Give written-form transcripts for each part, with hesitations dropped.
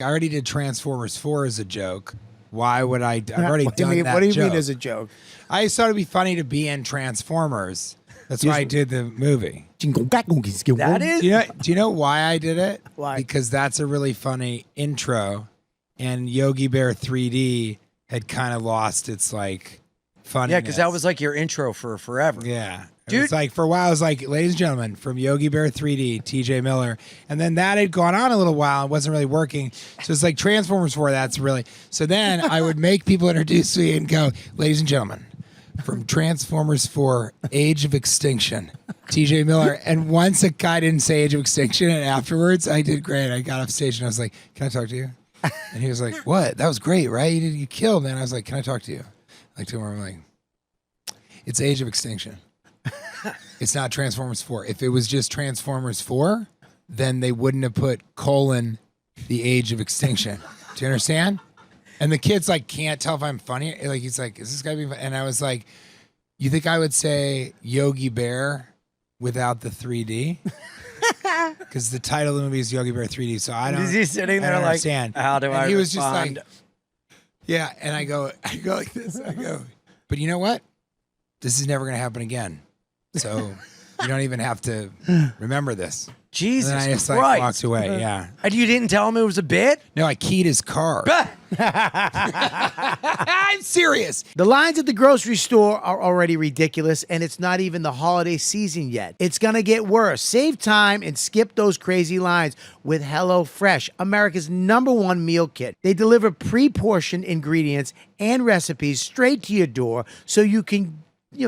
I already did Transformers 4 as a joke. Why would I? I've already done that. What do you joke. mean as a joke? I just thought it'd be funny to be in Transformers. That's why I did the movie. That is? Do you know why I did it? Why? Because that's a really funny intro, and Yogi Bear 3D had kind of lost its like funniness. Yeah, because that was like your intro for forever. Yeah. Dude. It's like for a while, I was like, ladies and gentlemen, from Yogi Bear 3D, TJ Miller. And then that had gone on a little while and wasn't really working. So it's like Transformers 4, that's really. So then I would make people introduce me and go, ladies and gentlemen, from Transformers 4, Age of Extinction, TJ Miller. And once a guy didn't say Age of Extinction, and afterwards I did great. I got off stage and I was like, can I talk to you? And he was like, what? That was great, right? You killed. And I was like, can I talk to you? Like to him, I'm like, it's Age of Extinction. It's not Transformers 4. If it was just Transformers 4, then they wouldn't have put : the Age of Extinction. Do you understand? And the kid's like, can't tell if I'm funny. Like, he's like, is this guy being funny? And I was like, you think I would say Yogi Bear without the 3D? Because the title of the movie is Yogi Bear 3D. So I don't. Is he sitting there like, understand. How do and I he was just respond? like, yeah. And I go like this. I go, but you know what? This is never going to happen again. So you don't even have to remember this. Jesus and then I just Christ. like walked away. Yeah. And you didn't tell him it was a bit? No, I keyed his car. I'm serious. The lines at the grocery store are already ridiculous, and it's not even the holiday season yet. It's gonna get worse. Save time and skip those crazy lines with HelloFresh, America's #1 meal kit. They deliver pre-portioned ingredients and recipes straight to your door so you can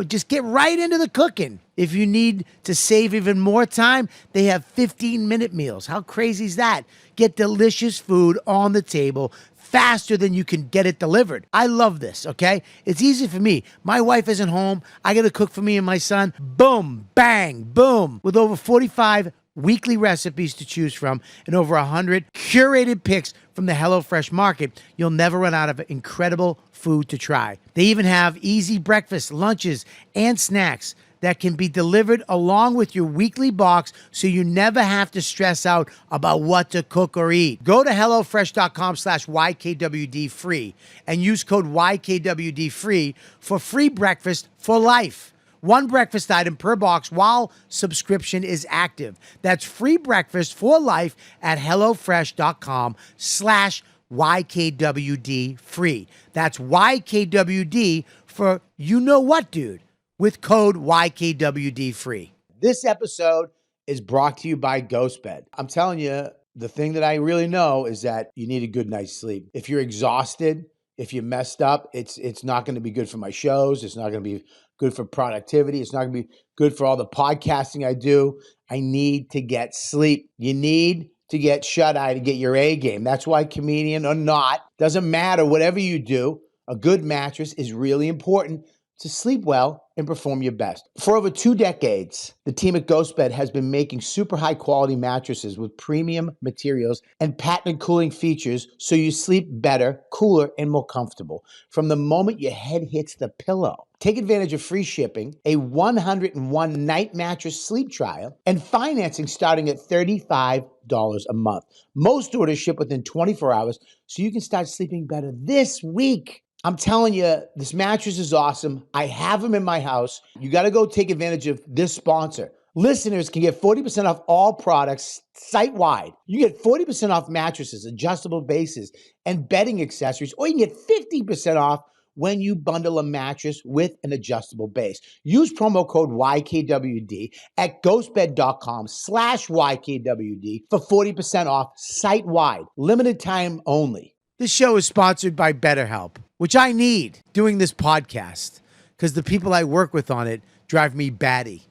just get right into the cooking. If you need to save even more time, they have 15-minute meals. How crazy is that? Get delicious food on the table faster than you can get it delivered. I love this, okay? It's easy for me. My wife isn't home. I got to cook for me and my son. Boom, bang, boom. With over 45 weekly recipes to choose from and over 100 curated picks from the HelloFresh market, you'll never run out of incredible food to try. They even have easy breakfast, lunches, and snacks that can be delivered along with your weekly box so you never have to stress out about what to cook or eat. Go to HelloFresh.com/YKWD free and use code YKWD free for free breakfast for life. One breakfast item per box while subscription is active. That's free breakfast for life at HelloFresh.com/YKWD free. That's YKWD for you know what, dude, with code YKWD free. This episode is brought to you by GhostBed. I'm telling you, the thing that I really know is that you need a good night's sleep. If you're exhausted, if you're messed up, it's not going to be good for my shows. It's not going to be good for productivity. It's not going to be good for all the podcasting I do. I need to get sleep. You need to get shut-eye to get your A game. That's why, comedian or not, doesn't matter, whatever you do, a good mattress is really important to sleep well and perform your best. For over 2 decades, the team at GhostBed has been making super high quality mattresses with premium materials and patented cooling features so you sleep better, cooler, and more comfortable from the moment your head hits the pillow. Take advantage of free shipping, a 101 night mattress sleep trial, and financing starting at $35 a month. Most orders ship within 24 hours, so you can start sleeping better this week. I'm telling you, this mattress is awesome. I have them in my house. You got to go take advantage of this sponsor. Listeners can get 40% off all products site-wide. You get 40% off mattresses, adjustable bases, and bedding accessories, or you can get 50% off when you bundle a mattress with an adjustable base. Use promo code YKWD at ghostbed.com/YKWD for 40% off site-wide. Limited time only. This show is sponsored by BetterHelp, which I need doing this podcast because the people I work with on it drive me batty,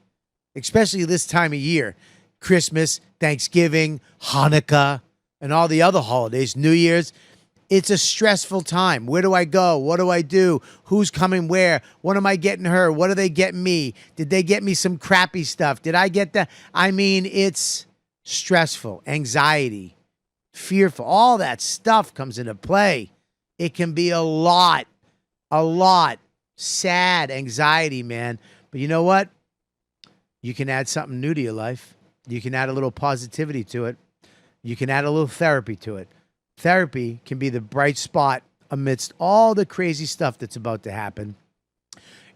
especially this time of year. Christmas, Thanksgiving, Hanukkah, and all the other holidays, New Year's. It's a stressful time. Where do I go? What do I do? Who's coming where? What am I getting her? What are they getting me? Did they get me some crappy stuff? Did I get that? I mean, it's stressful, anxiety, fearful. All that stuff comes into play. It can be a lot, sad anxiety, man. But you know what? You can add something new to your life. You can add a little positivity to it. You can add a little therapy to it. therapy can be the bright spot amidst all the crazy stuff that's about to happen.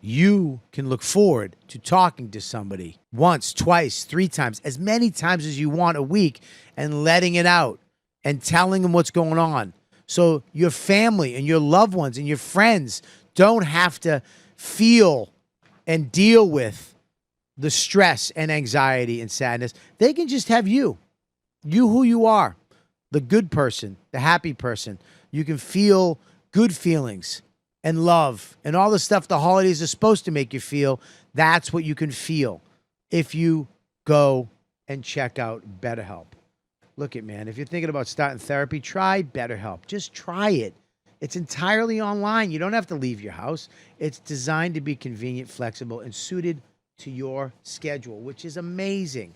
You can look forward to talking to somebody once, twice, 3 times, as many times as you want a week, and letting it out and telling them what's going on. So your family and your loved ones and your friends don't have to feel and deal with the stress and anxiety and sadness. They can just have you who you are, the good person, the happy person. You can feel good feelings and love and all the stuff the holidays are supposed to make you feel. That's what you can feel if you go and check out BetterHelp. Look it, man, if you're thinking about starting therapy, try BetterHelp. Just try it. It's entirely online. You don't have to leave your house. It's designed to be convenient, flexible, and suited to your schedule, which is amazing.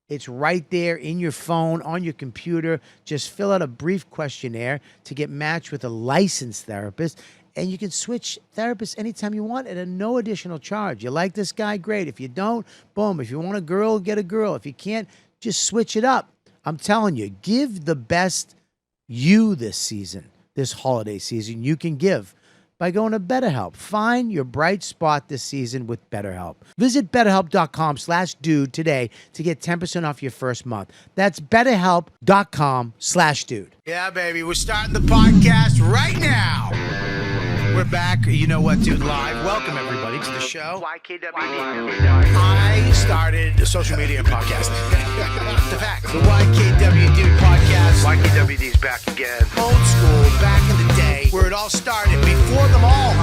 It's right there in your phone, on your computer. Just fill out a brief questionnaire to get matched with a licensed therapist, and you can switch therapists anytime you want at no additional charge. You like this guy? Great. If you don't, boom. If you want a girl, get a girl. If you can't, just switch it up. I'm telling you, give the best you this season, this holiday season, you can give by going to BetterHelp. Find your bright spot this season with BetterHelp. Visit BetterHelp.com/dude today to get 10% off your first month. That's BetterHelp.com/dude. Yeah, baby. We're starting the podcast right now. We're back. You know what, dude? Live. Welcome, everybody, to the show. YKWD. I started a social media podcast. The fact. The YKWD podcast. YKWD's back again. Old school, back in the day, where it all started, before them all.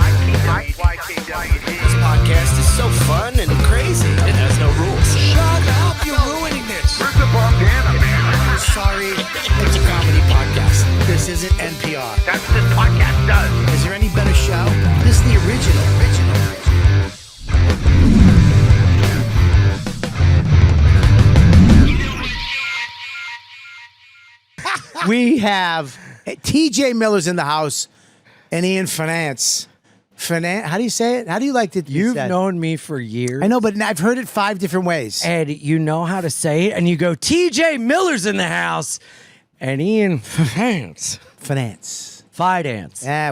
YKWD. This podcast is so fun and crazy. It has no rules. Shut up. You're ruining this. Where's the bandana, man? Sorry. It's a comedy podcast. This isn't NPR. That's what this podcast does. Is there any better show? This is the original. We have TJ Miller's in the house and Ian Fidance. How do you say it? How do you like it? You've known me for years. I know, but I've heard it 5 different ways. And you know how to say it. And you go, TJ Miller's in the house. And Ian Fidance. Fidance.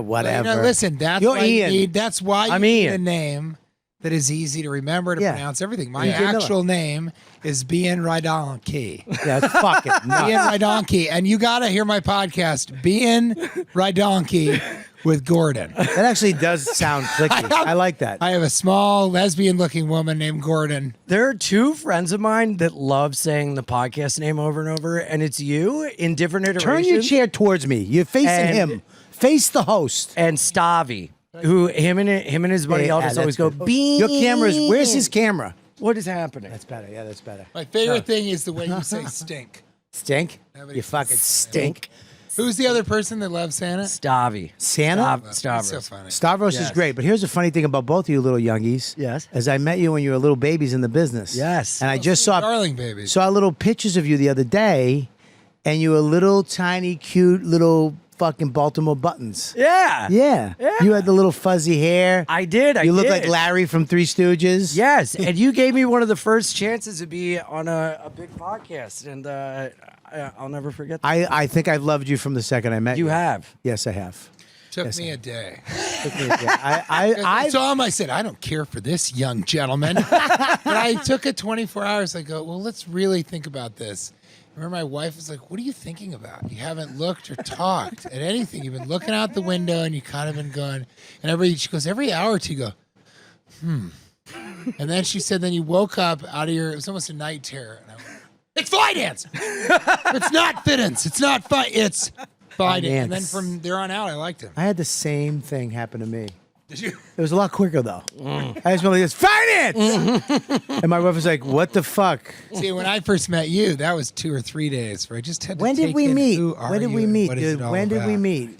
Whatever. You know, listen, that's You're why Ian. you need a name that is easy to remember, to pronounce everything. My actual name is Bien Rydonki. Yeah, it's fucking nuts. Bien Rydonki. And you got to hear my podcast, Bien Rydonki with Gordon. That actually does sound clicky. I like that. I have a small lesbian-looking woman named Gordon. There are 2 friends of mine that love saying the podcast name over and over, and it's you in different iterations. Turn your chair towards me. You're facing him. Face the host. And Stavi, who him and his buddy Eldest always go, Bean. Your camera's, where's his camera? What is happening? That's better. Yeah, that's better. My favorite thing is the way you say stink. Stink? Nobody You fucking says stink. Who's the other person that loves Santa? Stavi. Santa? That's so Stavros. funny. Stavros is great, but here's the funny thing about both of you little youngies. Yes. As I met you when you were little babies in the business. Yes. And I just saw Darling babies. little pictures of you the other day, and you were little, tiny, cute, little fucking Baltimore buttons. Yeah. Yeah. You had the little fuzzy hair. I did. You look like Larry from Three Stooges. Yes, and you gave me one of the first chances to be on a big podcast, and I'll never forget that. I think I've loved you from the second I met you. You have. Yes, I have. Took me a day. I saw him. I said, I don't care for this young gentleman. But I took it 24 hours. I go, well, let's really think about this. Remember, my wife was like, what are you thinking about? You haven't looked or talked at anything. You've been looking out the window and you kind of been going. And she goes, every hour or two, you go, And then she said, then you woke up out of it was almost a night terror. And I went, it's Fidance. It's not Fidance. It's not It's Fidance. And then from there on out, I liked him. I had the same thing happen to me. Did you? It was a lot quicker though. I just went like this, Fidance! And my wife was like, what the fuck? See, when I first met you, that was 2 or 3 days where I just had to When did take we in, meet? who are When did you we and meet, what is dude? it all When did we about? meet?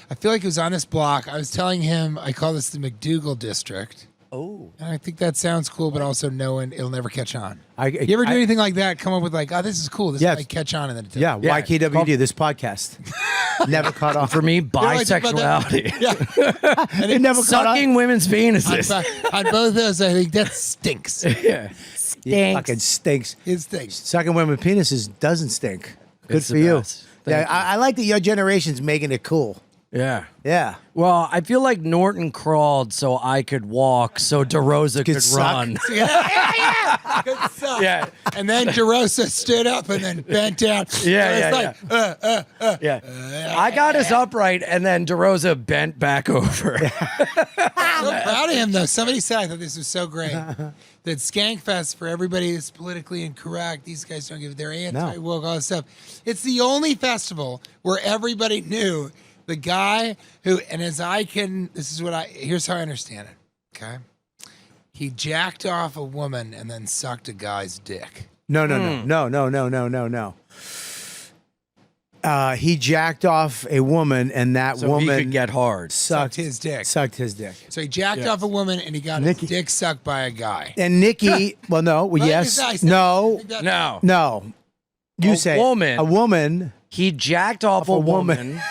I feel like it was on this block. I was telling him, I call this the McDougal District. Oh. And I think that sounds cool, but also knowing it'll never catch on. You ever do I- anything like that? Come up with like, oh, this is cool. This Yes. might catch on. And then it Yeah, Yeah, YKWD, this podcast. Never caught on. For me, You ever like think about bisexuality. that? Yeah. It never caught on. Sucking women's penises. on both of those, I think that stinks. Yeah. It fucking stinks. It stinks. Sucking women penises doesn't stink. Good It's for the you. best. Yeah, I like that your generation's making it cool. Yeah. Yeah. Well, I feel like Norton crawled so I could walk, so DeRosa could suck. run. yeah. Good stuff. Yeah. And then DeRosa stood up and then bent down. Yeah, So it's like, Yeah. I got us upright, and then DeRosa bent back over. so proud of him, though. Somebody said, I thought this was so great, that Skankfest, for everybody that's politically incorrect, these guys don't give, they're anti-woke, all this stuff. It's the only festival where everybody knew the guy who, and as I can, here's how I understand it, okay? He jacked off a woman and then sucked a guy's dick. No. He jacked off a woman, and that So woman he could get hard. Sucked his dick. Sucked his dick. So he jacked off a woman and he got Nikki. his dick sucked by a guy. And Nikki, well, no, well, Right? yes, Because I said- no, No. no. You A say woman. a woman. He jacked off a a woman. woman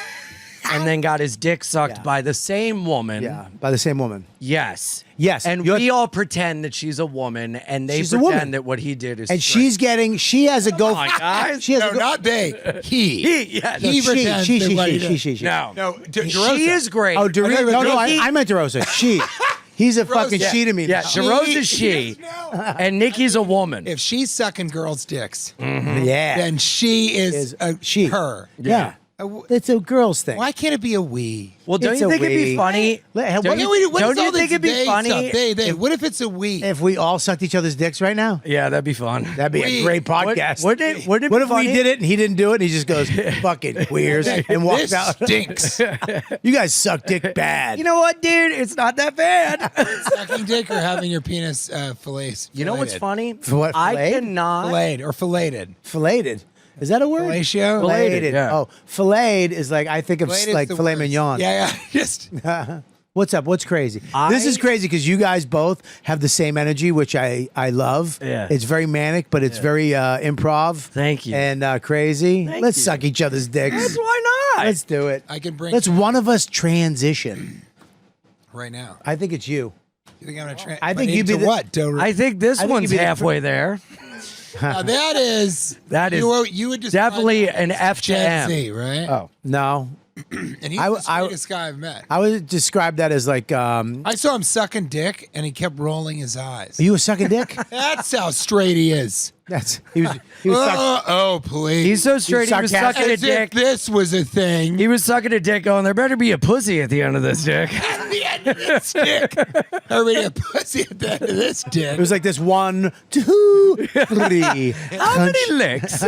and then got his dick sucked Yeah. by the same woman. Yeah, by the same woman. Yes. Yes, And you're- we all pretend that she's a woman, and they She's a pretend woman. that what he did is And straight. she has a go. on, guys. She has No, a go. not they. He. Yeah, He no, pretends that what he did. she. No. No, She DeRosa. is great. Oh, Dorito. Okay, No, but I meant DeRosa. She. He's a fucking yeah. she to me. Yeah, now. DeRosa's she, and Nikki's a woman. If she's sucking girls' dicks, Yeah. then she is a she. her. Yeah. It's a girl's thing. Why can't it be a we? Well, don't It's you a think it'd be we. funny? What Don't if you, What don't is you all think this it'd be they funny? stuff? They. What if it's a we? If we all sucked each other's dicks right now? Yeah, that'd be fun. That'd be We- a great podcast. Wouldn't it What be if we funny? did it and he didn't do it and he just goes, fucking queers, and walks This out? stinks. You guys suck dick bad. You know what, dude? It's not that bad. Sucking dick or having your penis filleted. You know what's funny? What, I filleted? cannot. Filleted or filleted. Filleted. Is that a word? Fellatio? Filleted, yeah. Oh, filleted is like, I think of Filleted's like the filet worst. mignon. Yeah. Just What's up? What's crazy? This is crazy because you guys both have the same energy, which I love. Yeah. It's very manic, but it's very improv. Thank you. And crazy. Let's you. suck each other's dicks. Why not? Let's do it. I can bring Let's one of us transition. right now. I think it's you. You think I'm gonna I think you'd be into the- what? I think this I think one's you'd be the halfway there. Now that is you would describe definitely that an as F to Gen M. Z, right? Oh. No. And he's I- the I- sweetest guy I've met. I would describe that as like, I saw him sucking dick, and he kept rolling his eyes. are you a sucking dick? That's how straight he is. He was sucking. Oh, please. He's so straight. He was sarcastic. sucking a As if dick. this was a thing. He was sucking a dick, going, "There better be a pussy at the end of this dick." At the end of this dick. Everybody a pussy at the end of this dick. It was like this 1, 2, 3. How many licks?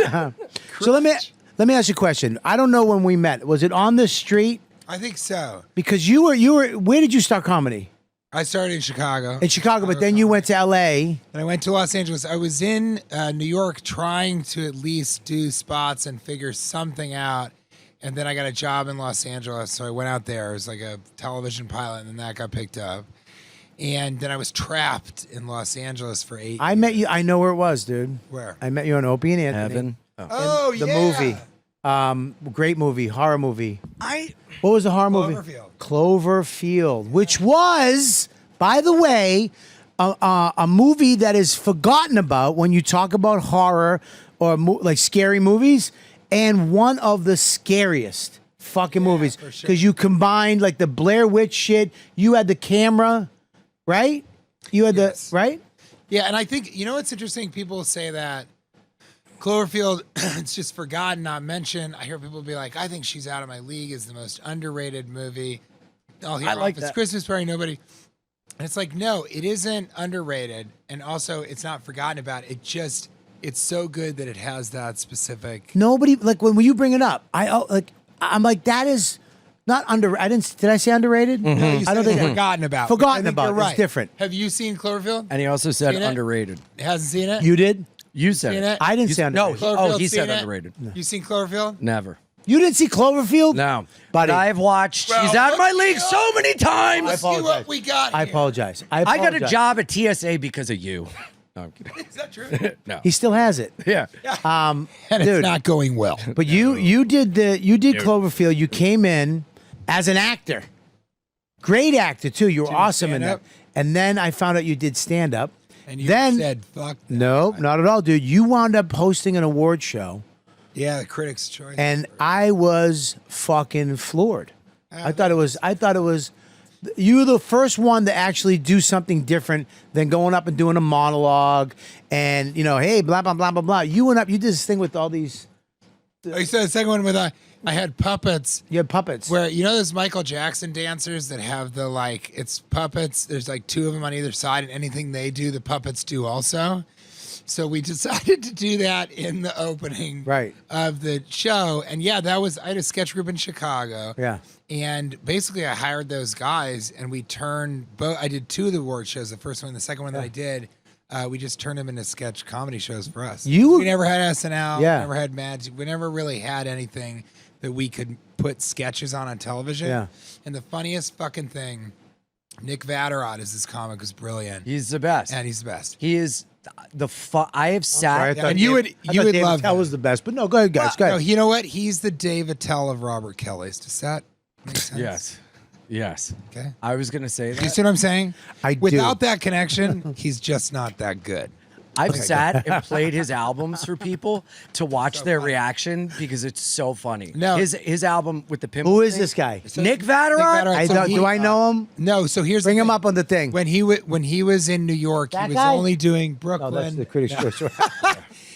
So let me ask you a question. I don't know when we met. Was it on the street? I think so. Because you were. Where did you start comedy? I started in Chicago. In Chicago, but then you went to L.A. And I went to Los Angeles. I was in New York trying to at least do spots and figure something out. And then I got a job in Los Angeles. So I went out there. It was like a television pilot, and then that got picked up. And then I was trapped in Los Angeles for 8 years. I met you. I know where it was, dude. Where? I met you on Opie and Anthony. Heaven. Oh, The yeah. movie. Great movie. Horror movie. I What was the horror movie? Cloverfield. Cloverfield, which was, by the way, a movie that is forgotten about when you talk about horror or like scary movies, and one of the scariest fucking movies for sure. because you combined like the Blair Witch shit. You had the camera, right? You had Yes. the right. Yeah, and I think, you know what's interesting? People say that Cloverfield, it's just forgotten, not mentioned. I hear people be like, I think She's Out of My League is the most underrated movie. I'll hear I like Office that. Christmas Party, nobody. And it's like, no, it isn't underrated. And also, it's not forgotten about. It's so good that it has that specific. Nobody like when you bring it up. I'm like that is not under. Did I say underrated? No, you I don't said think forgotten about. Forgotten I think about. you're It's right. different. Have you seen Cloverfield? and he also said Seen it? underrated. Hasn't seen it? You did. You said Seen it. it? I didn't You say said- no. underrated. Oh, Cloverfield, he seen said it? underrated. You seen Cloverfield? Never. You didn't see Cloverfield? No. Buddy. But I've watched Well, She's Out of My let's League see so many times. Let's see apologize. what we got. I here. apologize. I got a apologize. job at TSA because of you. No, I'm kidding. Is that true? No. He still has it. Yeah. And Dude. it's not going well. But you did Cloverfield. You came in as an actor. Great actor too. You were Did you awesome in stand that. up? And then I found out you did stand up. And you then said, fuck that. no, not at all, dude. You wound up hosting an award show Yeah, the Critics' Choice. and I was fucking floored. I thought it was. You were the first one to actually do something different than going up and doing a monologue and hey, blah blah blah blah blah. You went up, you did this thing with all these. I said the second one with I had puppets. You had puppets. Where those Michael Jackson dancers that have the it's puppets. There's like two of them on either side, and anything they do, the puppets do also. So we decided to do that in the opening of the show. And yeah, I had a sketch group in Chicago. Yeah. And basically I hired those guys and we turned I did two of the award shows, the first one and the second one that I did. We just turned them into sketch comedy shows for us. We never had SNL, never had Magic. We never really had anything that we could put sketches on television. Yeah. And the funniest fucking thing, Nick Vatterott is this comic who's brilliant. He's the best. And he's the best. He is I have sat. And you would David love Attell him. was the best, but no, go ahead, guys. Go ahead. No, you know what? He's the Dave Attell of Robert Kelly's. Does that make sense? Yes. Okay. I was gonna say that. You see what I'm saying? I do. Without that connection, he's just not that good. I've sat and played his albums for people to watch their reaction because it's so funny. No. His album with the pimp. Who is this guy? Nick Vatterott. Do I know him? No. So here's Bring the him thing. up on the thing. When he was in New York, That he was guy? only doing Oh, that's Brooklyn. the Critics' Choice.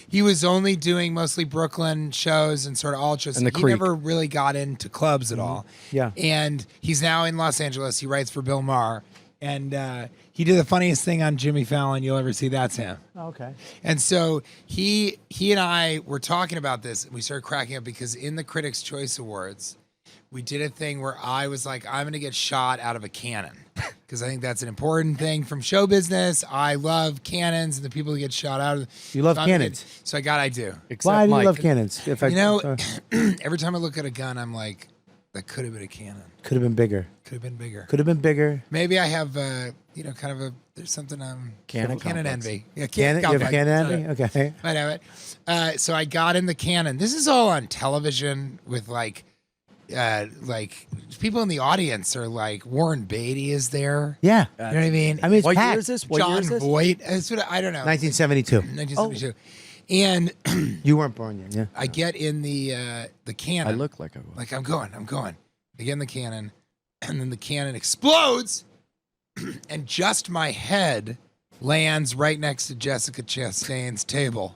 He was only doing mostly Brooklyn shows and sort of ultras. And the he Creek. never really got into clubs at all. Yeah. And he's now in Los Angeles. He writes for Bill Maher. And he did the funniest thing on Jimmy Fallon you'll ever see. That's him. Okay. And so he and I were talking about this, and we started cracking up because in the Critics' Choice Awards, we did a thing where I was like, I'm going to get shot out of a cannon because I think that's an important thing from show business. I love cannons and the people who get shot out of. You love so cannons? So I do. Why do you Mike. love cannons? Every time I look at a gun, I'm like, that could have been a cannon. Could have been bigger. Could have been bigger. Could have been bigger. Maybe I have, kind of there's something Cannon cannon complex. envy. Yeah, Cannon? You have complex. cannon envy? Okay. I know it. So I got in the cannon. This is all on television with like people in the audience are like Warren Beatty is there. Yeah. You know what I mean? I mean, it's What packed. year is this? What John year is this? Voight. I don't know. 1972. 1972. And You weren't born yet, yeah. I get in the cannon. I look like I was. Like I'm going. I get in the cannon, and then the cannon explodes, and just my head lands right next to Jessica Chastain's table.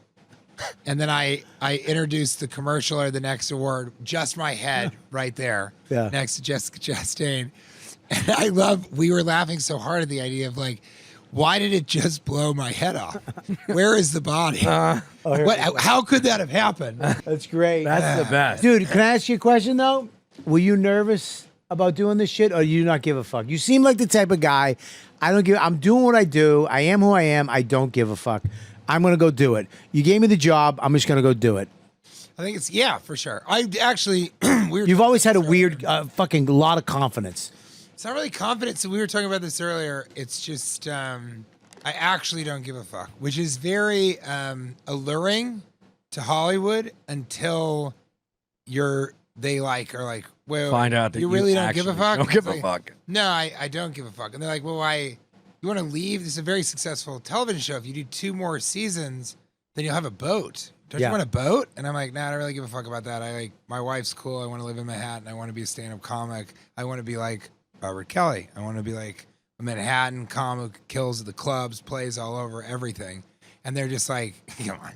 And then I introduce the commercial or the next award, just my head right there next to Jessica Chastain. And we were laughing so hard at the idea of like, why did it just blow my head off? Where is the body? How could that have happened? That's great. That's the best. Dude, can I ask you a question, though? Were you nervous about doing this shit, or you not give a fuck? You seem like the type of guy, I'm doing what I do. I am who I am. I don't give a fuck. I'm going to go do it. You gave me the job. I'm just going to go do it. I think it's, for sure. I actually, You've always had a weird fucking lot of confidence. It's not really confidence. We were talking about this earlier. It's just I actually don't give a fuck, which is very alluring to Hollywood until are like, well, Find out that you really don't give a actually fuck. don't give It's a fuck. No, I don't give a fuck. And they're like, well, why? You want to leave? This is a very successful television show. If you do 2 more seasons, then you'll have a boat. Don't you want a boat? And I'm like, nah, I don't really give a fuck about that. My wife's cool. I want to live in Manhattan. I want to be a stand-up comic. I want to be like Robert Kelly. I want to be like a Manhattan comic, kills at the clubs, plays all over everything. And they're just like, come on,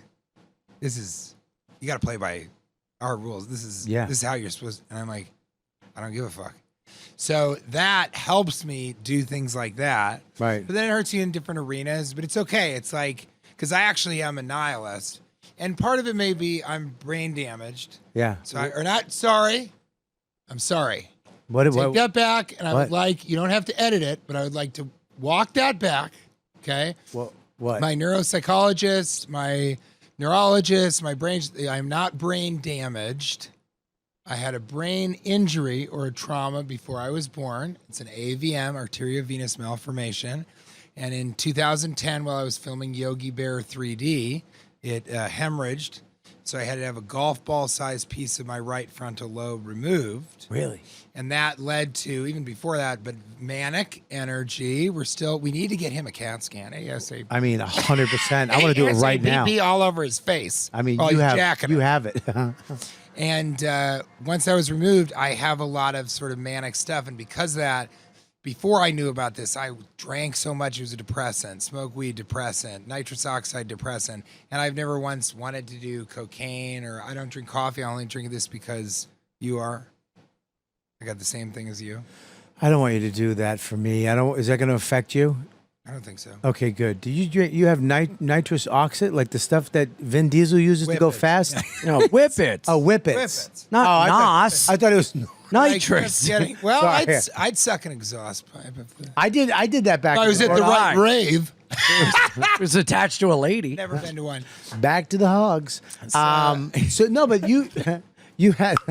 you got to play by our rules. This is how you're supposed to. And I'm like, I don't give a fuck. So that helps me do things like that. Right. But then it hurts you in different arenas, but it's okay. It's like, because I actually am a nihilist. And part of it may be I'm brain damaged. Yeah. So I'm sorry. What? Take that back, and I would like, you don't have to edit it, but I would like to walk that back, okay? What? My neuropsychologist, my neurologist, I'm not brain damaged. I had a brain injury or a trauma before I was born. It's an AVM, arteriovenous malformation. And in 2010, while I was filming Yogi Bear 3D, it hemorrhaged So I had to have a golf ball sized piece of my right frontal lobe removed. Really? And that led to, even before that, but manic energy. We need to get him a CAT scan. ASAP. I mean, 100%. I want to do it right now. ASAP all over his face. I mean, while you he's have jacking you it. have it. And once that was removed, I have a lot of sort of manic stuff. And because of that, before I knew about this, I drank so much it was a depressant, smoked weed depressant, nitrous oxide depressant. And I've never once wanted to do cocaine or I don't drink coffee. I only drink this because you are. I got the same thing as you. I don't want you to do that for me. I don't. Is that going to affect you? I don't think so. Okay, good. Do you drink? You have nitrous oxide, like the stuff that Vin Diesel uses to go Whippets. fast? No, Whippets. Oh, Whippets. Whippets. Not NOS. I thought it was. Nitrous. Well, Sorry. I'd suck an exhaust pipe. I did that back. I was in at the right I. rave. It was attached to a lady. Never been to one. Back to the hogs. So no, but you had.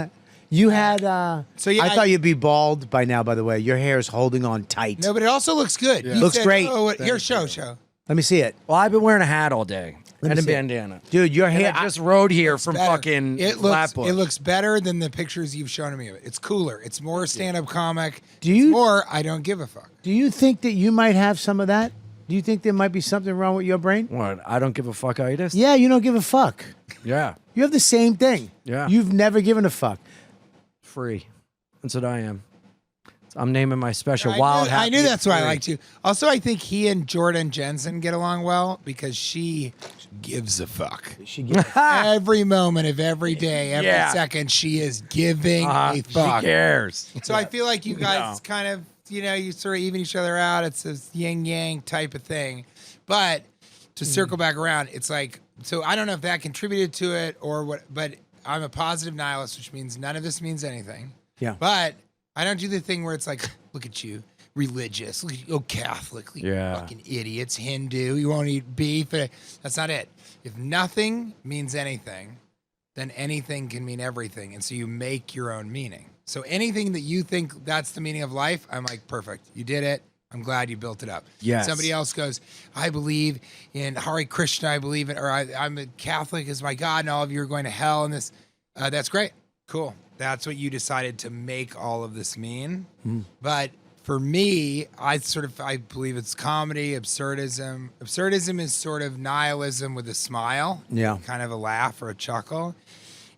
So yeah, I thought you'd be bald by now. By the way, your hair is holding on tight. No, but it also looks good. He Looks said, great. Oh, here, show. Let me see it, Well, I've been wearing a hat all day and a see it. bandana. dude. Your And hair. I just rode here from Better. fucking It Flatbush. looks better than the pictures you've shown me of it. It's cooler. It's more stand-up comic. Do you- It's more I don't give a fuck. Do you think that you might have some of that? Do you think there might be something wrong with your brain? What? I don't give a fuck itis? Yeah, you don't give a fuck. Yeah. You have the same thing. Yeah. You've never given a fuck. Free. That's what I am. I'm naming my special Wild I knew Happy that's why I Free. liked you. Also, I think he and Jordan Jensen get along well because she gives a fuck. She gives Every moment of every day, every Yeah. second, she is giving a She fuck. cares. So I feel like you guys kind of, you sort of even each other out. It's this yin yang type of thing. But to circle back around, it's like, so I don't know if that contributed to it or what, but I'm a positive nihilist, which means none of this means anything. Yeah. But I don't do the thing where it's like, look at you, religious, look at you, Catholic, you fucking idiots, Hindu, you won't eat beef. That's not it. If nothing means anything, then anything can mean everything. And so you make your own meaning. So anything that you think that's the meaning of life, I'm like, perfect. You did it. I'm glad you built it up. Yes. Somebody else goes, I believe in Hare Krishna. I believe in, or I'm a Catholic is my God, and all of you are going to hell. And this, that's great. Cool. That's what you decided to make all of this mean. But for me, I believe it's comedy, absurdism. Absurdism is sort of nihilism with a smile. Yeah. Kind of a laugh or a chuckle.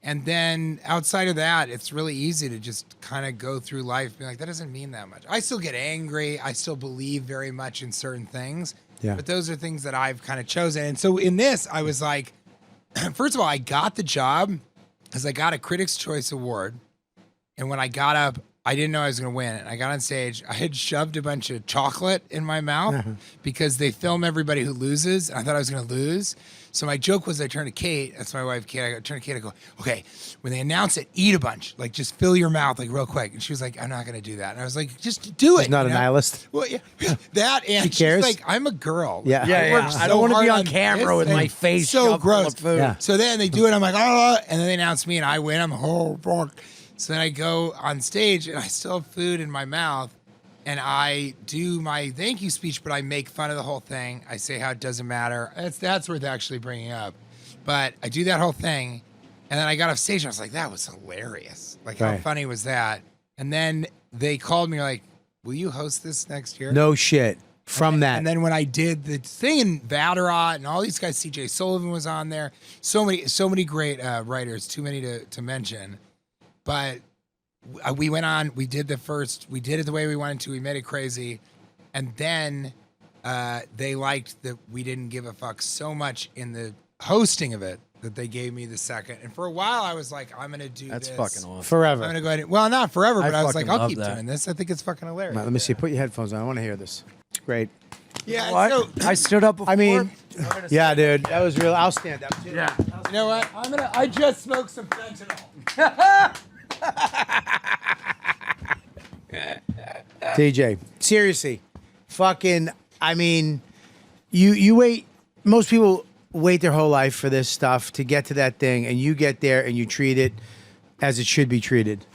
And then outside of that, it's really easy to just kind of go through life being like, that doesn't mean that much. I still get angry. I still believe very much in certain things. Yeah. But those are things that I've kind of chosen. And so in this, I was like, first of all, I got the job because I got a Critics' Choice Award. And when I got up, I didn't know I was going to win. And I got on stage. I had shoved a bunch of chocolate in my mouth because they film everybody who loses. I thought I was going to lose. So my joke was I turned to Kate. That's my wife, Kate. I turned to Kate. I go, okay, when they announce it, eat a bunch. Like, just fill your mouth, like, real quick. And she was like, I'm not going to do that. And I was like, just do it. She's not you a know? nihilist. Well, yeah, that and She cares? she's like, I'm a girl. Yeah. Yeah, worked yeah. I so don't want to hard be on on camera this with and my face so shoved full gross. of food. Yeah. So then they do it. I'm like, oh, and then they announce me and I win. I'm oh fuck. So then I go on stage and I still have food in my mouth and I do my thank you speech, but I make fun of the whole thing. I say how it doesn't matter. That's worth actually bringing up. But I do that whole thing. And then I got off stage and I was like, that was hilarious. Like, how Right. funny was that? And then they called me like, will you host this next year? No shit. From that. And then when I did the thing in Vatterott and all these guys, CJ Sullivan was on there. So many great writers, too many to mention. But we went on, we did it the way we wanted to. We made it crazy. And then they liked that we didn't give a fuck so much in the hosting of it that they gave me the second. And for a while, I was like, I'm going to do That's this. fucking awesome. I'm Forever. going to go ahead and, well, not forever, but I was like, fucking I'll love keep that. doing this. I think it's fucking hilarious. Let me see. Put your headphones on. I want to hear this. Great. Yeah. What? So, I stood up before. I mean, yeah, dude. That was real. I'll stand up. Too. yeah. you know what? I just smoked some fentanyl. TJ, seriously, fucking. I mean, you wait. Most people wait their whole life for this stuff to get to that thing, and you get there and you treat it as it should be treated.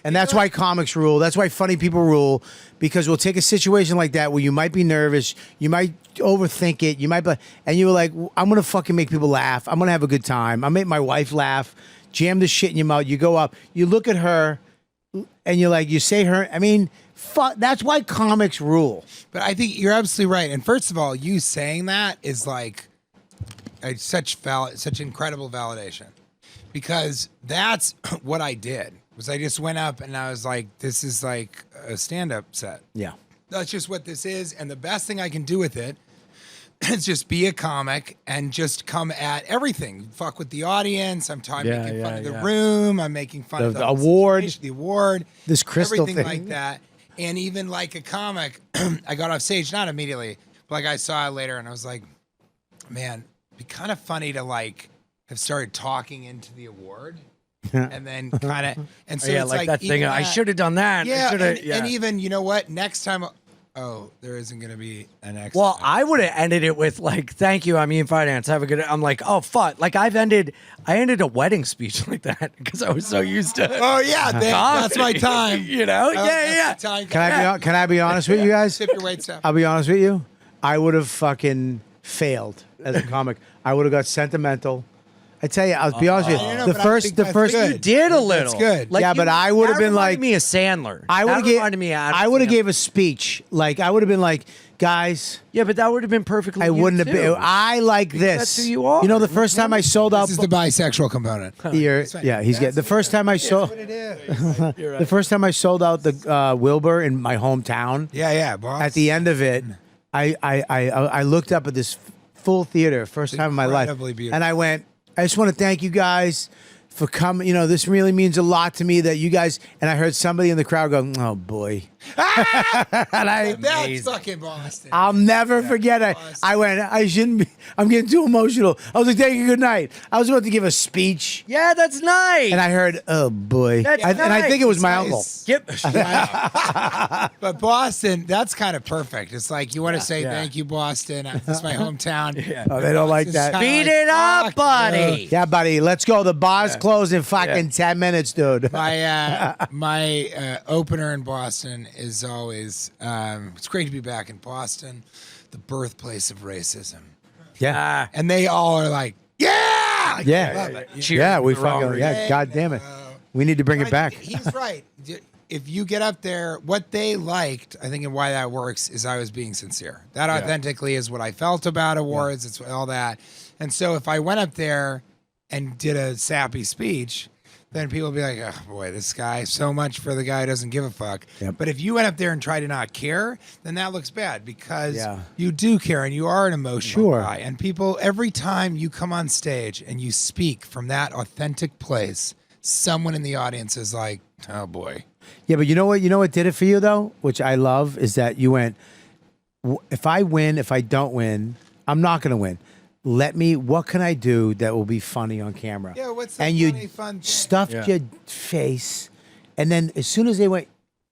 And that's why comics rule. That's why funny people rule, because we'll take a situation like that where you might be nervous, you might overthink it, you might be, and you're like, I'm going to fucking make people laugh. I'm going to have a good time. I make my wife laugh, jam the shit in your mouth. You go up, you look at her, and you're like, you say her, I mean, that's why comics rule. But I think you're absolutely right. And first of all, you saying that is like such incredible validation, because that's what I did. Was I just went up and I was like, this is like a stand-up set. Yeah. That's just what this is. And the best thing I can do with it is just be a comic and just come at everything. Fuck with the audience. I'm making fun of the room. I'm making fun of the award. The award. This crystal everything thing. like that. And even like a comic, I got off stage, not immediately, but like I saw it later and I was like, man, it'd be kind of funny to like have started talking into the award. And then kind of, and so yeah, it's like that thing. I should have done that. Yeah, I and even, you know what? Next time, there isn't going to be an next Well, time. I would have ended it with like, "Thank you, I'm Ian Fidance. Have a good." I'm like, "Oh fuck!" Like I ended a wedding speech like that because I was so used to. Oh yeah, that's my time. You know? That's the time. Can I be honest with you guys? Sip your weight stuff. I'll be honest with you. I would have fucking failed as a comic. I would have got sentimental. I tell you, I'll be honest with you. I know, The but I first, think the that's first, good. You did a little. That's good. Like, Yeah, but I would have that been like- reminded me of Sandler. I would That have gave. reminded me of Adam I would have Sandler. gave a speech. Like I would have been like, guys, Yeah, but that would have been perfectly. I you wouldn't have too. been. I like this. that's who you are. You know, the first time I sold out. This is the bisexual component. Here, yeah, he's getting the first time I sold. It is. The first time I sold out the Wilbur in my hometown. Yeah, boss. At the end of it, I looked up at this full theater, first time in my life, incredibly beautiful. and I went, I just want to thank you guys for coming. You know, this really means a lot to me that you guys. And I heard somebody in the crowd go, "Oh boy," and That's fucking Boston. I'll never forget it. I went, I shouldn't be. I'm getting too emotional. I was like, "Thank you, good night." I was about to give a speech, Yeah, that's nice. and I heard, "Oh boy," That's and I think it was my nice. uncle. Yep. But Boston, that's kind of perfect. It's like you want to say thank you, Boston. This is my hometown. Oh, they don't like It's that. kinda Beat like, it up, fuck, buddy. Yeah, buddy, let's go. The bar's closed in fucking 10 minutes, dude. My opener in Boston is always it's great to be back in Boston, the birthplace of racism. Yeah, And they all are like, yeah, Love yeah, it. yeah. We the wrong fucking reason. yeah. God damn it, we need to bring it back. He's right. If you get up there, what they liked, I think, and why that works is I was being sincere. That authentically is what I felt about awards. It's all that. And so if I went up there and did a sappy speech, then people would be like, oh boy, this guy, so much for the guy who doesn't give a fuck. Yep. But if you went up there and tried to not care, then that looks bad because Yeah. you do care and you are an emotional Sure. guy. And people, every time you come on stage and you speak from that authentic place, someone in the audience is like, oh boy. Yeah, but you know what? You know what did it for you though, which I love, is that you went. If I win, if I don't win, I'm not going to win. What can I do that will be funny on camera? Yeah, what's the and you funny, fun thing? stuffed Yeah. your face, and then as soon as they went,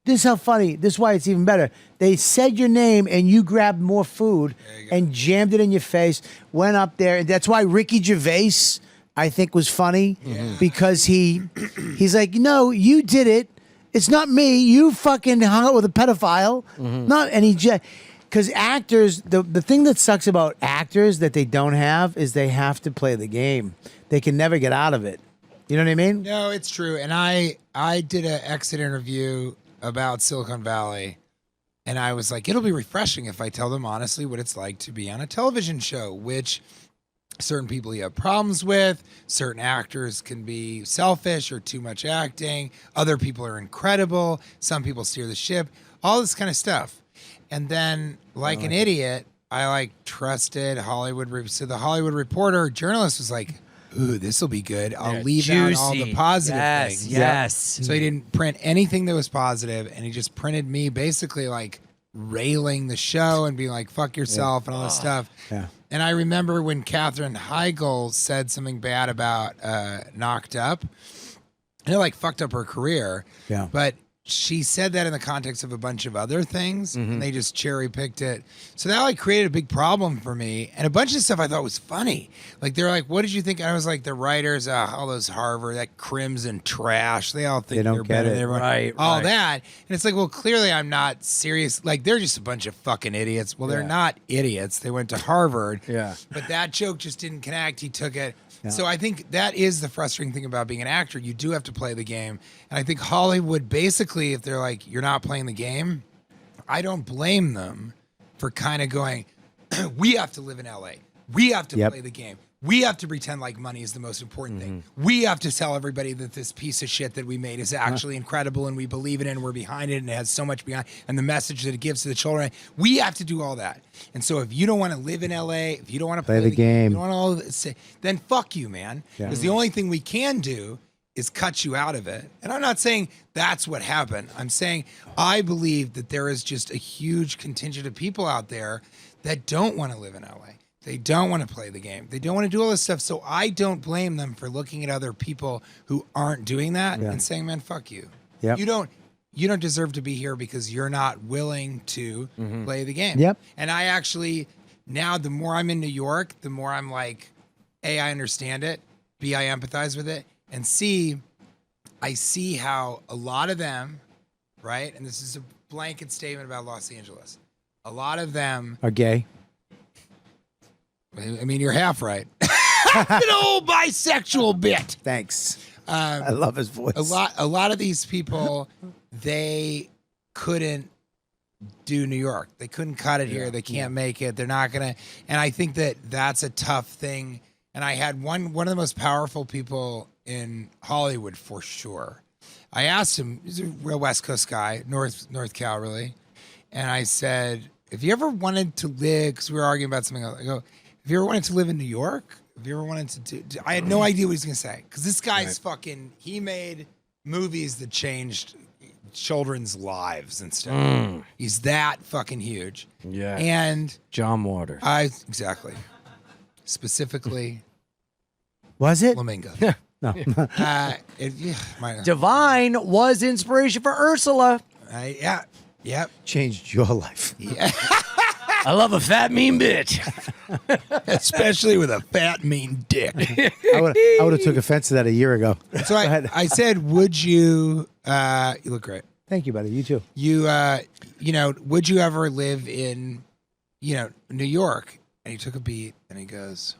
this is how funny. This is why it's even better. They said your name, and you grabbed more food and jammed it in your face. Went up there, and that's why Ricky Gervais, I think, was funny because he's like, no, you did it. It's not me. You fucking hung out with a pedophile. Not and he just. Because actors, the thing that sucks about actors that they don't have is they have to play the game. They can never get out of it. You know what I mean? No, it's true. And I did an exit interview about Silicon Valley, and I was like, it'll be refreshing if I tell them honestly what it's like to be on a television show, which certain people you have problems with, certain actors can be selfish or too much acting, other people are incredible, some people steer the ship, all this kind of stuff. And then, like an idiot, I trusted Hollywood. So the Hollywood Reporter journalist was like, ooh, this will be good. I'll leave out all the positive things. Yes. So he didn't print anything that was positive, and he just printed me basically like railing the show and being like, fuck yourself and all this stuff. Yeah. And I remember when Katherine Heigl said something bad about Knocked Up, and it fucked up her career. Yeah. But she said that in the context of a bunch of other things, and they just cherry picked it. So that like created a big problem for me, and a bunch of stuff I thought was funny. Like they're like, "What did you think?" And I was like, "The writers, all those Harvard, that crimson trash. They all think They don't they're get better it. than everyone." Right, all right. that, and it's like, well, clearly I'm not serious. Like they're just a bunch of fucking idiots. Well, they're not idiots. They went to Harvard. Yeah. But that joke just didn't connect. He took it. So I think that is the frustrating thing about being an actor. You do have to play the game. And I think Hollywood basically, if they're like, you're not playing the game, I don't blame them for kind of going, we have to live in LA. We have to play the game. We have to pretend like money is the most important thing. We have to tell everybody that this piece of shit that we made is actually incredible and we believe in it and we're behind it and it has so much behind and the message that it gives to the children. We have to do all that. And so if you don't want to live in LA, if you don't want to play the game, you don't want all of this, then fuck you, man. Because the only thing we can do is cut you out of it. And I'm not saying that's what happened. I'm saying I believe that there is just a huge contingent of people out there that don't want to live in LA. They don't want to play the game. They don't want to do all this stuff. So I don't blame them for looking at other people who aren't doing that and saying, man, fuck you. Yep. You don't deserve to be here because you're not willing to play the game. Yep. And I actually, now the more I'm in New York, the more I'm like, A, I understand it. B, I empathize with it. And C, I see how a lot of them, right? And this is a blanket statement about Los Angeles. A lot of them Are gay. I mean, you're half right. An old bisexual bit. Thanks. I love his voice. A lot of these people, they couldn't do New York. They couldn't cut it here. They can't make it. They're not gonna. And I think that that's a tough thing. And I had one of the most powerful people in Hollywood for sure. I asked him. He's a real West Coast guy, North Cal, really. And I said, if you ever wanted to live, because we were arguing about something else, I go, if you ever wanted to live in New York, if you ever wanted to do, I had no idea what he was going to say. Because this guy's fucking, he made movies that changed children's lives and stuff. He's that fucking huge. Yeah. And John Waters. exactly. Specifically, Was it? Flamingo. No. Divine was inspiration for Ursula. Yep. Changed your life. I love a fat, mean bitch. Especially with a fat, mean dick. I would have took offense to that a year ago. So I said, would you, you look great. Thank you, buddy. You too. Would you ever live in, New York? And he took a beat and he goes,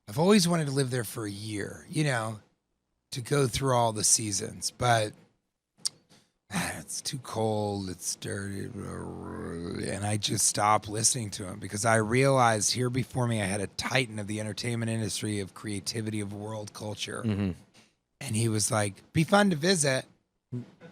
I've always wanted to live there for a year, to go through all the seasons, but it's too cold, it's dirty, and I just stopped listening to him because I realized here before me I had a titan of the entertainment industry, of creativity, of world culture. And he was like, be fun to visit.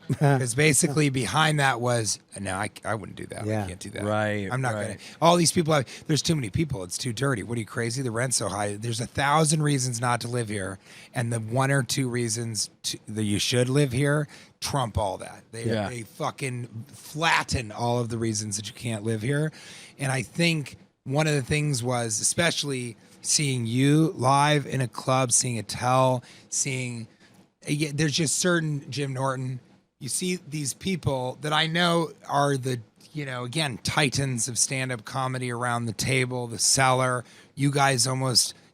Because basically behind that was, no, I wouldn't do that. Yeah. I can't do that. Right, I'm not right. going to. All these people, there's too many people. It's too dirty. What are you, crazy? The rent's so high. There's 1,000 reasons not to live here. And the one or two reasons that you should live here trump all that. They fucking flatten all of the reasons that you can't live here. And I think one of the things was, especially seeing you live in a club, seeing Attell, there's just certain Jim Norton. You see these people that I know are the, again, titans of stand-up comedy around the table, the Cellar. You guys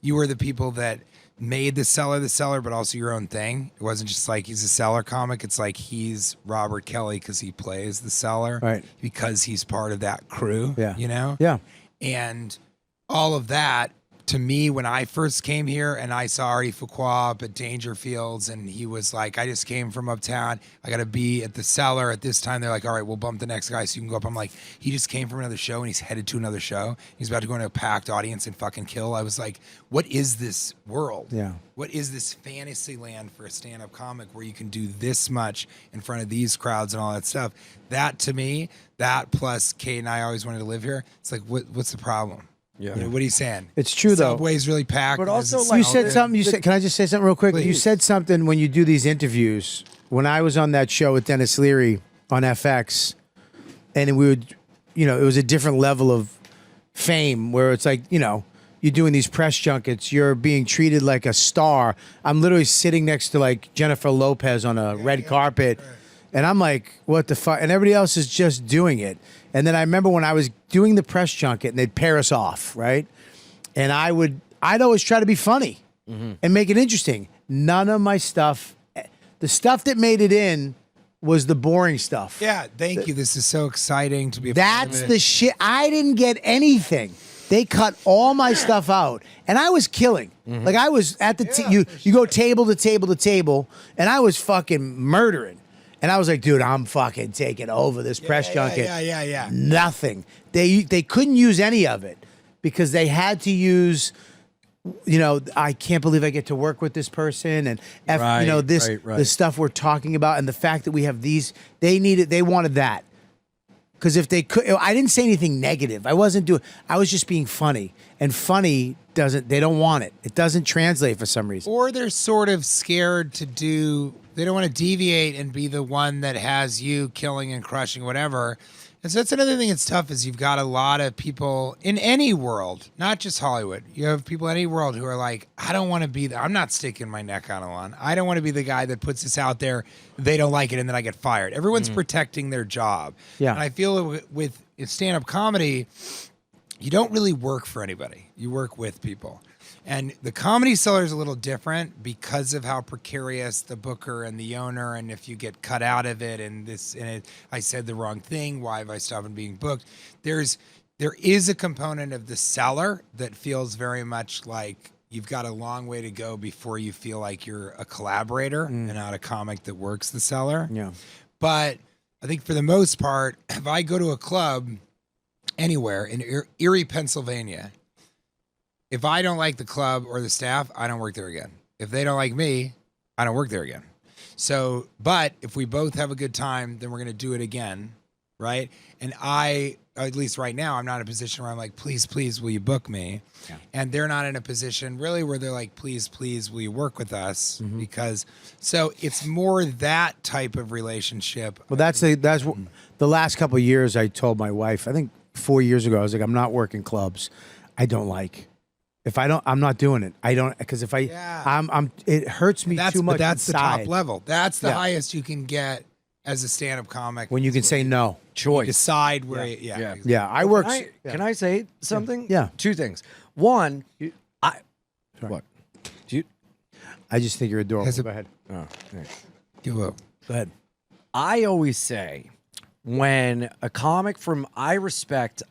you were the people that made the Cellar, but also your own thing. It wasn't just like he's a Cellar comic. It's like he's Robert Kelly because he plays the Cellar. Right. Because he's part of that crew, Yeah. Yeah. And all of that, to me, when I first came here and I saw Artie Fuqua up at Dangerfields and he was like, I just came from uptown. I got to be at the Cellar at this time. They're like, all right, we'll bump the next guy so you can go up. I'm like, he just came from another show and he's headed to another show. He's about to go into a packed audience and fucking kill. I was like, what is this world? Yeah. What is this fantasy land for a stand-up comic where you can do this much in front of these crowds and all that stuff? That, to me, that plus Kate and I always wanted to live here. It's like, what's the problem? Yeah. What are you saying? It's true, though. Subway's really packed. But Does also, it like, You smell said good? something. Can I just say something real quick? You Please. said something when you do these interviews. When I was on that show with Dennis Leary on FX, and we would, it was a different level of fame where it's like, you're doing these press junkets, you're being treated like a star. I'm literally sitting next to like Jennifer Lopez on a red carpet. And I'm like, what the fuck? And everybody else is just doing it. And then I remember when I was doing the press junket and they'd pair us off, right? And I'd always try to be funny and make it interesting. None of my stuff, the stuff that made it in was the boring stuff. Yeah, thank you. This is so exciting to be a part of That's it. the shit. I didn't get anything. They cut all my stuff out, and I was killing. Like I was at the you go table to table to table, and I was fucking murdering. And I was like, dude, I'm fucking taking over this press junket. Yeah. Nothing. They couldn't use any of it because they had to use. You know, I can't believe I get to work with this person, and the stuff we're talking about, and the fact that we have these. They wanted that. Because if they could, I didn't say anything negative. I was just being funny. And funny they don't want it. It doesn't translate for some reason. Or they're sort of scared to they don't want to deviate and be the one that has you killing and crushing whatever. And so that's another thing that's tough is you've got a lot of people in any world, not just Hollywood. You have people in any world who are like, I don't want to be I'm not sticking my neck on a line. I don't want to be the guy that puts this out there. They don't like it and then I get fired. Everyone's protecting their job. Yeah. And I feel with stand-up comedy, you don't really work for anybody. You work with people. And the Comedy Cellar is a little different because of how precarious the booker and the owner, and if you get cut out of it, I said the wrong thing. Why have I stopped being booked? There is a component of the cellar that feels very much like you've got a long way to go before you feel like you're a collaborator and not a comic that works the cellar. Yeah. But I think for the most part, if I go to a club anywhere in Erie, Pennsylvania, if I don't like the club or the staff, I don't work there again. If they don't like me, I don't work there again. So, but if we both have a good time, then we're going to do it again, right? And at least right now, I'm not in a position where I'm like, please, will you book me? Yeah. And they're not in a position really where they're like, please, will you work with us? Because, so it's more that type of relationship. Well, that's the last couple of years I told my wife, I think 4 years ago, I was like, I'm not working clubs. I don't like. If I don't, I'm not doing it. I don't, because if it hurts me too much. But that's inside. the top level. That's the highest you can get as a stand-up comic. When you can say no. Choice. Decide where, Yeah, I work. Can I say something? Yeah. Two things. One, what? I just think you're adorable. Go ahead. Oh, thanks. Go ahead. I always say when a comic I respect,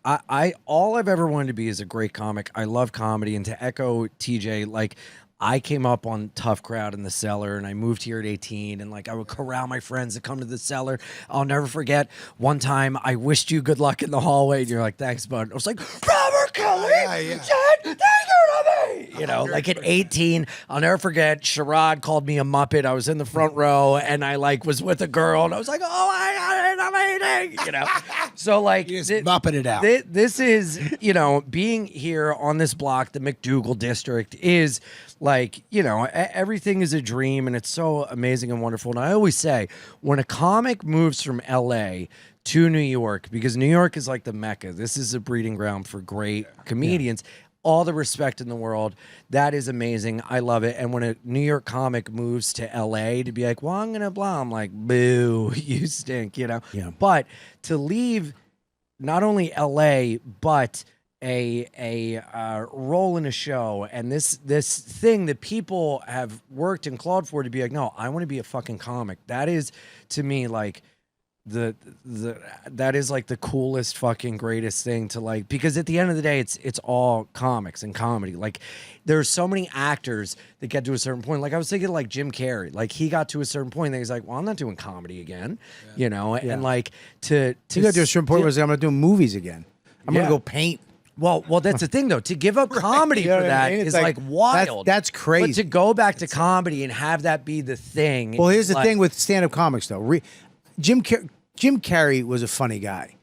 all I've ever wanted to be is a great comic. I love comedy. And to echo TJ, like I came up on Tough Crowd in the Cellar and I moved here at 18 and like I would corral my friends to come to the Cellar. I'll never forget one time I wished you good luck in the hallway and you're like, thanks, bud. I was like, Robert Kelly said thank you to me. You know, like at 18, I'll never forget Sherrod called me a Muppet. I was in the front row and I like was with a girl and I was like, oh my God, it's amazing. You know, so like You just Muppet it out. This is, you know, being here on this block, the McDougal district is like, you know, everything is a dream and it's so amazing and wonderful. And I always say when a comic moves from LA to New York, because New York is like the Mecca, this is a breeding ground for great comedians. All the respect in the world. That is amazing. I love it. And when a New York comic moves to LA to be like, well, I'm going to blah, I'm like, boo, you stink, you know? Yeah. But to leave not only LA, but a role in a show and this thing that people have worked and clawed for to be like, no, I want to be a fucking comic. That is to me like that is like the coolest fucking greatest thing to like, because at the end of the day it's all comics and comedy. Like there's so many actors that get to a certain point. Like I was thinking like Jim Carrey, like he got to a certain point and he's like, well, I'm not doing comedy again, you know? And like to got to a certain point where I'm not doing movies again. I'm going to go paint. Well, that's the thing though. To give up comedy You know for what that I mean? is It's like wild. That's crazy. But to go back to comedy and have that be the thing. Well, here's the like, thing with stand-up comics though. Jim Carrey was a funny guy.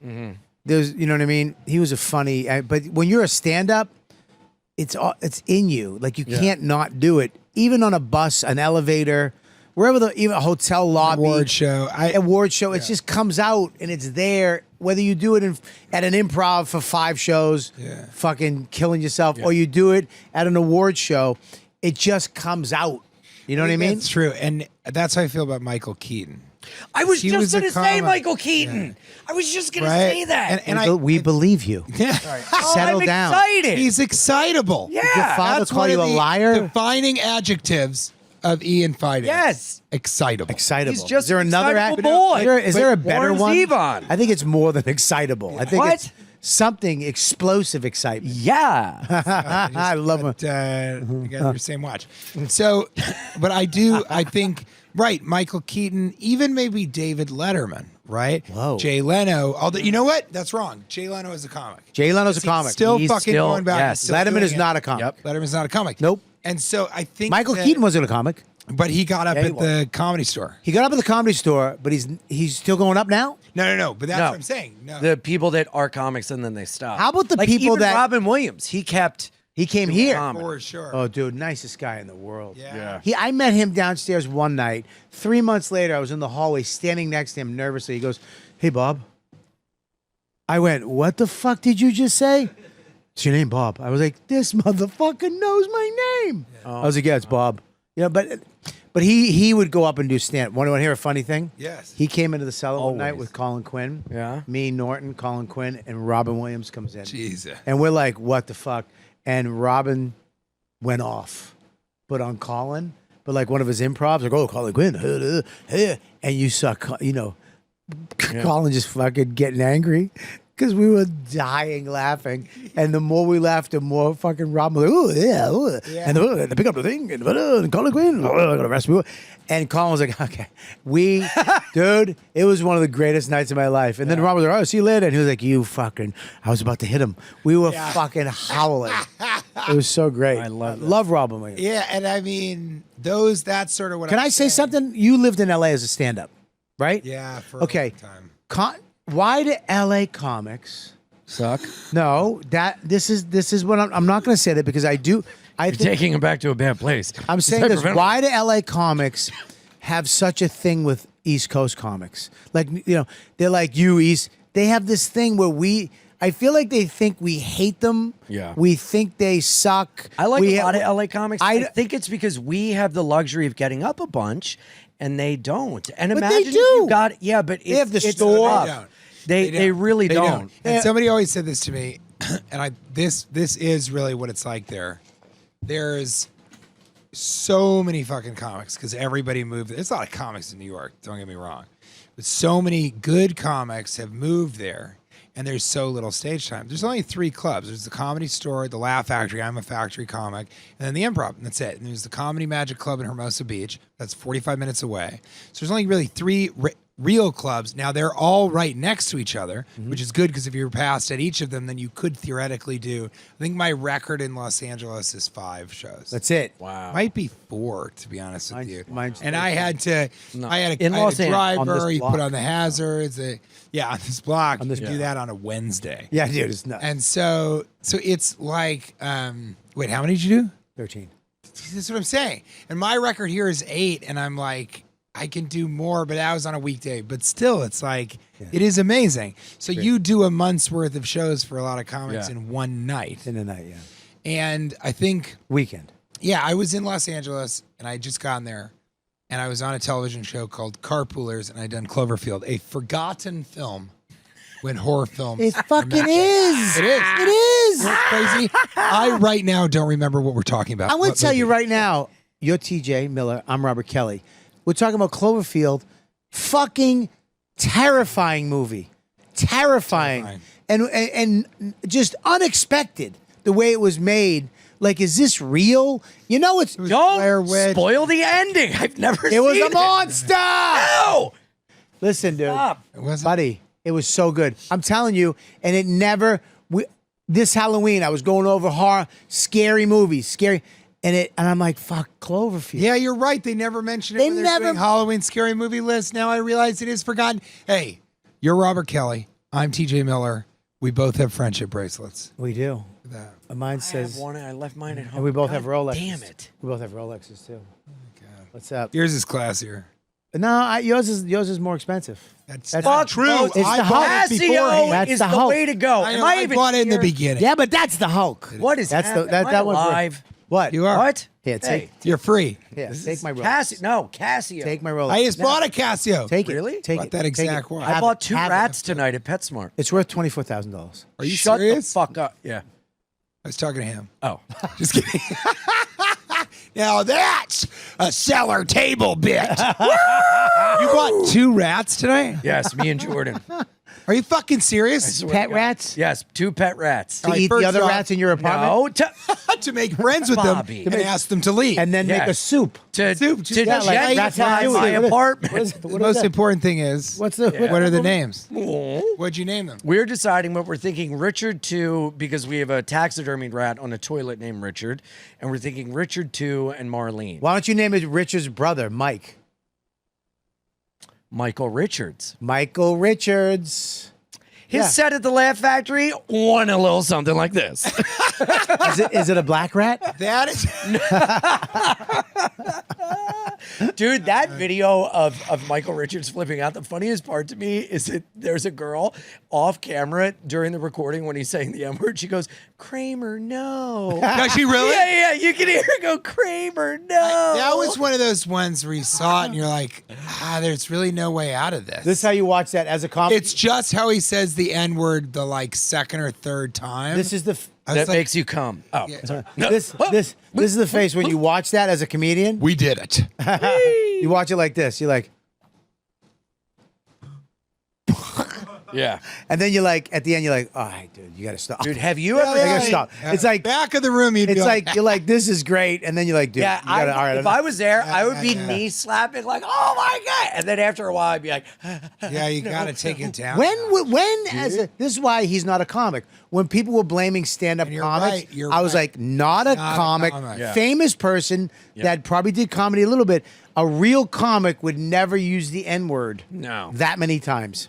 There's, you know what I mean? He was a funny, but when you're a stand-up, it's in you. Like you can't not do it. Even on a bus, an elevator, wherever even a hotel lobby, Award show. award show. It just comes out and it's there. Whether you do it at an improv for 5 shows, fucking killing yourself, or you do it at an award show, it just comes out. You know what I mean? It's true, and that's how I feel about Michael Keaton. I was He just was a going to say comic. I Keaton. I was just going to Right? say that. And we believe you. yeah. Settle I'm down. excited. He's excitable. Yeah. Your father That's call one you of a the liar? defining adjectives of Ian Fidance. Yes. Excitable. Excitable. He's just is there an another excitable act? boy. Is there a better Warren one? Zevon. I think it's more than excitable. I think What? it's something explosive excitement. Yeah. I love it. You got your same watch. So, but I think, right, Michael Keaton, even maybe David Letterman, right? Whoa. Jay Leno. Although, you know what? That's wrong. Jay Leno is a comic. Jay Leno's a comic. Still He's fucking still- going back. yes. Still Letterman doing is it. not a comic. Yep. Letterman's not a comic. Nope. And so I think Michael that- Keaton wasn't a comic. but he got up Yeah, he at the Comedy Store. He got up at the Comedy Store, but he's still going up now? No. But that's No. what I'm saying. No. The people that are comics and then they stop. How about the like people even that- Robin Williams? He kept. He came here. comedy. For sure. Oh, dude, nicest guy in the world. Yeah. I met him downstairs one night. 3 months later, I was in the hallway standing next to him nervously. He goes, "Hey, Bob." I went, "What the fuck did you just say?" "It's your name, Bob." I was like, "This motherfucker knows my name." I was like, "Yeah, it's Bob." You know, but he would go up and do stand. Want to hear a funny thing? Yes. He came into the cellar one night Always. with Colin Quinn. Yeah. Me, Norton, Colin Quinn, and Robin Williams comes in. Jesus. And we're like, what the fuck? And Robin went off, but on Colin, but like one of his improvs, like, oh, Colin Quinn, and you saw, Colin just fucking getting angry because we were dying laughing. And the more we laughed, the more fucking Robin was like, oh, yeah. And they pick up the thing, and Colin Quinn, gonna arrest me. And Colin was like, okay. Dude, it was one of the greatest nights of my life. And then Robin was like, oh, see you later. And he was like, I was about to hit him. We were fucking howling. It was so great. I love Robin Williams. Yeah, and I mean, that's sort of what Can I'm I say saying. something? You lived in LA as a stand-up, right? Yeah, for Okay. a long time. Why do LA comics? Suck. No, this is what I'm not going to say that because I do. You're taking him back to a bad place. I'm saying this. Why do LA comics have such a thing with East Coast comics? Like, you know, they're like you East. They have this thing where I feel like they think we hate them. Yeah. We think they suck. I like We a ha- lot of LA comics. I think it's because we have the luxury of getting up a bunch, and they don't. And But they imagine if do. you got but They have the it's store. tough. They really They don't. And somebody always said this to me, and this is really what it's like there. There's so many fucking comics because everybody moved. There's a lot of comics in New York. Don't get me wrong, but so many good comics have moved there, and there's so little stage time. There's only 3 clubs. There's the Comedy Store, the Laugh Factory. I'm a Factory comic, and then the Improv. And that's it. And there's the Comedy Magic Club in Hermosa Beach. That's 45 minutes away. So there's only really 3 real clubs. Now they're all right next to each other, which is good because if you're passed at each of them, then you could theoretically do. I think my record in Los Angeles is 5 shows. That's it. Wow. Might be 4 to be honest with you. Mine's And I had to. I had In a Los Angeles, on driver. this He block. put on the hazards. On this block. On this you do that on a Wednesday. Yeah, dude, it's nuts. And so it's like, wait, how many did you do? 13. That's what I'm saying. And my record here is 8, and I'm like, I can do more, but that was on a weekday. But still, it's like, it is amazing. So you do a month's worth of shows for a lot of comics Yeah. in one night. In the night, yeah. And I think, Weekend. yeah, I was in Los Angeles, and I had just gotten there, and I was on a television show called Carpoolers, and I'd done Cloverfield, a forgotten film when horror films. It fucking is. It is. It is. It's crazy. I right now don't remember what we're talking about. I'm going What to tell you movie? right now, you're TJ Miller, I'm Robert Kelly. We're talking about Cloverfield. Fucking terrifying movie. Terrifying. And just unexpected the way it was made. Like, is this real? You know it's... Blair Witch. Spoil the ending. I've never It seen was a monster! No! Listen, dude. Stop. It wasn't- Buddy, it was so good. I'm telling you, and it never... This Halloween, I was going over horror, scary movies, scary... And I'm like, fuck, Cloverfield. Yeah, you're right. They never mentioned it They when they're never- doing Halloween scary movie list. Now I realize it is forgotten. Hey, you're Robert Kelly. I'm TJ Miller. We both have friendship bracelets. We do. That. Mine I have says... one. I left mine at home. And we both God have Rolexes. Damn it. We both have Rolexes, too. What's up? Yours is classier. No, yours is more expensive. That's That's not fuck true. those. It's I the bought Hulk. it beforehand. That's is the the Hulk. way to go. I Am know, I I even bought it in the here? beginning. Yeah, but that's the Hulk. What is That's happening? that Am I one's worth- alive? What? You are. What? Here, take Hey, You're free. take my Rolex. Casio. Take my Rolex. I just bought a Casio. Take it. Really? Take Bought it. that Take exact it. watch. I Have bought it. 2 Have it. rats tonight at PetSmart. It's worth $24,000. Are you Shut serious? the fuck up. Yeah. I was talking to him. Oh. Just kidding. Now that's a seller table bit. You bought 2 rats today? Yes, me and Jordan. Are you fucking serious? Swear Pet to God. rats? Yes, 2 pet rats. To All right, eat the first other off- rats in your apartment? No, To make friends with Bobby. them and ask them to leave. And then make a Yes. soup. to Soup, just- to yeah, like, that's how I gentrify do it. my What is- apartment. What is the what most is that? important thing is, What's the what are the names? Oh. What'd you name them? We're deciding what we're thinking. Richard 2, because we have a taxidermied rat on a toilet named Richard, and we're thinking Richard 2 and Marlene. Why don't you name it Richard's brother, Mike? Michael Richards. Michael Richards. His Yeah. set at the Laugh Factory won a little something like this. Is it a black rat? That is. Dude, that video of Michael Richards flipping out, the funniest part to me is that there's a girl off camera during the recording when he's saying the M-word. She goes, Kramer, no. Does she really? Yeah, you can hear her go, Kramer, no. That was one of those ones where you saw it and you're like, there's really no way out of this. This is how you watch that as a comedy. It's just how he says the N word the like second or third time. This is the I was That like, makes you come. Oh, sorry. this is the face when you watch that as a comedian. we did it. You watch it like this. You're like, Yeah. and then you're like, at the end, you're like, all right, dude, you got to stop. Dude, have you Yeah, ever... I yeah. gotta stop. It's like Back of the room, you'd it's be like you're like, this is great, and then you're like, dude, Yeah, you gotta, all right. if I was there, I would be yeah. knee slapping like, oh my God. And then after a while, I'd be like, yeah, you got to take it down. This is why he's not a comic. When people were blaming stand-up And you're comics, right, you're I was right. like, not a Not a comic, comic. Yeah. famous person that probably did comedy a little bit. A real comic would never use the N-word no. that many times.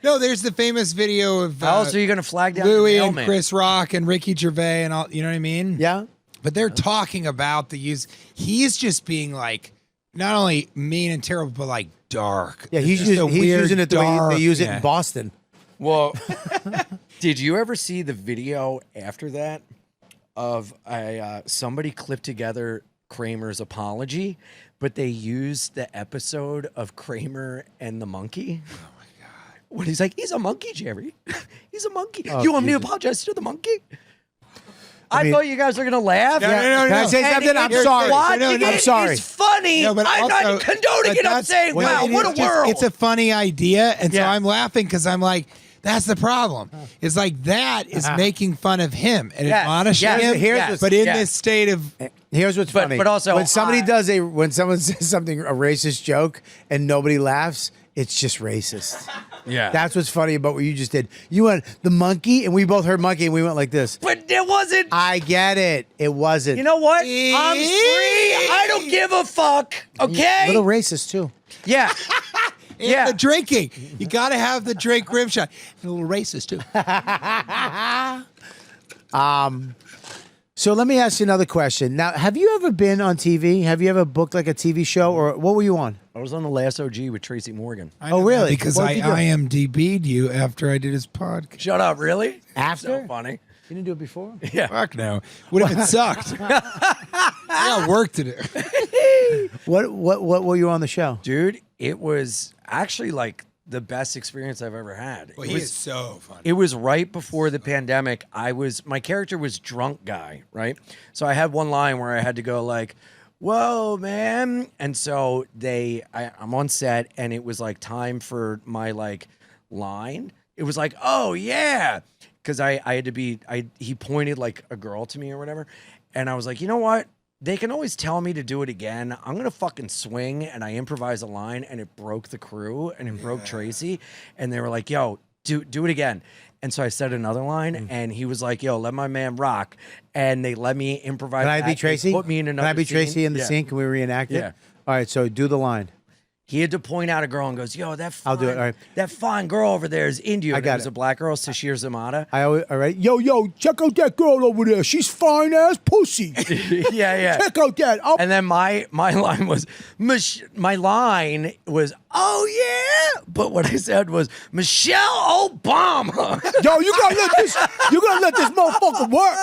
No, there's the famous video of How else are you going to flag down Louis the and mailman? Chris Rock and Ricky Gervais and all. You know what I mean? Yeah. But they're talking about the use. He's just being like not only mean and terrible, but like dark. Yeah, he's Just a weird, using it the way dark- they use it yeah. in Boston. Well, did you ever see the video after that of somebody clipped together Kramer's apology, but they used the episode of Kramer and the monkey? Oh my God. When he's like, he's a monkey, Jerry. He's a monkey. You want me to apologize to the monkey? I thought you guys were going to laugh. No, no, Can I say And something? I'm if sorry. watching No, no, it I'm sorry. is funny. No, but I'm also- not condoning but it. I'm that's- saying, well, wow, it what is a just- world. It's a funny idea, and so Yeah. I'm laughing because I'm like, that's the problem. It's like that is making fun of him and Yes, admonishing yes, him. yes, but in yes. this state of Here's what's But- funny. but also, when somebody when someone says something, a racist joke, and nobody laughs, it's just racist. Yeah. That's what's funny about what you just did. You went the monkey, and we both heard monkey, and we went like this. But it wasn't. I get it. It wasn't. You know what? I'm free. I don't give a fuck. Okay? A little racist too. Yeah. and Yeah. the drinking. You got to have the drink rim shot. And a little racist too. So let me ask you another question. Now, have you ever been on TV? Have you ever booked like a TV show, or what were you on? I was on the last OG with Tracy Morgan. I know really? that Because What I did you do? IMDb'd you after I did his podcast. Shut up, really? After? So funny. You didn't do it before? Yeah. Fuck no. What if it sucked? I got work to do. What were you on the show? Dude, it was actually like the best experience I've ever had. Well, It he was- is so funny. It was right before the pandemic. My character was drunk guy, right? So I had one line where I had to go like, whoa, man. And so I'm on set and it was like time for my like line. It was like, oh yeah. Cause I had to he pointed like a girl to me or whatever. And I was like, you know what? They can always tell me to do it again. I'm going to fucking swing. And I improvised a line and it broke the crew and it broke Tracy. And they were like, yo, do it again. And so I said another line and he was like, yo, let my man rock. And they let me improvise. Can I that. be They Tracy? Put me in another Can I be scene. Tracy in the Yeah. scene? Can we reenact it? Yeah. All right, so do the line. He had to point out a girl and goes, "Yo, that fine, I'll do it. All right. that fine girl over there is India." I got it was it. a black girl, Sashir Zamata. All right. Yo, check out that girl over there. She's fine ass pussy. yeah. Check out that. And then my line was, "Oh yeah," but what I said was Michelle Obama. Yo, you gotta let this motherfucker work.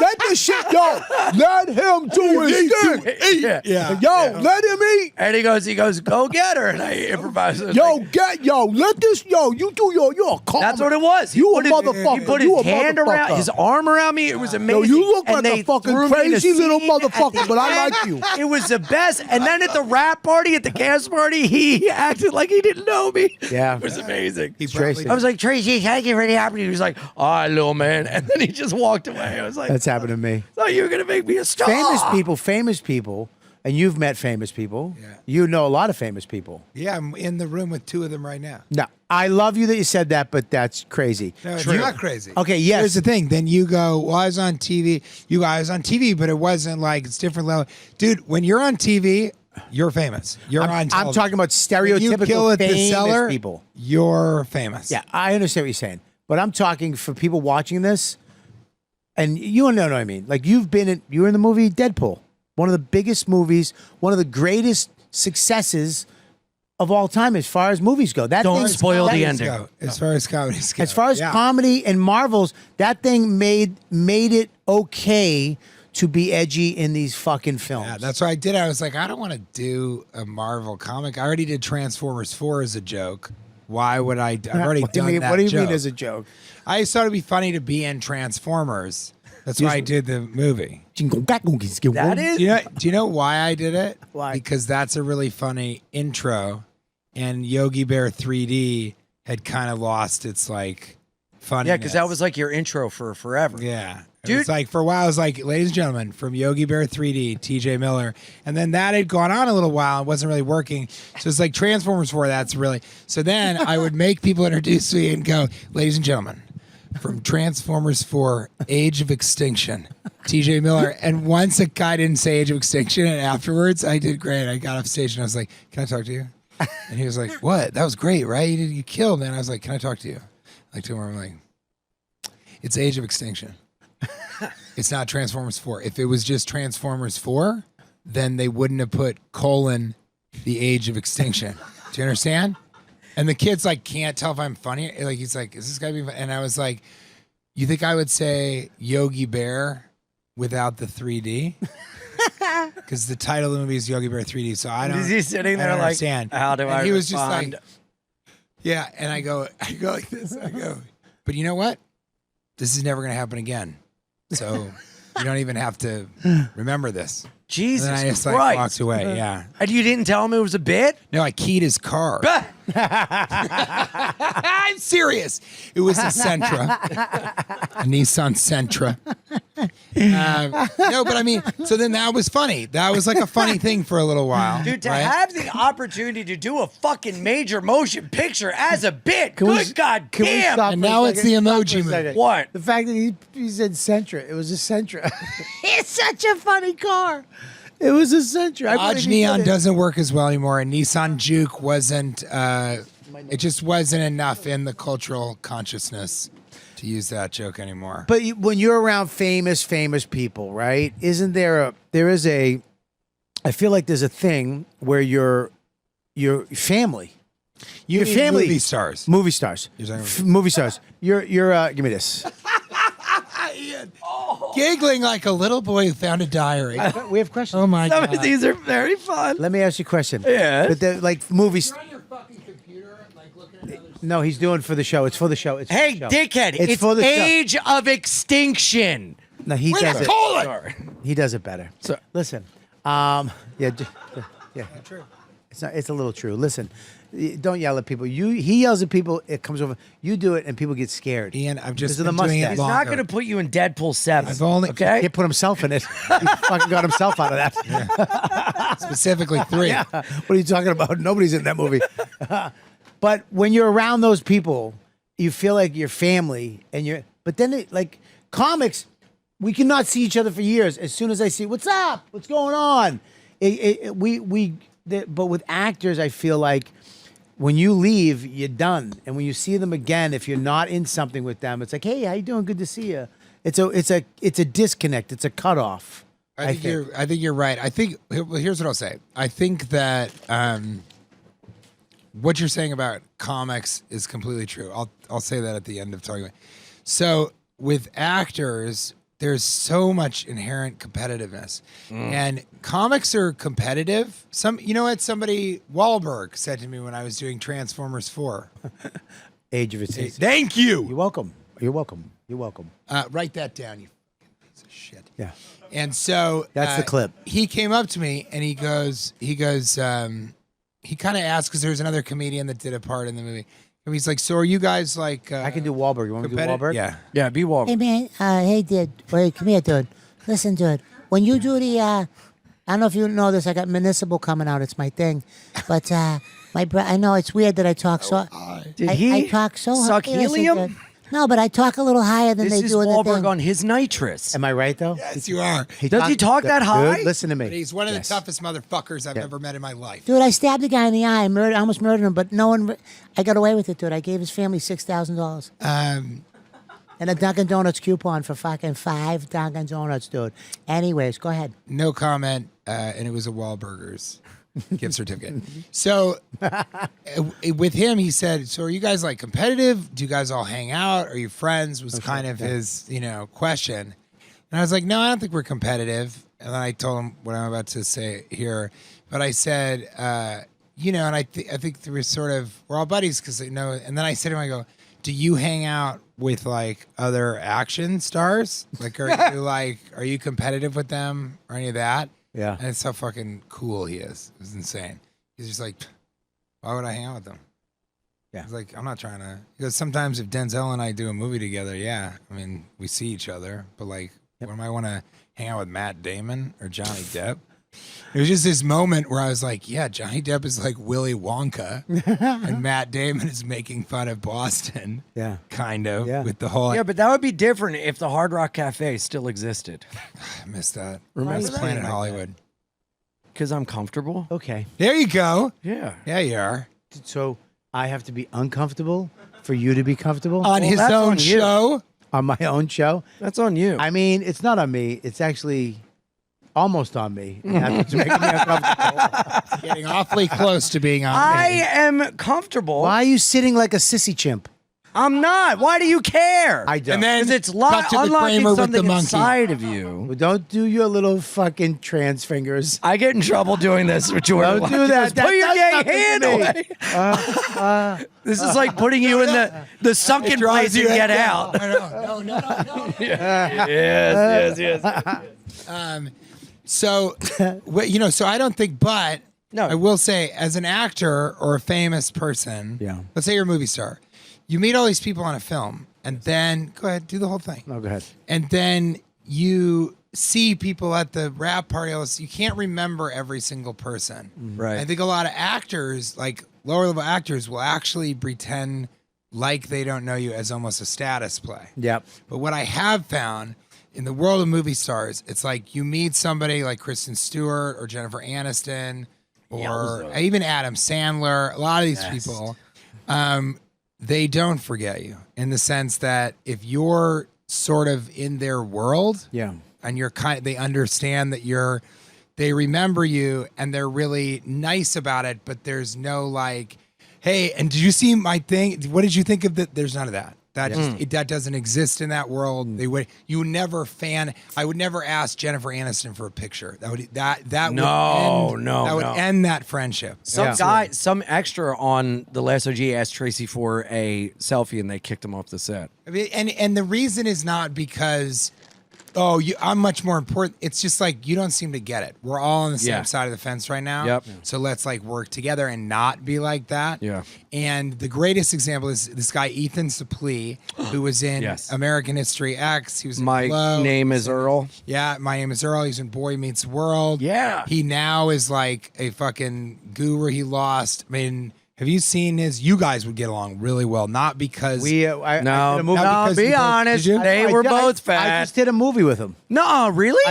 Let this shit, let him do his thing. yeah. Yo, let him eat. And he goes, "Go get her," and I improvised. I was like, You're a calm. that's what it was. You a put his- motherfucker. He put You his a hand around, motherfucker. his arm around me. It was amazing. Yo, you look And like a they fucking threw me in crazy a little scene at motherfucker, the but I end. like you. It was the best. And then at the rap party, at the cast party, he acted like he didn't know me. Yeah. It was amazing. Tracy. I was like, "Tracy, thank you for the opportunity." He was like, "All right, little man." And then he just walked away. I was like, That's happened to me. "Oh, you were going to make me a star." Famous people, and you've met famous people. Yeah. You know a lot of famous people. Yeah, I'm in the room with two of them right now. No, I love you that you said that, but that's crazy. No, it's not crazy. Okay, yes. Here's the thing. Then you go, well, I was on TV. You guys on TV, but it wasn't like it's different level. Dude, when you're on TV, you're famous. You're on I'm television. talking about When you kill stereotypical at the famous cellar, people. you're famous. Yeah, I understand what you're saying, but I'm talking for people watching this, and you know what I mean. Like you were in the movie Deadpool, one of the biggest movies, one of the greatest successes of all time as far as movies go. That Don't thing- spoil that- the ending. As far as comedies go. As far as Yeah. comedy and Marvels, that thing made it okay to be edgy in these fucking films. Yeah, that's what I did. I was like, I don't want to do a Marvel comic. I already did Transformers 4 as a joke. Why would I? I've already What do you done mean- that What do you joke. mean as a joke? I just thought it'd be funny to be in Transformers. That's why I did the movie. That is. Do you know why I did it? Why? Because that's a really funny intro, and Yogi Bear 3D had kind of lost its like funniness. Yeah, because that was like your intro for forever. Yeah. Dude. It's like for a while, I was like, ladies and gentlemen, from Yogi Bear 3D, TJ Miller. And then that had gone on a little while and wasn't really working. So it's like Transformers 4, that's really. So then I would make people introduce me and go, ladies and gentlemen, from Transformers 4, Age of Extinction, TJ Miller. And once a guy didn't say Age of Extinction, and afterwards I did great. I got off stage and I was like, can I talk to you? And he was like, what? That was great, right? You killed, man. I was like, can I talk to you? Like to him, I'm like, it's Age of Extinction. It's not Transformers 4. If it was just Transformers 4, then they wouldn't have put : the Age of Extinction. Do you understand? And the kid's like, can't tell if I'm funny. Like, he's like, is this guy being funny? And I was like, you think I would say Yogi Bear without the 3D? Because the title of the movie is Yogi Bear 3D. So I don't. Is he sitting I there don't like, understand. how do And I he was just respond? like, yeah. And I go like this. I go, but you know what? This is never going to happen again. So you don't even have to remember this. Jesus And then I just Christ. like walked away. Yeah. And you didn't tell him it was a bit? No, I keyed his car. I'm serious. It was a Sentra, a Nissan Sentra. No, but I mean, so then that was funny. That was like a funny thing for a little while. Dude, to right? have the opportunity to do a fucking major motion picture as a bit, Can we- good God Can we damn. stop And for a now it's second? the Stop emoji for a movie. second. What? The fact that he said Sentra. It was a Sentra. It's such a funny car. It was a Sentra. I Dodge believe he Neon said it. doesn't work as well anymore, and Nissan Juke wasn't. It just wasn't enough in the cultural consciousness to use that joke anymore. But when you're around famous people, right? I feel like there's a thing where your family, You your mean family, movie stars. movie stars, You're talking about- movie stars. You're give me this. Giggling like a little boy who found a diary. We have questions. Oh my Some god! of these are very fun. Let me ask you a question. Yes. But they're like movies. on your fucking computer, like looking at other. No, he's doing it for the show. It's for the show. It's for Hey, the show. dickhead, it's for the show. Age of Extinction. No, he does it. Sorry. He does it better. So- Listen, yeah, true. It's not. It's a little true. Listen, don't yell at people. He yells at people. It comes over. You do it, and people get scared. Ian, I've just Because of been the doing mustache. it He's longer. not going to put you in Deadpool 7. I've only- okay? He put himself in it. He fucking got himself out of that. specifically 3. Yeah. What are you talking about? Nobody's in that movie. But when you're around those people, you feel like you're family, and But then, like comics, we cannot see each other for years. As soon as I see, what's up? What's going on? but with actors, I feel like when you leave, you're done, and when you see them again, if you're not in something with them, it's like, hey, how you doing? Good to see you. It's a disconnect. It's a cutoff. I think you're right. I think here's what I'll say. I think that what you're saying about comics is completely true. I'll say that at the end of talking about. So with actors, there's so much inherent competitiveness, and comics are competitive. You know what? Somebody Wahlberg said to me when I was doing Transformers 4. Age of Its. Thank you. You're welcome. You're welcome. You're welcome. Write that down, you piece of shit. Yeah. And so That's the clip. He came up to me and he goes, he kind of asked because there was another comedian that did a part in the movie. And he's like, so are you guys like? I can do Wahlberg. You want me to do Wahlberg? Yeah. Yeah, be Wahlberg. Hey man, hey dude, wait, come here, dude. Listen, dude. When you do the, I don't know if you know this. I got municipal coming out. It's my thing, but I know it's weird that I talk so. Did I talk so. suck Listen, helium? dude. No, but I talk a little higher than This they is do in the Wahlberg thing. on his nitrous. Am I right though? Yes, you are. Does he talk that high? Dude, listen to me. But he's one of Yes. the toughest motherfuckers I've ever met in my life. Dude, I stabbed a guy in the eye. I almost murdered him, but no one. I got away with it, dude. I gave his family $6,000 and a Dunkin' Donuts coupon for fucking 5 Dunkin' Donuts, dude. Anyways, go ahead. No comment, and it was a Wahlburgers gift certificate. So with him, he said, so are you guys like competitive? Do you guys all hang out? Are you friends? Was kind of his, question. And I was like, no, I don't think we're competitive. And then I told him what I'm about to say here. But I said, and I think we're all buddies because they know. And then I said to him, I go, do you hang out with like other action stars? Like, are you competitive with them or any of that? Yeah. And it's how fucking cool he is. It's insane. He's just like, why would I hang out with them? Yeah. He's like, I'm not trying to. Because sometimes if Denzel and I do a movie together, yeah, I mean, we see each other. But like, when I want to hang out with Matt Damon or Johnny Depp, it was just this moment where I was like, yeah, Johnny Depp is like Willy Wonka, and Matt Damon is making fun of Boston. Yeah. Kind of. Yeah. With the whole. Yeah, but that would be different if the Hard Rock Cafe still existed. I missed that. Remember That's that? Planet Hollywood. Because I'm comfortable. Okay. There you go. Yeah. Yeah, you are. So I have to be uncomfortable for you to be comfortable On his that's own on you. show. on my own show. That's on you. I mean, it's not on me. It's actually almost on me. It's making me uncomfortable. Getting awfully close to being on I me. am comfortable. Why are you sitting like a sissy chimp? I'm not. Why do you care? I don't. And then Because it's cut to the unlocking Kramer with something the monkey. inside of you. Well, don't do your little fucking trans fingers. I get in trouble doing this with Jordan. Don't do that. Put your That gay does hand nothing away. This is like putting you in the sunken place and get out. No. Yes. So, so I don't think, but No. I will say, as an actor or a famous person, Yeah. let's say you're a movie star, you meet all these people on a film, and then go ahead, do the whole thing. No, go ahead. And then you see people at the rap party. You can't remember every single person. Right. I think a lot of actors, like lower level actors, will actually pretend like they don't know you as almost a status play. Yep. But what I have found in the world of movie stars, it's like you meet somebody like Kristen Stewart or Jennifer Aniston or even Adam Sandler. A lot of these people, they don't forget you in the sense that if you're sort of in their world, Yeah. and they understand that they remember you and they're really nice about it, but there's no like, hey, and did you see my thing? What did you think of that? There's none of that. That doesn't exist in that world. I would never ask Jennifer Aniston for a picture. That would end that friendship. Some extra on The Last OG asked Tracy for a selfie and they kicked him off the set. I mean, and the reason is not because, I'm much more important. It's just like you don't seem to get it. We're all on the same side of the fence right now. Yep. So let's like work together and not be like that. Yeah. And the greatest example is this guy Ethan Suplee, who was in Yes. American History X. He was in My Glow. name is Earl. Yeah, My Name is Earl. He's in Boy Meets World. Yeah. He now is like a fucking guru. He lost. I mean, Have you seen his? You guys would get along really well, not because I did a movie. No, because be you both- honest. did you? They were both I fat. just did a movie with him. No, really?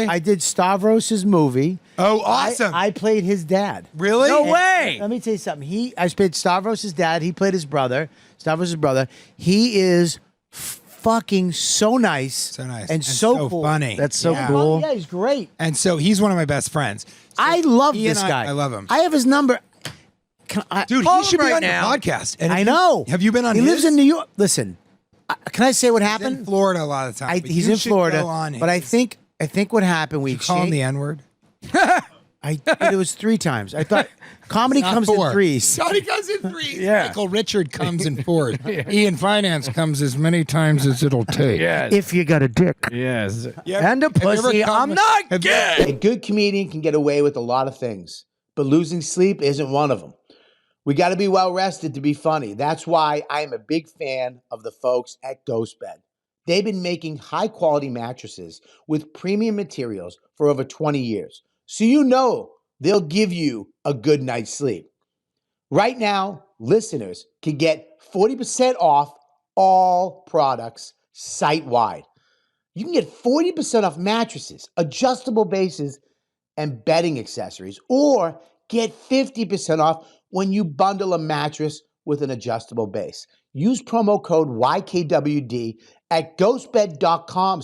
I did Stavros's movie. Oh, awesome. I played his dad. Really? No way. Let me tell you something. I played Stavros's dad. He played his brother. Stavros's brother. He is fucking so nice. So nice. And so cool. funny. That's so Yeah. cool. Yeah, he's great. And so he's one of my best friends. I love He and this guy. I love him. I have his number. Dude, Call he should him be right on now. your podcast. And I know. Have you been on He his? lives in New York. Listen, can I say what He's happened? in Florida a lot of the time. but He's you in should Florida. go on But I his. think what happened. We You call him exchanged. the N-word. I did it was 3 times. I thought comedy Not comes 4. in 3s. Johnny comes in 3. Yeah. Michael Richard comes in 4. Ian Finance comes as many times as it'll take. Yes. If you got a dick. Yes. Yeah, And a have you ever pussy. come- I'm not have you- gay. A good comedian can get away with a lot of things, but losing sleep isn't one of them. We got to be well rested to be funny. That's why I'm a big fan of the folks at Ghostbed. They've been making high quality mattresses with premium materials for over 20 years. So you know they'll give you a good night's sleep. Right now, listeners can get 40% off all products site-wide. You can get 40% off mattresses, adjustable bases, and bedding accessories, or get 50% off when you bundle a mattress with an adjustable base. Use promo code YKWD at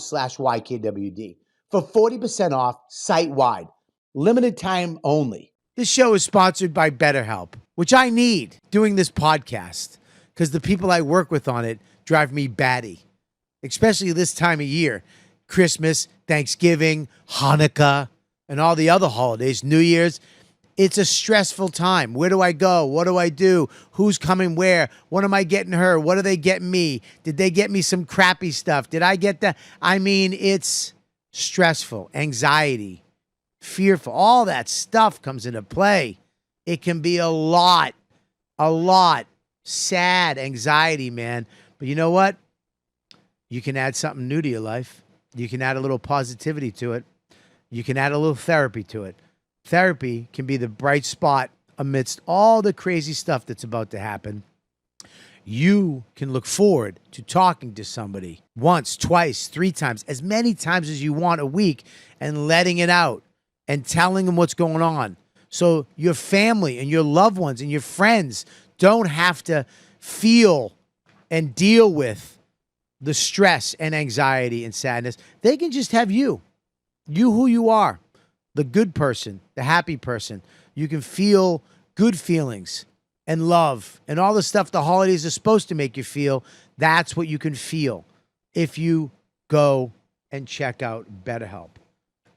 ghostbed.com/YKWD for 40% off site-wide. Limited time only. This show is sponsored by BetterHelp, which I need doing this podcast because the people I work with on it drive me batty, especially this time of year. Christmas, Thanksgiving, Hanukkah, and all the other holidays, New Year's. It's a stressful time. Where do I go? What do I do? Who's coming where? What am I getting her? What are they getting me? Did they get me some crappy stuff? Did I get that? I mean, it's stressful, anxiety, fearful. All that stuff comes into play. It can be a lot. Sad anxiety, man. But you know what? You can add something new to your life. You can add a little positivity to it. You can add a little therapy to it. Therapy can be the bright spot amidst all the crazy stuff that's about to happen. You can look forward to talking to somebody once, twice, 3 times, as many times as you want a week, and letting it out and telling them what's going on. So your family and your loved ones and your friends don't have to feel and deal with the stress and anxiety and sadness. They can just have you who you are. The good person, the happy person. You can feel good feelings and love and all the stuff the holidays are supposed to make you feel. That's what you can feel if you go and check out BetterHelp.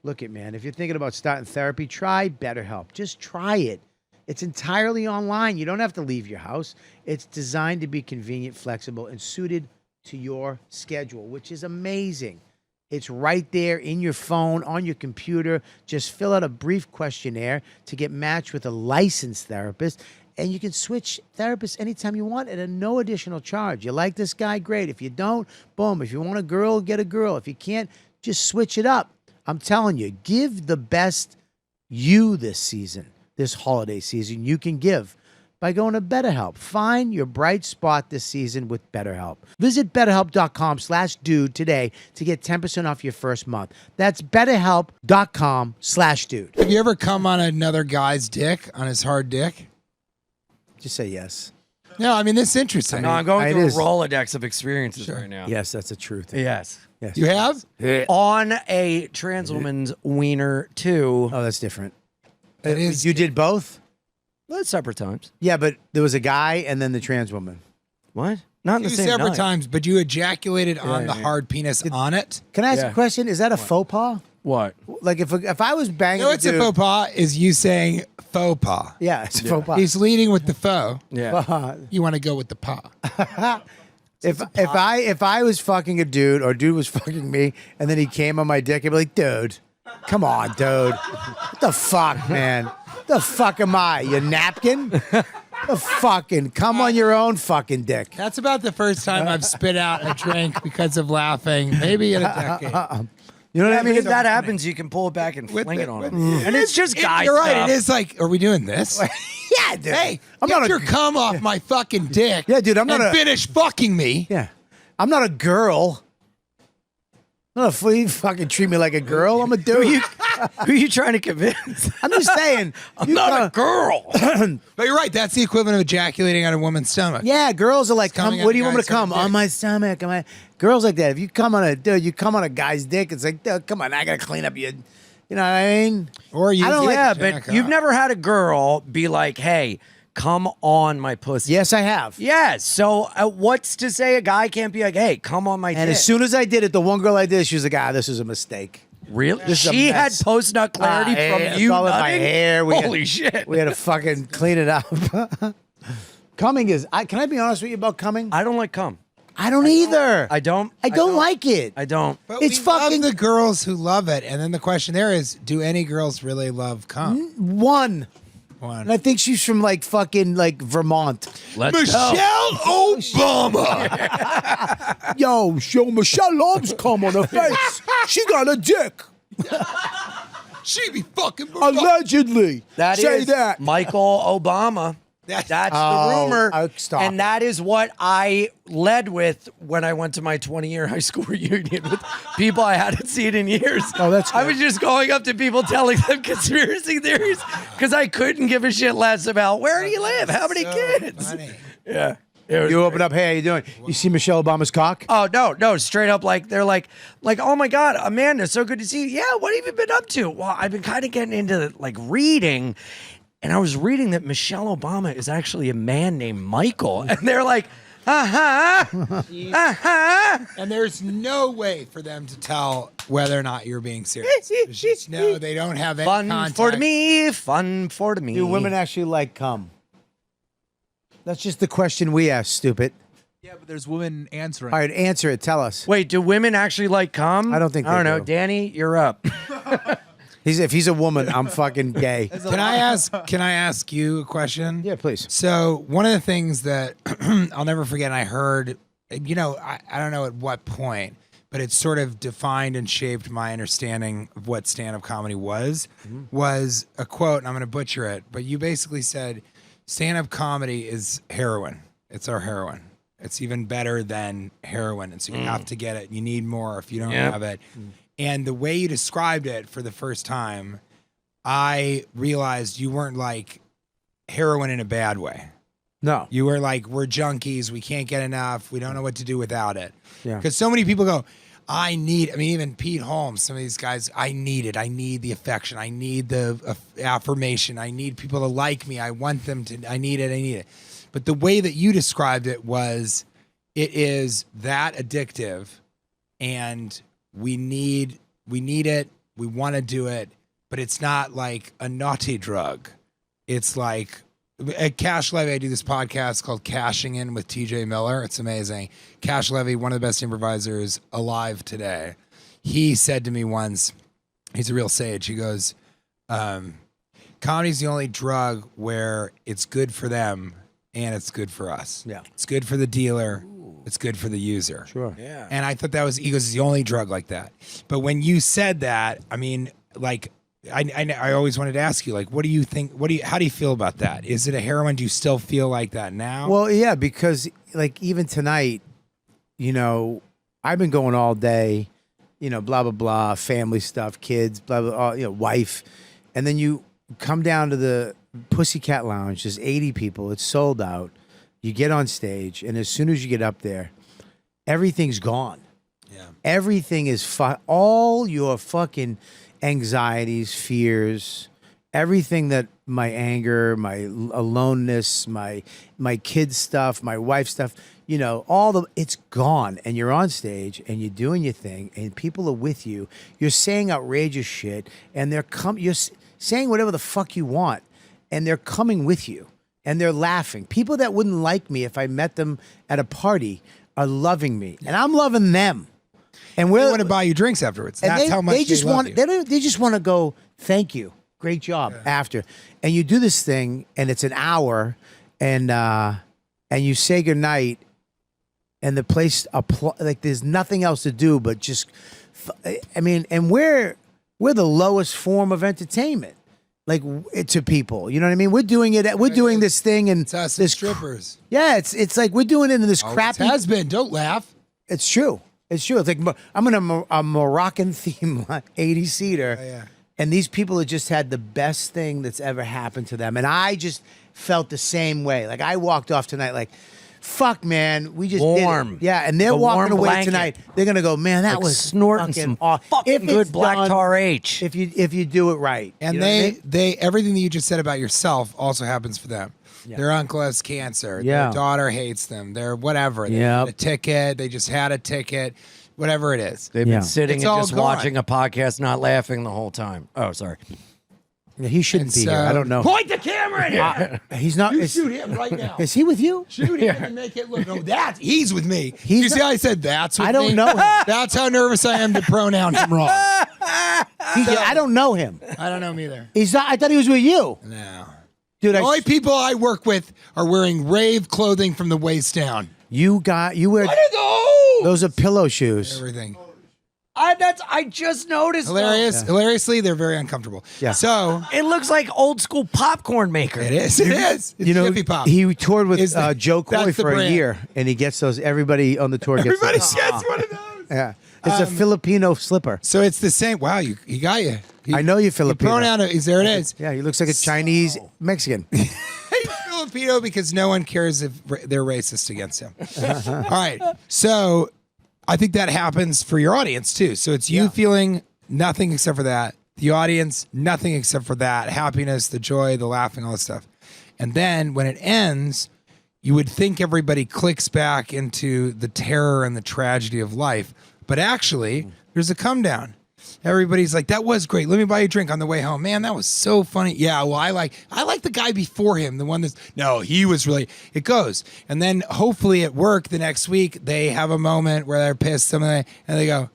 Look it, man. If you're thinking about starting therapy, try BetterHelp. Just try it. It's entirely online. You don't have to leave your house. It's designed to be convenient, flexible, and suited to your schedule, which is amazing. It's right there in your phone, on your computer. Just fill out a brief questionnaire to get matched with a licensed therapist, and you can switch therapists anytime you want at no additional charge. You like this guy? Great. If you don't, boom. If you want a girl, get a girl. If you can't, just switch it up. I'm telling you, give the best you this season, this holiday season, you can give by going to BetterHelp. Find your bright spot this season with BetterHelp. Visit BetterHelp.com/dude today to get 10% off your first month. That's BetterHelp.com/dude. Have you ever come on another guy's dick, on his hard dick? Just say yes. No, I mean, this is interesting. No, I'm going It through a is. Rolodex of experiences right now. Yes, that's the truth. Yes. Yes. You have? On a trans woman's wiener, too. Oh, that's different. It is. You did both? Well, separate times. Yeah, but there was a guy and then the trans woman. What? Not in Two the same separate night. times, but you ejaculated on the hard penis on it. Can I ask Yeah. a question? Is that a faux pas? What? Like if I was banging You know what's a dude, faux pas is you saying faux pas. Yeah, it's a faux pas. He's leading with the faux. Yeah. You want to go with the pas. If I was fucking a dude or dude was fucking me and then he came on my dick, I'd be like, dude, come on, dude. What the fuck, man? The fuck am I? You napkin? The fucking come on your own fucking dick. That's about the first time I've spit out a drink because of laughing, maybe in a decade. You know what I mean? If that happens, you can pull it back and fling it on him. And it's just guy You're right. stuff. It is like, are we doing this? Yeah, dude. Hey, I'm get not your cum off my fucking dick. Yeah, dude, I'm not and a- finish fucking me. Yeah. I'm not a girl. I'm not you fucking treat me like a girl. I'm a dude. Who are you trying to convince? I'm just saying. I'm not a girl. But you're right. That's the equivalent of ejaculating on a woman's stomach. Yeah, girls are like, It's coming come, where out do you of want me guy's to come? fucking On dick. my stomach. Girls like that. If you come on you come on a guy's dick, it's like, dude, come on, I gotta clean up your, you know what I mean? Or you I don't like- Yeah, jack but you've off. never had a girl be like, "Hey, come on my pussy." Yes, I have. Yeah. So what's to say a guy can't be like, "Hey, come on my And dick"? as soon as I did it, the one girl I did, she was like, this is a mistake. Really? This is a She had mess. post nut clarity Yeah, from you all in my nutting? hair. Holy shit! We had to fucking clean it up. Coming is, can I be honest with you about coming? I don't like cum. I don't either. I don't. I don't like it. I don't. But It's we love fucking- the girls who love it. And then the question there is, do any girls really love cum? One. One. And I think she's from like fucking like Vermont. Let's go. Michelle Obama. Yo, Michelle loves cum on her face. She got a dick. She be fucking Allegedly. That Say is that. Michael Obama. That's Oh, the rumor. stop and it. that is what I led with when I went to my 20-year high school reunion with people I hadn't seen in years. Oh, that's I good. was just going up to people telling them conspiracy theories because I couldn't give a shit less about where do you live? How many kids? Funny. Yeah. It was You great. open up, hey, how you doing? You see Michelle Obama's cock? Oh no, straight up like they're like, oh my God, Amanda, so good to see you. Yeah, what have you been up to? Well, I've been kind of getting into like reading, and I was reading that Michelle Obama is actually a man named Michael, and they're like, And there's no way for them to tell whether or not you're being serious. There's just no, they don't have any fun contact. for me, fun for me. Do women actually like cum? That's just the question we ask, stupid. Yeah, but there's women answering. All right, answer it. Tell us. Wait, do women actually like cum? I don't think I don't they know. do. Danny, you're up. If he's a woman, I'm fucking gay. Can I ask you a question? Yeah, please. So one of the things that I'll never forget, and I heard, I don't know at what point, but it sort of defined and shaped my understanding of what stand-up comedy was a quote, and I'm going to butcher it, but you basically said, stand-up comedy is heroin. It's our heroin. It's even better than heroin, and so you have to get it. You need more if you don't Yep. have it. And the way you described it for the first time, I realized you weren't like heroin in a bad way. No. You were like, we're junkies. We can't get enough. We don't know what to do without it. Yeah. Because so many people go, even Pete Holmes, some of these guys, I need it. I need the affection. I need the affirmation. I need people to like me. I want them to, I need it. But the way that you described it was, it is that addictive and we need it. We want to do it, but it's not like a naughty drug. It's like at Cash Levy, I do this podcast called Cashing In with TJ Miller. It's amazing. Cash Levy, one of the best improvisers alive today. He said to me once, he's a real sage. He goes, comedy's the only drug where it's good for them and it's good for us. Yeah. It's good for the dealer. It's good for the user. Sure. Yeah. And I thought that was, he goes, it's the only drug like that. But when you said that, I mean, like, I always wanted to ask you, like, what do you think? How do you feel about that? Is it a heroin? Do you still feel like that now? Well, yeah, because like even tonight, I've been going all day, blah, blah, blah, family stuff, kids, blah, blah, wife. And then you come down to the Pussycat Lounge, there's 80 people, it's sold out. You get on stage, and as soon as you get up there, everything's gone. Yeah. Everything is all your fucking anxieties, fears, everything that my anger, my aloneness, my kids stuff, my wife stuff, it's gone. And you're on stage and you're doing your thing and people are with you. You're saying outrageous shit and you're saying whatever the fuck you want and they're coming with you and they're laughing. People that wouldn't like me if I met them at a party are loving me and I'm loving them. And they want to buy you drinks afterwards. That's how much they just love want. you. They just want to go. Thank you, great job. After, and you do this thing, and it's an hour, and you say goodnight, and the place like there's nothing else to do but just. And we're the lowest form of entertainment. to people. You know what I mean? We're doing it. We're doing this thing, and It's us this strippers. Yeah, it's like we're doing it in this It crappy. has been. Don't laugh. It's true. It's true. It's like I'm in a Moroccan theme 80 seater, yeah. and these people have just had the best thing that's ever happened to them, and I just felt the same way. Like I walked off tonight, like, fuck, man, we just Warm. did it. Yeah, and they're The warm walking away blanket. tonight. They're gonna go, man, that Like was snorting fucking some awesome. fucking If it's good black done- tar H. If you do it right, And You know what I mean? they everything that you just said about yourself also happens for them. Their uncle has cancer. Yeah. Their daughter hates them. They're whatever. They Yep. had a ticket. They just had a ticket. Whatever it is. They've Yeah. been sitting It's and all just gone. watching a podcast, not laughing the whole time. Oh, sorry. Yeah, he shouldn't And be here. I so- don't know. Point the camera in here. He's not. is, Shoot him right now. is he with you? Shoot him and make it look. No, he's with me. He's you see not- how I said that's with I don't me? know him. That's how nervous I am to pronounce him wrong. I don't know him. I don't know him either. He's not. I thought he was with you, No. dude. The only people I work with are wearing rave clothing from the waist down. You wear What are those? those are pillow shoes. Everything. I just noticed. Hilarious. Hilariously, they're very uncomfortable. Yeah. So It looks like old school popcorn maker. it is. It is. It's You know, Jiffy Pop. he toured with Is the- Joe Coy that's the for a brand. year, and he gets those. Everybody on the tour gets Everybody those. gets one of those. Yeah, it's a Filipino slipper. So it's the same. Wow, he got you. I know you're Filipino. Pronoun is there. It is. Yeah, he looks like a Chinese Mexican. He's Filipino because no one cares if they're racist against him. All right. So I think that happens for your audience too. So it's you feeling nothing except for that. The audience, nothing except for that. Happiness, the joy, the laughing, all this stuff. And then when it ends, you would think everybody clicks back into the terror and the tragedy of life. But actually, there's a come down. Everybody's like, that was great. Let me buy you a drink on the way home. Man, that was so funny. Yeah, well, I like the guy before him, the one that's, no, he was really, it goes. And then hopefully at work the next week, they have a moment where they're pissed, something, and they go,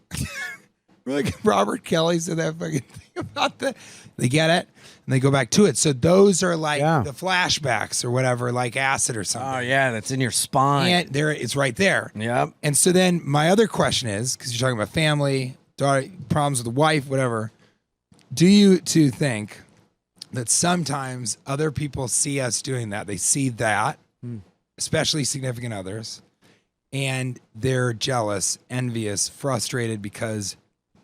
like Robert Kelly said that fucking thing about that. They get it, and they go back to it. So those are like the flashbacks or whatever, like acid or something. Oh yeah, that's in your spine. And there, it's right there. Yep. And so then my other question is, because you're talking about family, daughter, problems with the wife, whatever, do you two think that sometimes other people see us doing that? They see that, especially significant others, and they're jealous, envious, frustrated because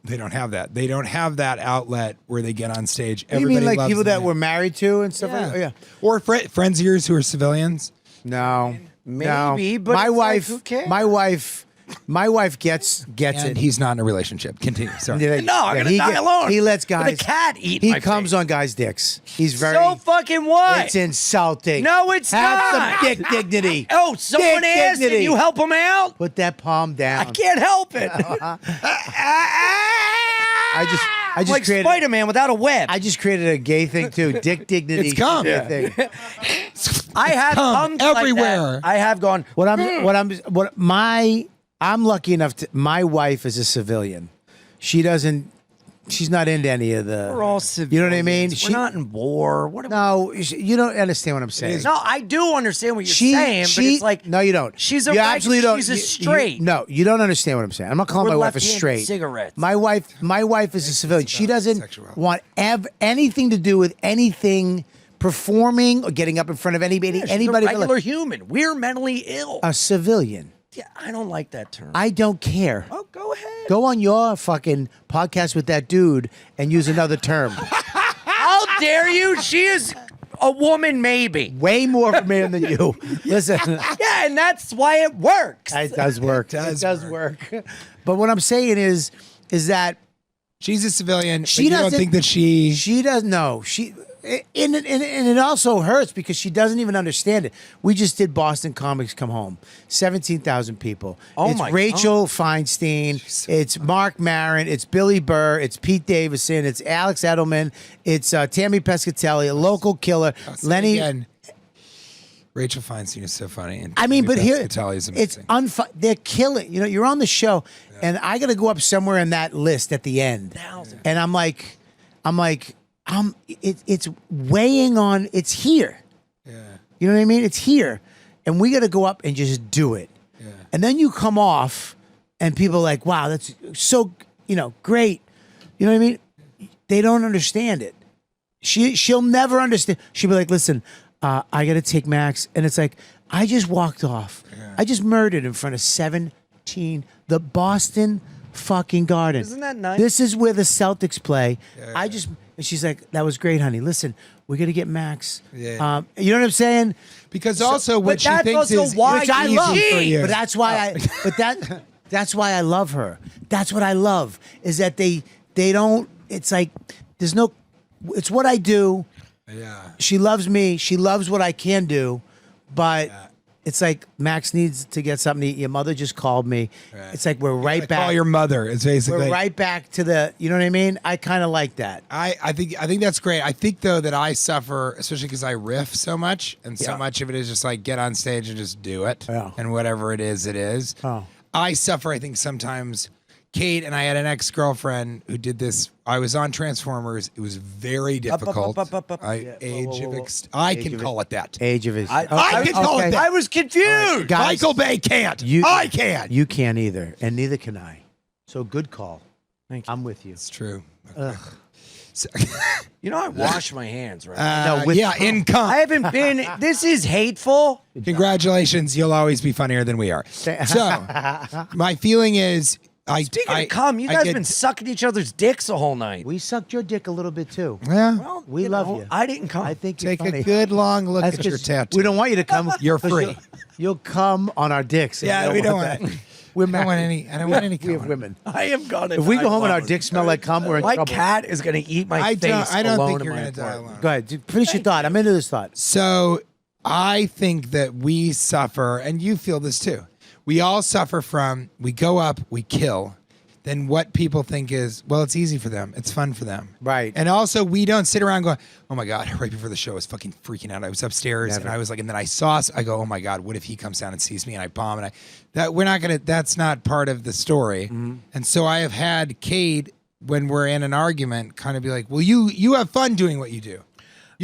they don't have that. They don't have that outlet where they get on stage. You mean like loves people them. that were married to and stuff like that? Yeah. Or friends of yours who are civilians. No. Maybe, no. but my it's like, wife, who cares? my wife gets And it. he's not in a relationship. Continue. Sorry. Yeah, No, I'm yeah, gonna he die get- alone. He lets With guys. a cat eat He my comes face. on guys' dicks. He's very. So fucking what? It's insulting. No, it's Have not. some dick dignity. Oh, someone Dick asked and dignity. you help him out? Put that palm down. I can't help it. I just like created. Spider-Man without a web. I just created a gay thing too. Dick dignity. It's cum. Thing. I have Come come everywhere. I have gone. I'm lucky enough to. My wife is a civilian. She's not into any of the. We're all civilians. You know what I mean? We're not in war. What? No, you don't understand what I'm saying. No, I do understand what you're saying, but it's like no, you don't. she's a you reg- absolutely don't. she's a You- straight. no, you don't understand what I'm saying. I'm not calling We're my wife a left-handed straight. cigarettes. My wife is a civilian. She doesn't sexuality. want anything to do with anything performing or getting up in front of anybody. She's anybody a but, regular like, human. We're mentally ill. a civilian. Yeah, I don't like that term. I don't care. oh, go ahead. Go on your fucking podcast with that dude and use another term. How dare you? She is a woman, maybe. Way more of a man than you. Listen, Yeah, and that's why it works. it does work. It does work. But what I'm saying is that She's a civilian. She but you don't doesn't- think that she doesn't know. And it also hurts because she doesn't even understand it. We just did Boston Comics Come Home. 17,000 people. Oh it's my Rachel Feinstein. It's Mark Maron. It's Billy Burr. It's Pete Davidson. It's Alex Edelman. It's Tammy Pescatelli, a local killer. Lenny. again, Rachel Feinstein is so funny. And I mean, but here Pescatelli is it's amazing. they're killing. You know, you're on the show, and I got to go up somewhere in that list at the end, and I'm like, it's weighing on. It's here. Yeah. You know what I mean? It's here, and we got to go up and just do it. Yeah. And then you come off, and people are like, "Wow, that's so great." You know what I mean? They don't understand it. she'll never understand. She'll be like, listen, I got to take Max. And it's like, I just walked off. I just murdered in front of 17, the Boston fucking Garden. Isn't that nice? This is where the Celtics play. And she's like, that was great, honey. Listen, we're going to get Max. You know what I'm saying? Because also what she that's thinks also is why Which I easy love. for you. But that's why that's why I love her. That's what I love is that they don't, it's like, there's no, it's what I do. Yeah. She loves me. She loves what I can do, but it's like Max needs to get something to eat. Your mother just called me. Right. It's like we're right back. Call your mother. It's basically We're right back to the. You know what I mean? I kind of like that. I think that's great. I think though that I suffer, especially because I riff so much, and so much of it is just like get on stage and just do it, and whatever it is, it is. Oh. I suffer. I think sometimes. Kate and I had an ex-girlfriend who did this. I was on Transformers. It was very difficult. I can call it that. Age of his. I can call it that. I was confused. Guys, Michael Bay can't. I can. You can't either, and neither can I. So good call. Thank you. I'm with you. It's true. So, You know, I wash my hands, right? No, with yeah, in cum. I haven't been. This is hateful. Congratulations. You'll always be funnier than we are. So, my feeling is, Speaking of cum, you guys been sucking each other's dicks the whole night. We sucked your dick a little bit too. Yeah. Well, We love you. I didn't come. I think you're Take funny. a good long look That's at your 'cause tattoo. We don't want you to come. You're 'cause free. You'll come on our dicks. and Yeah, we don't that. want it. We're I don't want any. I don't want any. We have cum. women. I am gonna. If we die go home and our alone. dicks smell like cum, we're in My trouble. cat is gonna eat my I face. don't alone think in you're my gonna die apartment. alone. Go ahead. Finish your thought. I'm into this thought. So I think that we suffer, and you feel this too. We all suffer from, we go up, we kill. Then what people think is, well, it's easy for them. It's fun for them. Right. And also, we don't sit around going, oh my God, right before the show, I was fucking freaking out. I was upstairs and I was like, and then I saw, I go, oh my God, what if he comes down and sees me and I bomb? And that's not part of the story. Mm-hmm. And so I have had Cade, when we're in an argument, kind of be like, well, you have fun doing what you do.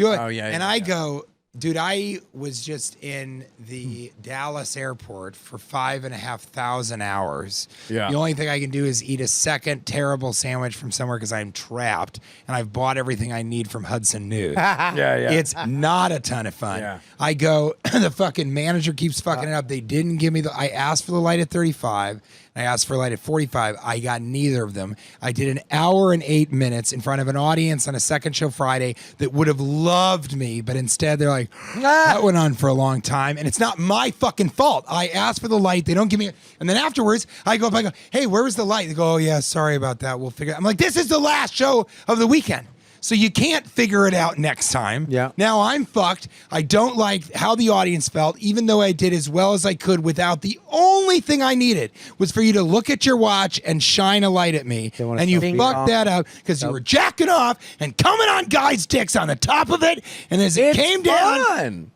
I go, dude, I was just in the Dallas airport for 5,500 hours. Yeah. The only thing I can do is eat a second terrible sandwich from somewhere because I'm trapped, and I've bought everything I need from Hudson News. Yeah. It's not a ton of fun. Yeah. I go, the fucking manager keeps fucking it up. They didn't give me I asked for the light at 35. I asked for a light at 45. I got neither of them. I did an hour and 8 minutes in front of an audience on a second show Friday that would have loved me, but instead they're like, that went on for a long time, and it's not my fucking fault. I asked for the light. They don't give me it. And then afterwards, I go up, I go, hey, where was the light? They go, oh, yeah, sorry about that. We'll figure it out. I'm like, this is the last show of the weekend. So you can't figure it out next time. Yeah. Now I'm fucked. I don't like how the audience felt, even though I did as well as I could without the only thing I needed was for you to look at your watch and shine a light at me. wanna And you stop fucked that up because you were jacking off and coming on guys' dicks on the top of it. And as it came down, Fun.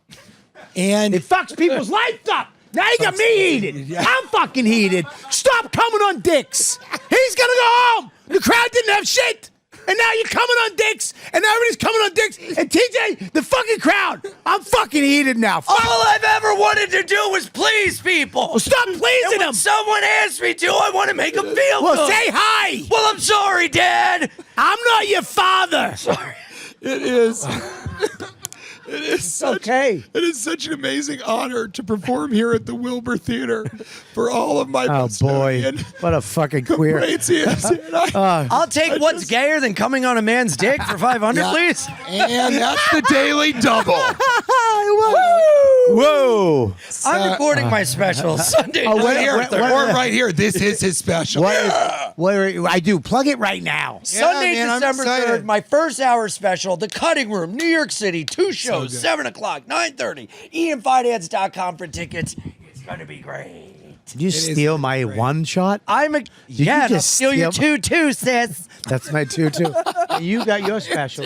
and It fucks people's lives up. Now you got me heated. I'm fucking heated. Stop coming on dicks. He's gonna go home. The crowd didn't have shit. And now you're coming on dicks, and now everybody's coming on dicks. And TJ, the fucking crowd, I'm fucking heated now. All I've ever wanted to do was please people. Well, stop pleasing And when them. someone asks me to, I want to make them feel Well, good. say hi. Well, I'm sorry, Dad. I'm not your father. Sorry. it is. It is Okay. It is such an amazing honor to perform here at the Wilbur Theater for all of my Oh, boy. Bostonian What a fucking queer. compatriots. And I- I'll take what's gayer than coming on a man's dick for 500, Yeah. please. And that's the Daily Double. Whoa. I'm recording my special Sunday Oh, night. wait, Here, wait, or right here. This is his special. I do. Plug it right now. Sunday, man, I'm December excited. 3rd, my first hour special, The Cutting Room, New York City, 2 shows, good. 7 o'clock, 9:30. IanFidance.com for tickets. It's going to be great. Did you is steal my great. one shot? Yeah, you and I'll just steal your steal- 2 sis. That's my 2-2. You got your special.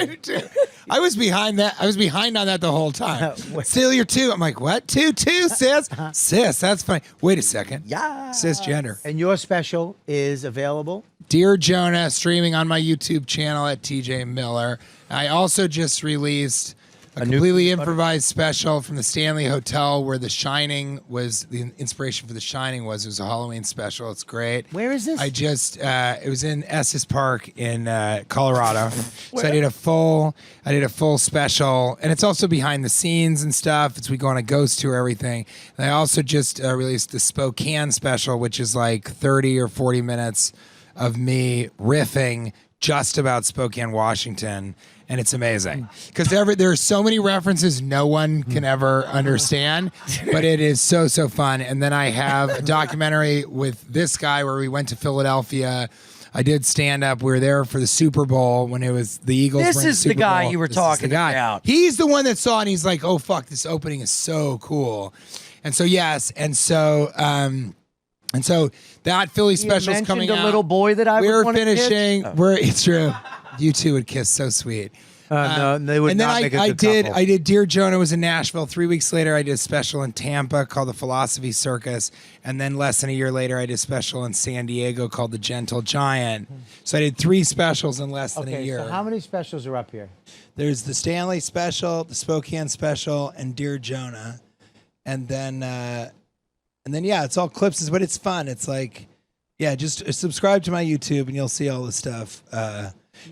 I was behind that. I was behind on that the whole time. Steal your 2. I'm like, what? 2-2, sis? Sis, that's funny. Wait a second. Yeah. Cisgender. And your special is available. Dear Jonah, streaming on my YouTube channel at TJ Miller. I also just released a completely improvised special from the Stanley Hotel where The Shining was the inspiration for The Shining was. It was a Halloween special. It's great. Where is this? I just it was in Estes Park in Colorado. So I did a full special, and it's also behind the scenes and stuff. We go on a ghost tour, everything. And I also just released the Spokane special, which is like 30 or 40 minutes of me riffing just about Spokane, Washington. And it's amazing because there are so many references no one can ever understand, but it is so fun. And then I have a documentary with this guy where we went to Philadelphia. I did stand up. We were there for the Super Bowl when it was the Eagles. This were in is the Super guy Bowl. you were This is talking the guy. about. He's the one that saw it and he's like, "Oh fuck, this opening is so cool." And so yes, and so that Philly special is coming a out. little boy that I We're would wanna kiss? finishing. Oh. It's true. You two would kiss. So sweet. No, they would And then not make a I good did couple. I did Dear Jonah was in Nashville. 3 weeks later, I did a special in Tampa called the Philosophy Circus, and then less than a year later, I did a special in San Diego called the Gentle Giant. So I did 3 specials in less than a Okay, year. so how many specials are up here? There's the Stanley special, the Spokane special, and Dear Jonah, and then yeah, it's all clips, but it's fun. It's like, yeah, just subscribe to my YouTube and you'll see all the stuff.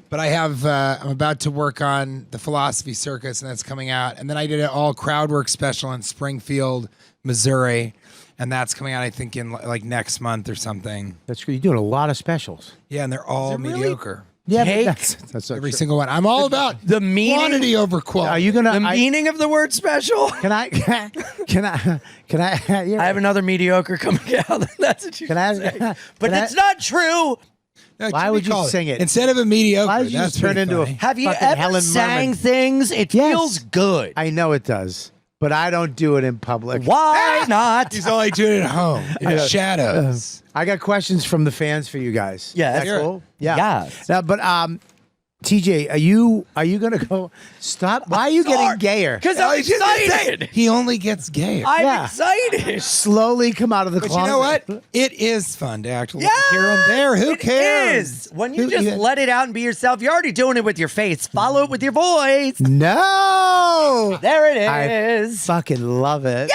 But I have, I'm about to work on the Philosophy Circus, and that's coming out. And then I did an all crowd work special in Springfield, Missouri, and that's coming out, I think, in like next month or something. That's good. You're doing a lot of specials. Yeah, and they're all mediocre. Yeah, Take that's Every single one. I'm all about the meaning. quantity over quality. Are you gonna? The meaning of the word special. Can I? Can I? I have another mediocre coming out. That's what you Can I? say. Can But I- it's not true. No, Why Jimmy would you called sing it? instead of a mediocre? Why did you that's just turn pretty into a? funny. Have you fucking ever Helen sang Merman? things? It Yes. feels good. I know it does, but I don't do it in public. Why not? He's only doing it at home in the shadows. I got questions from the fans for you guys. Yes. Is that cool? Yeah. Yes. Now, but TJ, are you gonna go? Stop. Why are you getting gayer? Because I'm excited. He only gets gay. I'm Yeah. excited. Slowly come out of the But closet. you know what? It is fun to act a little Yeah, here and there. Who It cares? is. When you Who- just yeah. let it out and be yourself, you're already doing it with your face. Follow it with your voice. No. There it I is. fucking love it.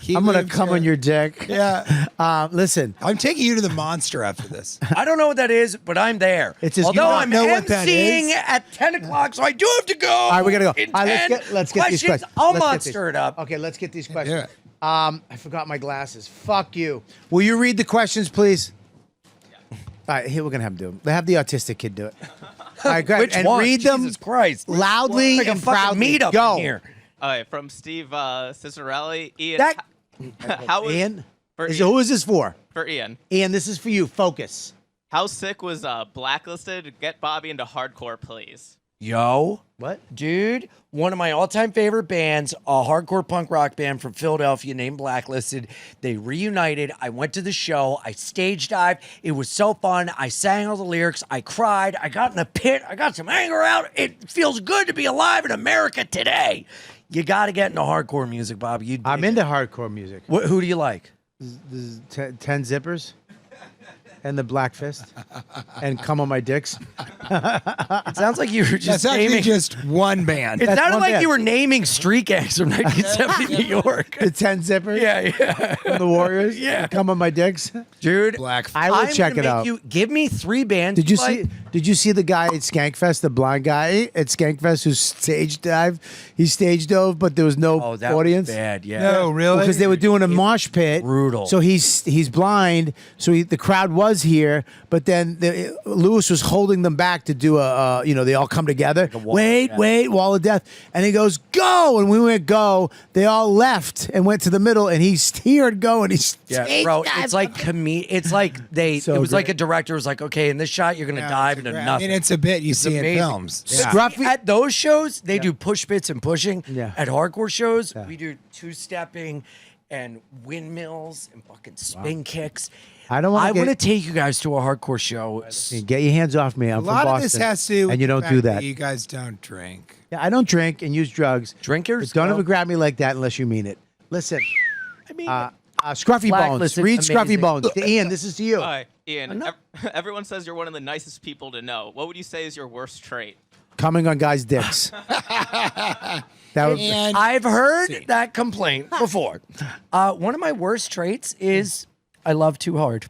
He I'm gonna lives come here. on your dick. Yeah. Listen. I'm taking you to the monster after this. I don't know what that is, but I'm there. It's just- Although you don't I'm know what that emceeing is? at 10 o'clock, so I do have to go. All right, we gotta go. In All right, 10 let's get these questions. I'll Let's get monster it up. Okay, let's get these questions. Yeah. I forgot my glasses. Fuck you. Will you read the questions, please? All right, here we're gonna have him do them. Have the autistic kid do it. All right, go ahead. Which And one? read them Jesus Christ. loudly Like a and fucking proudly. meetup Go. in here. All right, from Steve Cicerelli. Ian, That- how was, Ian? For Who is this for? For Ian. Ian, this is for you. Focus. How sick was Blacklisted? Get Bobby into hardcore, please. Yo. What? Dude, one of my all-time favorite bands, a hardcore punk rock band from Philadelphia named Blacklisted. They reunited. I went to the show. I stage dived. It was so fun. I sang all the lyrics. I cried. I got in a pit. I got some anger out. It feels good to be alive in America today. You got to get into hardcore music, Bobby. You I'm into hardcore music. Who do you like? 10 zippers and the Black Fist and come on my dicks. It sounds like you were just That's actually naming. just one band. It That's sounded one like band. you were naming street gangs from 1970 New York. The 10 zippers. Yeah. From the Warriors. Yeah. Come on my dicks. Dude, Black. I will I'm check gonna it out. make give me 3 bands. Did you like. see? Did you see the guy at Skankfest, the blind guy at Skankfest who stage dived? He stage dove, but there was no Oh, that audience. was bad. Yeah. No, really? Because they were doing a mosh pit. Brutal. So he's blind. So the crowd was here, but then Lewis was holding them back to do they all come together. Wait, wall of death. And he goes, go. And we went go. They all left and went to the middle, and he steered go, and he Yeah, bro, it's like it's like So it was like great. a director was like, okay, in this shot you're gonna dive into I nothing. mean, it's a bit you see in amazing. films. Yeah. Scruffy- At those shows, they do push bits and pushing. Yeah. At hardcore shows, we do 2-stepping and windmills and fucking spin kicks. I don't wanna I want to get- take you guys to a hardcore show. Get your hands off me. I'm A from lot Boston. of this has to do with and you the don't fact do that. You guys don't drink. Yeah, I don't drink and use drugs. Drinkers? But don't No. ever grab me like that unless you mean it. Listen, I mean, Scruffy Bones. Blacklisted, Read Scruffy amazing. Bones. To Ian, this is to you. All right, Ian. Everyone says you're one of the nicest people to know. What would you say is your worst trait? Coming on guys' dicks. That was, And I've heard that complaint before. One of my worst traits is I love too hard.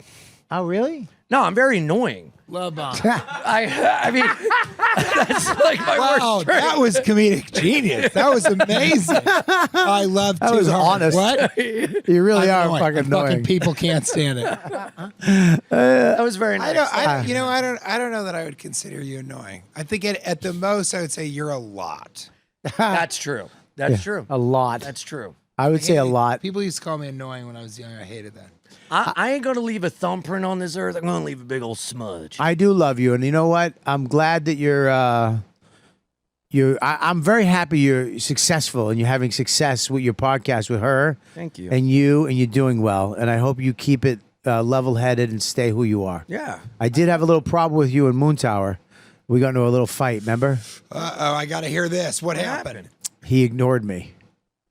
oh, really? No, I'm very annoying. love bomb. I mean, that's like my Wow, worst trait. that was comedic genius. That was amazing. I love That too was hard. honest. What? You really I'm are annoying. fucking annoying. People can't stand it. That was very nice. I don't know that I would consider you annoying. I think at the most I would say you're a lot. That's true. That's true. A lot. That's true. I would say a lot. People used to call me annoying when I was young. I hated that. I ain't gonna leave a thumbprint on this earth. I'm gonna leave a big old smudge. I do love you, and you know what? I'm glad that I'm very happy you're successful and you're having success with your podcast with her. Thank you. And you're doing well. And I hope you keep it level-headed and stay who you are. Yeah. I did have a little problem with you in Moon Tower. We got into a little fight. Remember? Uh-oh, I got to hear this. What happened? He ignored me.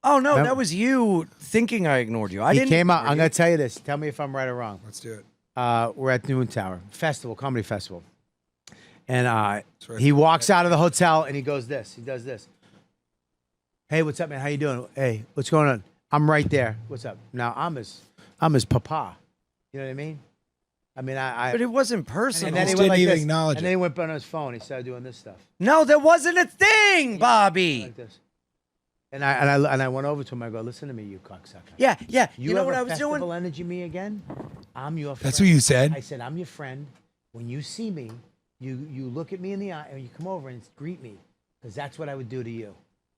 Oh no, Remember? that was you thinking I ignored you. I He didn't. came out. ignore I'm you. going to tell you this. Tell me if I'm right or wrong. Let's do it. We're at Moon Tower comedy festival, and right. he walks out of the hotel and he goes this. He does this. Hey, what's up, man? How you doing? Hey, what's going on? I'm right there. What's up? Now I'm his papa. You know what I mean? I mean, But it wasn't personal. and then he Just went didn't like even this, acknowledge and it. then he went on his phone. He started doing this stuff No, that wasn't a thing, Bobby. like this. And I went over to him. I go, listen to me, you cocksucker. Yeah, yeah. You, You know have what a I was festival doing? energy me again? I'm your friend. That's what you said? I said, I'm your friend. When you see me, you look at me in the eye and you come over and greet me, because that's what I would do to you.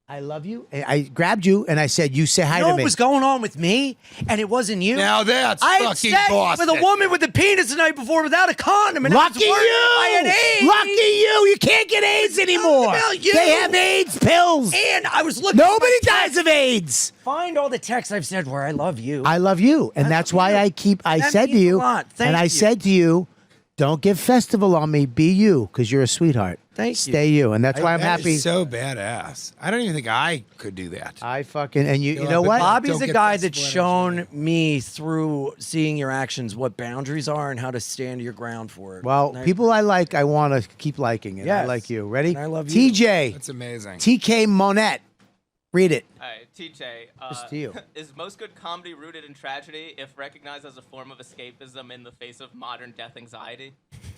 I love you. And I grabbed you and I said, you say hi You know to what me. was going on with me, and it wasn't you. Now that's I had fucking sex Boston. with a woman with a penis the night before without a condom, and I was Lucky worried I had you! AIDS. Lucky you! You can't get AIDS anymore. about you. They have AIDS pills. And I was looking. Nobody at my dies of AIDS. Find all the texts I've said where I love you. I love you, and that's why I That said to means a you, lot. Thank and I you. said to you, don't give festival on me. Be you, because you're a sweetheart. Thank you. Stay you, and that's why I'm That happy. is so badass. I don't even think I could do that. I fucking and you You're know like, what? Bob- Bobby's Don't a get guy that's festival energy. shown me through seeing your actions what boundaries are and how to stand your ground for it. Well, And I- people I like, I want to keep liking, and I Yes. like you. Ready? And I love you. TJ, That's amazing. TK Monette. Read it. All right, TJ. It's to you. Is most good comedy rooted in tragedy if recognized as a form of escapism in the face of modern death anxiety?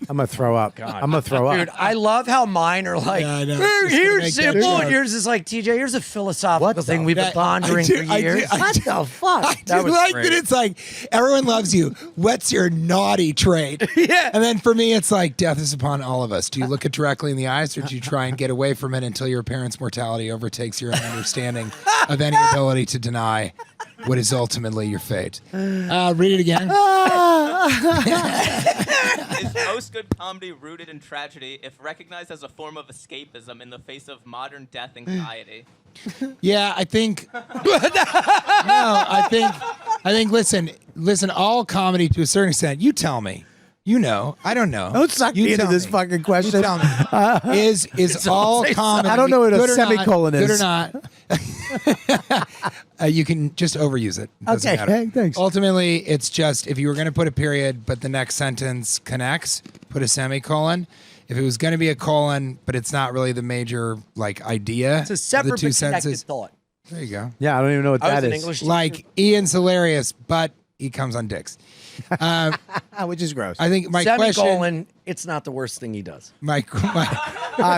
I'm gonna throw up. I'm gonna throw up. Dude, I love how mine are like, Yeah, I know. "Here, It's just gonna here's make that simple, joke. and yours is like, TJ, here's a philosophical What the thing we've been That- pondering I do- for I do- years. I What do- the fuck? I That do was like great. that it's like everyone loves you. What's your naughty trait? Yeah. And then for me, it's like death is upon all of us. Do you look it directly in the eyes or do you try and get away from it until your parents' mortality overtakes your understanding of any ability to deny what is ultimately your fate? Read it again. Is most good comedy rooted in tragedy if recognized as a form of escapism in the face of modern death anxiety? Yeah, I think. No, I think. Listen. All comedy, to a certain extent. You tell me. You know, I don't know. Don't suck You me into tell this me. fucking You question. tell me. Is all say comedy? I don't know what a good or not, semicolon Good or is. not? You can just overuse it. Doesn't Okay, matter. hey, thanks. Ultimately, it's just if you were going to put a period, but the next sentence connects, put a semicolon. If it was going to be a colon, but it's not really the major like idea. It's a of separate the two but connected sentences. thought. There you go. Yeah, I don't even know what I that was an is. English teacher. Like Ian's hilarious, but he comes on dicks. Which is gross. I think my question. Semicolon, it's not the worst thing he does. My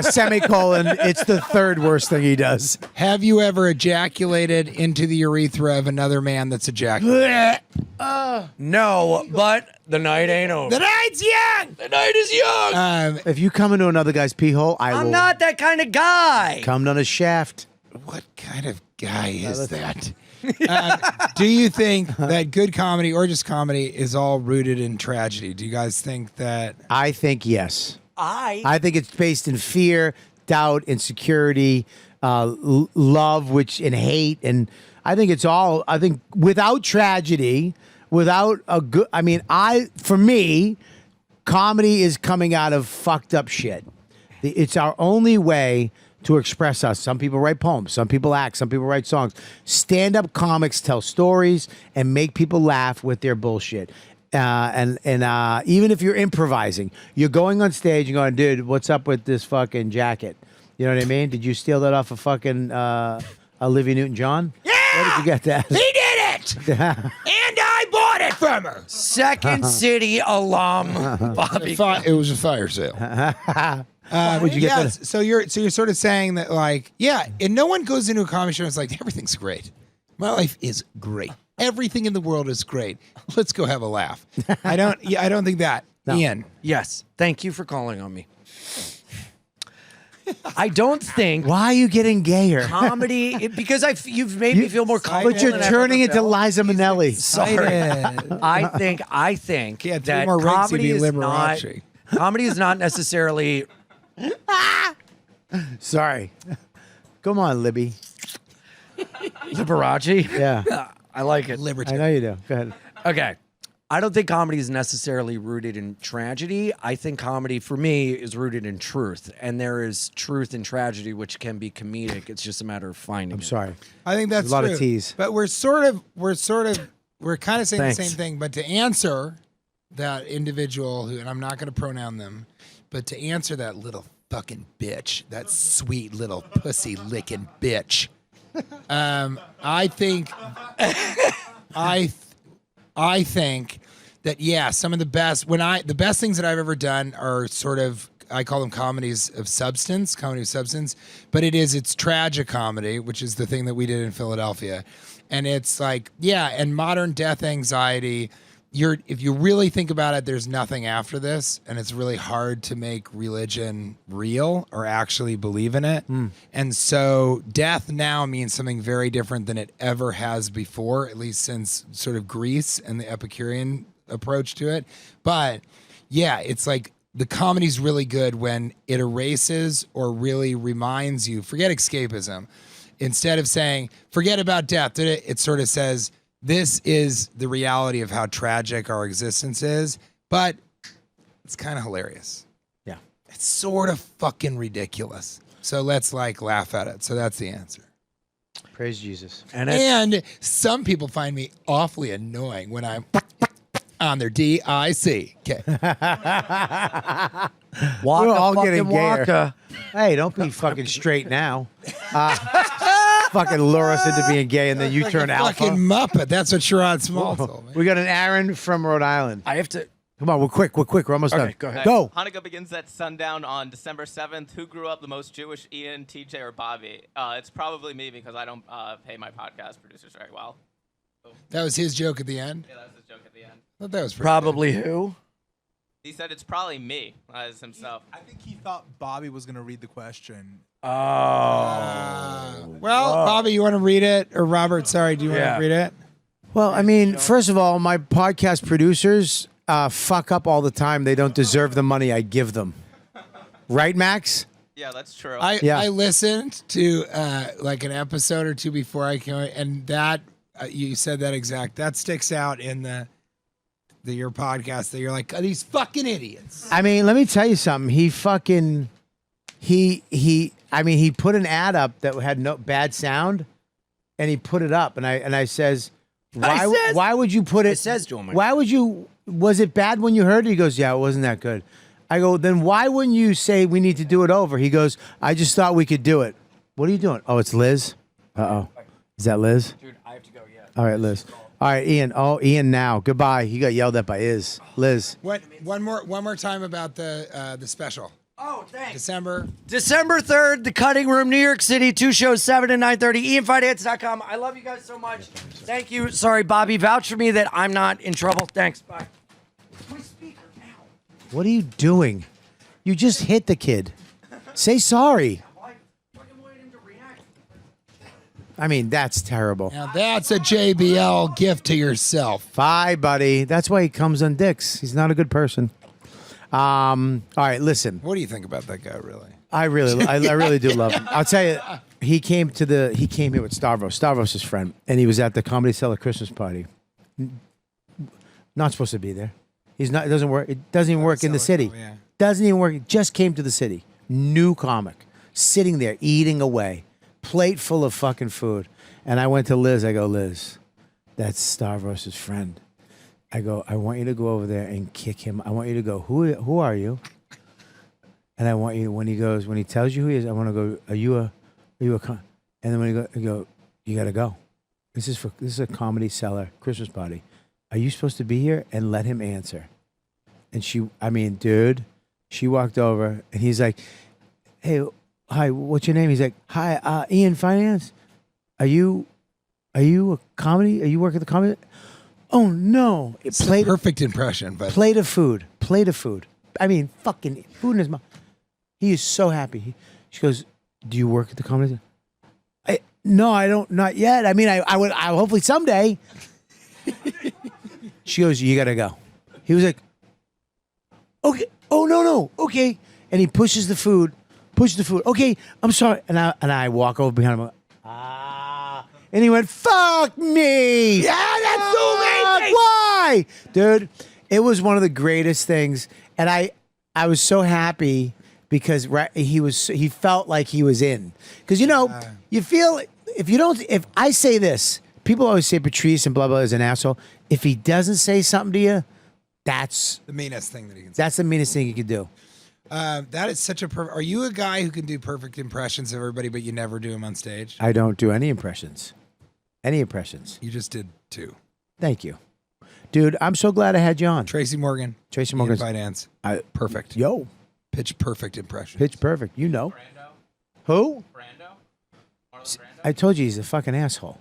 Semicolon. It's the third worst thing he does. have you ever ejaculated into the urethra of another man that's ejaculated? No, but the night ain't over. The night's young. The night is young. If you come into another guy's pee hole, I I'm will not that kind of guy. come down a shaft. What kind of guy is that? Do you think that good comedy or just comedy is all rooted in tragedy? Do you guys think that? I think yes. I I think it's based in fear, doubt, insecurity, love, and hate, and I think it's all. I think without tragedy, without a good. I mean, for me, comedy is coming out of fucked up shit. It's our only way to express us. Some people write poems, some people act, some people write songs. Stand-up comics tell stories and make people laugh with their bullshit. And even if you're improvising, you're going on stage and going, dude, what's up with this fucking jacket? You know what I mean? Did you steal that off of fucking Olivia Newton-John? Yeah. Where did you get that? He did it, and I bought it from her. Second City alum, Bobby. It was a fire sale. Would you get yeah, that? so you're sort of saying that, like, yeah, and no one goes into a comedy show and it's like, everything's great. My life is great. Everything in the world is great. Let's go have a laugh. I don't think that. No. Ian. Yes, thank you for calling on me. I don't think Why are you getting gayer? comedy because you've made me feel more comfortable. But you're than I've turning ever into felt. Liza Minnelli. Sorry. I think Yeah, three that more rings, comedy you'd be is not Liberace. comedy is not necessarily Sorry. Come on, Libby. Liberace. Yeah. I like it. I know you do. Go ahead. Okay. I don't think comedy is necessarily rooted in tragedy. I think comedy, for me, is rooted in truth. And there is truth in tragedy, which can be comedic. It's just a matter of finding I'm it. sorry. I think that's There's a lot of true. tease. But we're kind of saying Thanks. the same thing. But to answer that individual who, and I'm not going to pronoun them, but to answer that little fucking bitch, that sweet little pussy licking bitch, I think that, yeah, some of the best the best things that I've ever done are sort of, I call them comedy of substance, but it's tragic comedy, which is the thing that we did in Philadelphia. And it's like, yeah, and modern death anxiety, if you really think about it, there's nothing after this, and it's really hard to make religion real or actually believe in it. And so death now means something very different than it ever has before, at least since sort of Greece and the Epicurean approach to it. But yeah, it's like the comedy's really good when it erases or really reminds you, forget escapism. Instead of saying, forget about death, it sort of says, this is the reality of how tragic our existence is, but it's kind of hilarious. Yeah. It's sort of fucking ridiculous. So let's laugh at it. So that's the answer. Praise Jesus. And some people find me awfully annoying when I'm on their DIC. Okay. Waka, We're all fucking getting gayer. waka. Hey, don't be fucking straight now. Fucking lure us into being gay and then you turn alpha. Fucking Muppet. That's what Sherrod Small told me. We got an Aaron from Rhode Island. I have to. Come on, we're quick. We're almost done. Go ahead. Go. Hanukkah begins at sundown on December 7th. Who grew up the most Jewish, Ian, TJ, or Bobby? It's probably me because I don't pay my podcast producers very well. That was his joke at the end. Yeah, that was his joke at the end. I thought that was pretty Probably who? He said it's probably me as himself. I think he thought Bobby was going to read the question. Well, Bobby, you want to read it? Or Robert, sorry, do you want Yeah. to read it? Well, I mean, first of all, my podcast producers fuck up all the time. They don't deserve the money I give them. Right, Max? Yeah, that's true. I listened to like an episode or two before I came, and that you said that sticks out in your podcast that you're like, these fucking idiots. I mean, let me tell you something. He put an ad up that had no bad sound, and he put it up, and I says, why would you put it? I says to him, why would you? Was it bad when you heard it? He goes, yeah, it wasn't that good. I go, then why wouldn't you say we need to do it over? He goes, I just thought we could do it. What are you doing? Oh, it's Liz. Is that Liz? Dude, I have to go. Yeah. All right, Liz. All right, Ian. Oh, Ian. Now, goodbye. He got yelled at by Liz. One more time about the special. Oh, thanks. December 3rd, The Cutting Room, New York City. 2 shows, 7 and 9:30. IanFidance.com. I love you guys so much. Thank you. Sorry, Bobby. Vouch for me that I'm not in trouble. Thanks. Bye. My speaker now. What are you doing? You just hit the kid. Say sorry. I fucking wanted him to react. I mean, that's terrible. Now that's a JBL gift to yourself. Bye, buddy. That's why he comes on dicks. He's not a good person. All right, listen. What do you think about that guy, really? I really do love him. I'll tell you, he came here with Stavros' friend, and he was at the Comedy Cellar Christmas party. Not supposed to be there. He's not. It doesn't work. It doesn't even work in the city. Yeah. Doesn't even work. Just came to the city. New comic, sitting there eating away, plate full of fucking food. And I went to Liz. I go, Liz, that's Stavros' friend. I go, I want you to go over there and kick him. I want you to go, who are you? And I want you, when he tells you who he is, I want to go, are you a and then when you go, you got to go. This is a Comedy Cellar Christmas party. Are you supposed to be here? And let him answer. And she walked over and he's like, hey, hi, what's your name? He's like, hi, Ian Fidance. Are you a comedy? Are you work at the comedy? Oh no. It's a perfect impression, but Plate of food. I mean, fucking food in his mouth. He is so happy. She goes, do you work at the comedy? No, I don't. Not yet. I mean, I would. I hopefully someday. She goes, you gotta go. He was like, okay. Oh no. Okay. And he pushes the food. Okay, I'm sorry. And I walk over behind him. And he went, fuck me. Yeah, that's so amazing. Why, dude? It was one of the greatest things, and I was so happy. Because he felt like he was in. Because you feel if I say this, people always say Patrice and blah blah is an asshole. If he doesn't say something to you, that's the meanest thing that he can say. That's the meanest thing you could do. That is such a. Are you a guy who can do perfect impressions of everybody, but you never do them on stage? I don't do any impressions. You just did 2. Thank you, dude. I'm so glad I had you on. Tracy Morgan. Ian Fidance. Perfect. Yo. Pitch perfect impression. Pitch perfect. You know. Brando? Who? Brando? Marlon Brando? I told you he's a fucking asshole.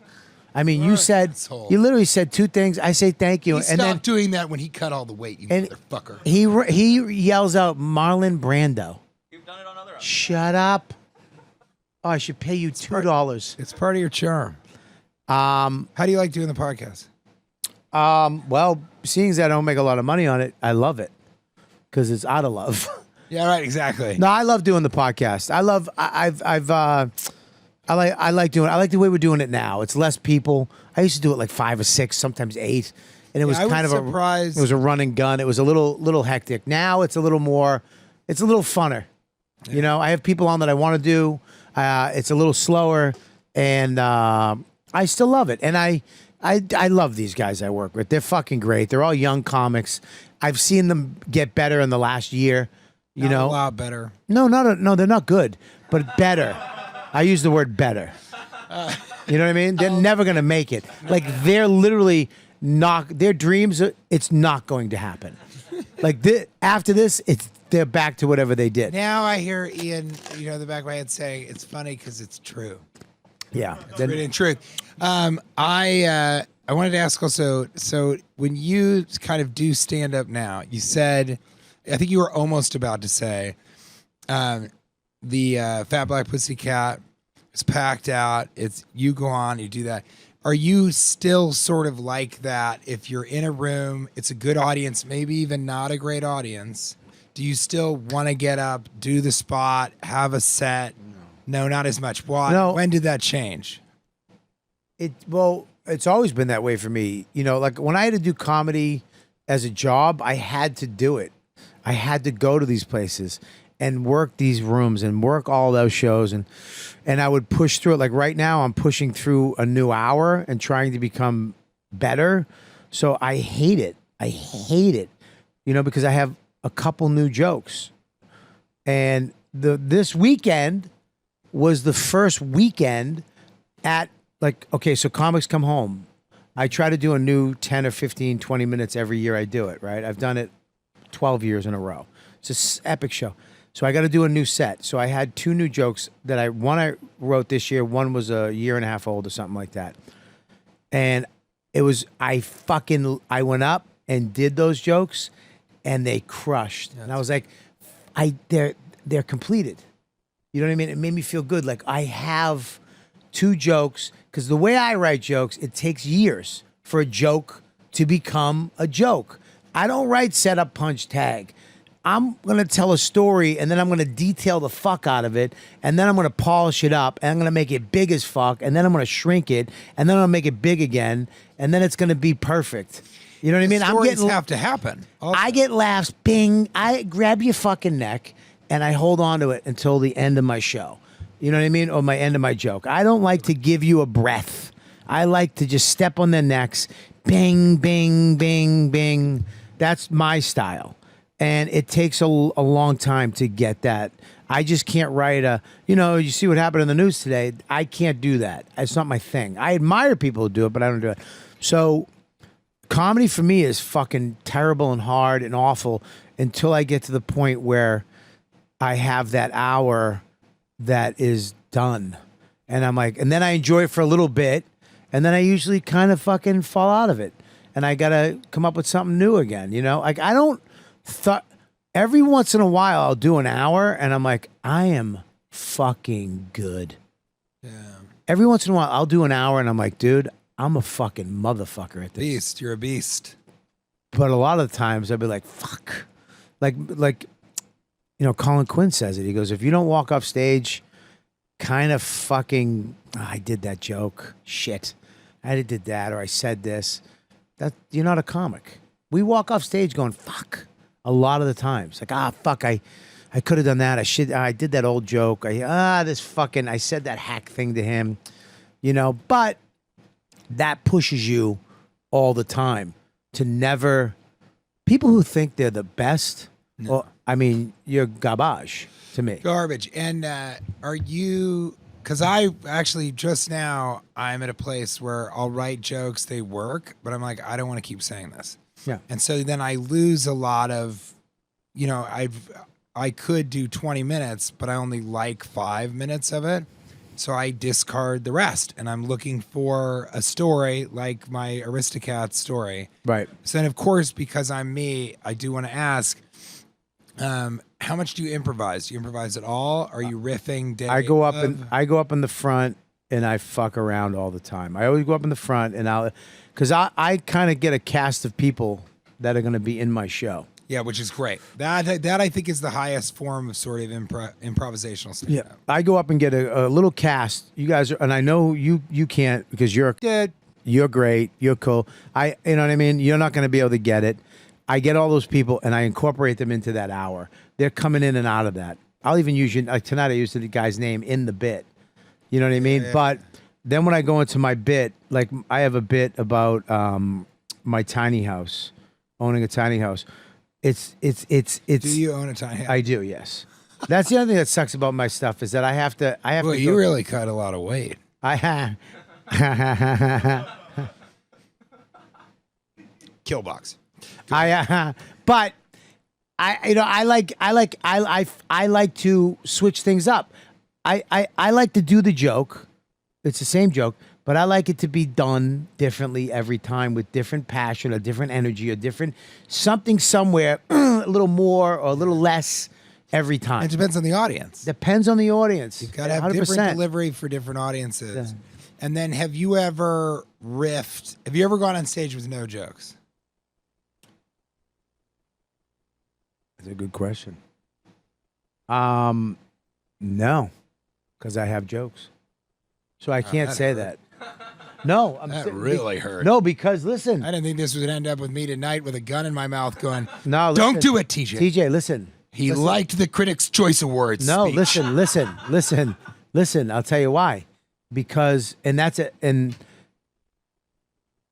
I mean, you Asshole. literally said 2 things. I say thank you, He and stopped then doing that when he cut all the weight, you and motherfucker. he yells out Marlon Brando. You've done it on other episodes. Shut up. Oh, I should pay you $2. It's part of your charm. How do you like doing the podcast? Well, seeing as I don't make a lot of money on it, I love it because it's out of love. Yeah, right, exactly. No, I love doing the podcast. I like the way we're doing it now. It's less people. I used to do it like 5 or 6, sometimes 8, and it was kind of surprised. It was a run and gun. It was a little hectic. Now it's a little more. It's a little funner. Yeah. I have people on that I want to do. It's a little slower, and I still love it. And I love these guys I work with. They're fucking great. They're all young comics. I've seen them get better in the last year. A lot better. No, they're not good, but better. I use the word better. You know what I mean? They're never going to make it. Like, they're literally their dreams, it's not going to happen. Like, after this, they're back to whatever they did. Now I hear Ian, in the back of my head saying, it's funny because it's true. Yeah. It's really in truth. I wanted to ask also, so when you kind of do stand up now, you said, I think you were almost about to say, the Fat Black Pussycat is packed out. It's you go on, you do that. Are you still sort of like that? If you're in a room, it's a good audience, maybe even not a great audience. Do you still want to get up, do the spot, have a set? No, not as much. Why? No. When did that change? It's always been that way for me. Like when I had to do comedy as a job, I had to do it. I had to go to these places and work these rooms and work all those shows and I would push through it. Like right now I'm pushing through a new hour and trying to become better. So I hate it. Because I have a couple new jokes. And this weekend was the first weekend at so comics come home. I try to do a new 10 or 15, 20 minutes every year I do it, right? I've done it 12 years in a row. It's an epic show. So I got to do a new set. So I had 2 new jokes that one I wrote this year. One was a year and a half old or something like that. And it was, I went up and did those jokes and they crushed. And I was like, they're completed. You know what I mean? It made me feel good. Like I have 2 jokes, because the way I write jokes, it takes years for a joke to become a joke. I don't write setup, punch, tag. I'm going to tell a story and then I'm going to detail the fuck out of it and then I'm going to polish it up and I'm going to make it big as fuck and then I'm going to shrink it and then I'm going to make it big again and then it's going to be perfect. You know what I mean? Stories have to happen. Also. I get laughs, bing, I grab your fucking neck and I hold on to it until the end of my show. You know what I mean? Or my end of my joke. I don't like to give you a breath. I like to just step on their necks, bing, bing, bing, bing. That's my style. And it takes a long time to get that. I just can't write you see what happened in the news today. I can't do that. It's not my thing. I admire people who do it, but I don't do it. So comedy for me is fucking terrible and hard and awful until I get to the point where I have that hour that is done. And I'm like, and then I enjoy it for a little bit, and then I usually kind of fucking fall out of it. And I gotta come up with something new again, Like I don't every once in a while I'll do an hour and I'm like, I am fucking good. Yeah. Every once in a while I'll do an hour and I'm like, dude, I'm a fucking motherfucker at this. Beast, you're a beast. But a lot of the times I'll be like, fuck. Like Colin Quinn says it. He goes, if you don't walk off stage kind of fucking, I did that joke. Shit. I did that, or I said this. That you're not a comic. We walk off stage going, fuck. A lot of the times. Like, fuck, I could have done that. I did that old joke. I said that hack thing to him. But that pushes you all the time to never, people who think they're the best, well, I mean, you're garbage to me. Garbage. And are you, because I actually just now, I'm at a place where I'll write jokes, they work, but I'm like, I don't want to keep saying this. Yeah. And so then I lose a lot of, I could do 20 minutes, but I only like 5 minutes of it. So I discard the rest, and I'm looking for a story like my Aristocats story. Right. So then, of course, because I'm me, I do want to ask, how much do you improvise? Do you improvise at all? Are you riffing day I go up in the front and I fuck around all the time. I always go up in the front and because I kind of get a cast of people that are going to be in my show. Yeah, which is great. That I think is the highest form of sort of improvisational stand-up. Yeah, I go up and get a little cast. You guys are, and I know you can't because you're dead. You're great. You're cool. You know what I mean? You're not going to be able to get it. I get all those people and I incorporate them into that hour. They're coming in and out of that. I'll even use tonight I used the guy's name in the bit. You know what I mean? Yeah. But then when I go into my bit, like I have a bit about my tiny house, owning a tiny house. It's. Do you own a tiny house? I do, yes. That's the other thing that sucks about my stuff is that I have to. Well, you really cut a lot of weight. I have. Killbox. But I like to switch things up. I like to do the joke. It's the same joke, but I like it to be done differently every time with different passion, a different energy, a different something somewhere, a little more or a little less every time. It depends on the audience. Depends on the audience. You've got to have 100%. different delivery for different audiences. Yeah. And then have you ever riffed? Have you ever gone on stage with no jokes? That's a good question. No, because I have jokes. So I can't say that. No, that really hurt. No, because listen, I didn't think this would end up with me tonight with a gun in my mouth going, no, don't listen, do it, TJ. TJ, listen. He liked the Critics' Choice Awards No, speech. listen. I'll tell you why. Because, and that's it. And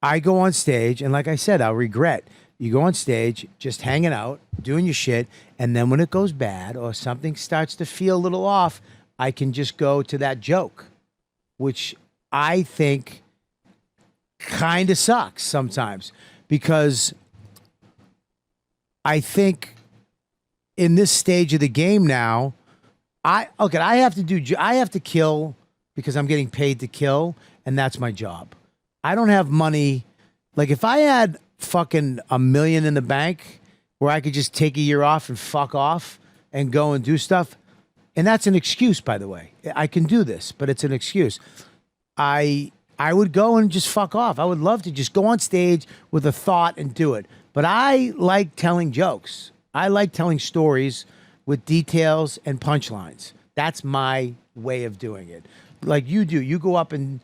I go on stage, and like I said, I'll regret. You go on stage, just hanging out, doing your shit, and then when it goes bad or something starts to feel a little off, I can just go to that joke, which I think kind of sucks sometimes because I think in this stage of the game now, I have to kill because I'm getting paid to kill, and that's my job. I don't have money. Like if I had fucking $1 million in the bank where I could just take a year off and fuck off and go and do stuff, and that's an excuse, by the way. I can do this, but it's an excuse. I would go and just fuck off. I would love to just go on stage with a thought and do it. But I like telling jokes. I like telling stories with details and punchlines. That's my way of doing it. Like you do. You go up and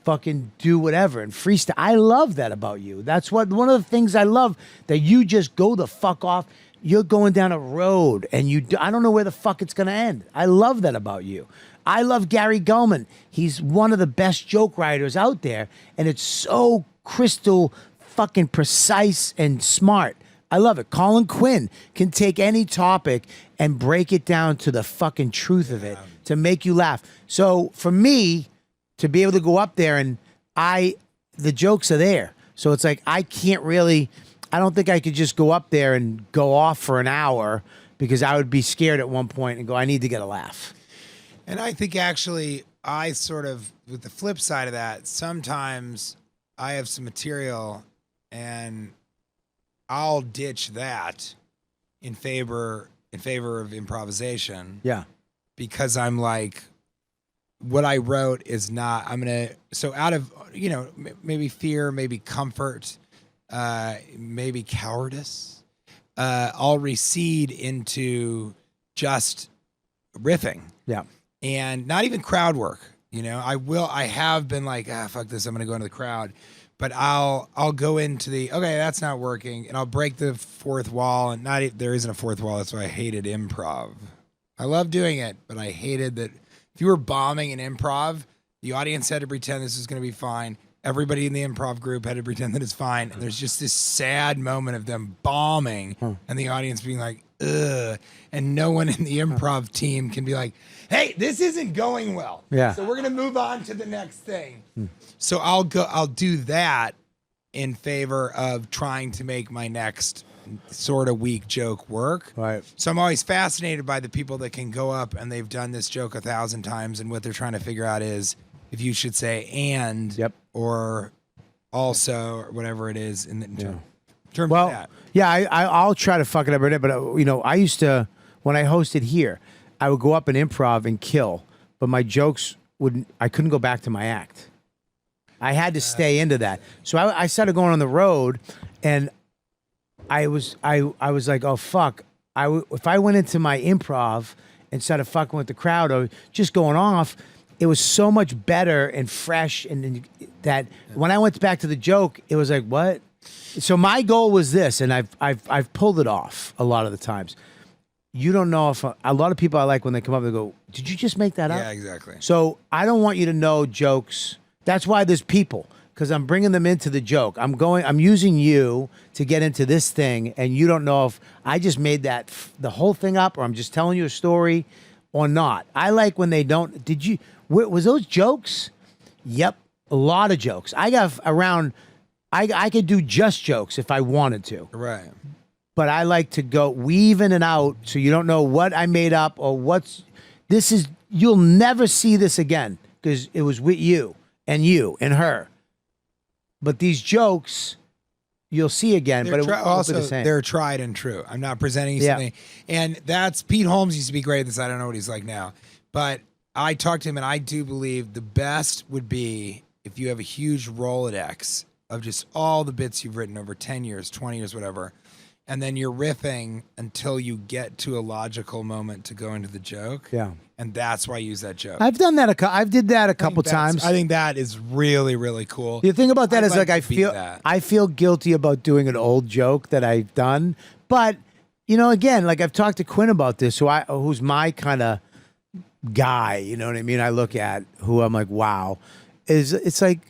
fucking do whatever and freestyle. I love that about you. That's one of the things I love, that you just go the fuck off. You're going down a road and I don't know where the fuck it's going to end. I love that about you. I love Gary Gulman. He's one of the best joke writers out there, and it's so crystal fucking precise and smart. I love it. Colin Quinn can take any topic and break it down to the fucking truth of it to make you laugh. So for me to be able to go up there and the jokes are there. So it's like I don't think I could just go up there and go off for an hour because I would be scared at one point and go, I need to get a laugh. And I think actually I sort of, with the flip side of that, sometimes I have some material and I'll ditch that in favor of improvisation. Yeah. Because I'm like, what I wrote is not, so out of, maybe fear, maybe comfort, maybe cowardice, I'll recede into just riffing. Yeah. And not even crowd work. I have been like, fuck this, I'm going to go into the crowd. But I'll go into okay, that's not working, and I'll break the fourth wall. And there isn't a fourth wall. That's why I hated improv. I love doing it, but I hated that. If you were bombing an improv, the audience had to pretend this was going to be fine. Everybody in the improv group had to pretend that it's fine. And there's just this sad moment of them bombing, and the audience being like, ugh. And no one in the improv team can be like, hey, this isn't going well. Yeah. So we're going to move on to the next thing. So I'll do that in favor of trying to make my next sort of weak joke work. Right. So I'm always fascinated by the people that can go up and they've done this joke 1,000 times, and what they're trying to figure out is if you should say and or also or whatever it is in terms of that. Yeah, I'll try to fuck it up every day, but I used to, when I hosted here, I would go up and improv and kill, but my jokes I couldn't go back to my act. I had to stay into that. So I started going on the road, and I was like, oh fuck, if I went into my improv and started fucking with the crowd or just going off, it was so much better and fresh, and that when I went back to the joke, it was like, what? So my goal was this, and I've pulled it off a lot of the times. You don't know if a lot of people I like when they come up, they go, did you just make that up? Yeah, exactly. So I don't want you to know jokes. That's why there's people, because I'm bringing them into the joke. I'm using you to get into this thing, and you don't know if I just made the whole thing up, or I'm just telling you a story or not. I like when they don't. Was those jokes? Yep. A lot of jokes. I got around, I could do just jokes if I wanted to. Right. But I like to go weaving it out so you don't know what I made up or you'll never see this again because it was with you and her. But these jokes you'll see again, but it won't be the same. They're tried and true. I'm not presenting you something. And that's, Pete Holmes used to be great at this. I don't know what he's like now. But I talked to him, and I do believe the best would be if you have a huge Rolodex of just all the bits you've written over 10 years, 20 years, whatever. And then you're riffing until you get to a logical moment to go into the joke. Yeah. And that's why I use that joke. I've done that. I did that a couple times. I think that is really, really cool. The thing about that is like I feel guilty about doing an old joke that I've done. But, again, like I've talked to Quinn about this, who's my kind of guy, you know what I mean? I look at who I'm like, wow. It's like,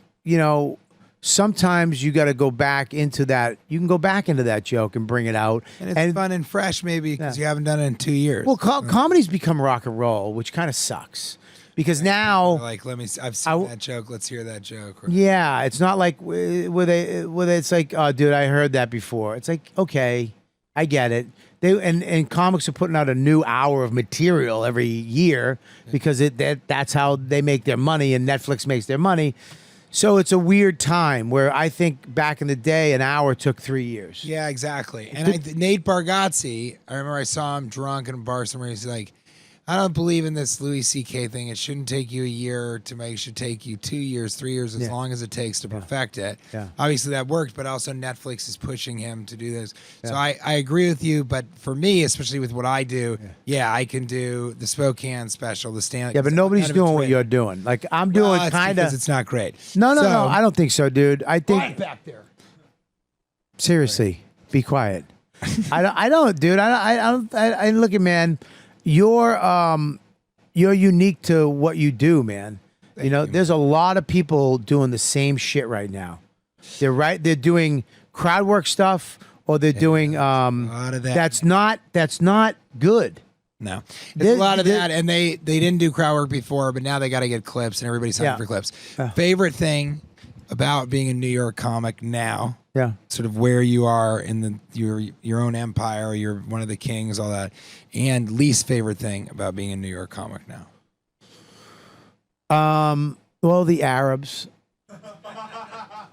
sometimes you got to go back into that. You can go back into that joke and bring it out. And it's fun and fresh, maybe, because you haven't done it in 2 years. Well, comedy's become rock and roll, which kind of sucks. Because now, like, I've seen that joke. Let's hear that joke. Yeah, it's not like where it's like, oh, dude, I heard that before. It's like, okay, I get it. And comics are putting out a new hour of material every year because that's how they make their money, and Netflix makes their money. So it's a weird time where I think back in the day, an hour took 3 years. Yeah, exactly. And Nate Bargatze, I remember I saw him drunk in a bar somewhere. He's like, I don't believe in this Louis C.K. thing. It shouldn't take you a year to make. It should take you 2 years, 3 years, as long as it takes to perfect it. Yeah. Obviously that worked, but also Netflix is pushing him to do this. So I agree with you, but for me, especially with what I do, I can do the Spokane special, the stand. Yeah, but nobody's doing what you're doing. Like I'm doing kind of. Because it's not great. No, I don't think so, dude. I think. Quiet back there. Seriously, be quiet. I don't, dude. I look at, man. You're unique to what you do, man. Thank you. There's a lot of people doing the same shit right now. They're doing crowd work stuff, or they're doing lot of that. That's not good. No, it's There- a lot of there- that, and they didn't do crowd work before, but now they got to get clips, and everybody's hunting Yeah. for clips. Favorite thing about being a New York comic now, Yeah. sort of where you are in your own empire, you're one of the kings, all that, and least favorite thing about being a New York comic now. Well, the Arabs.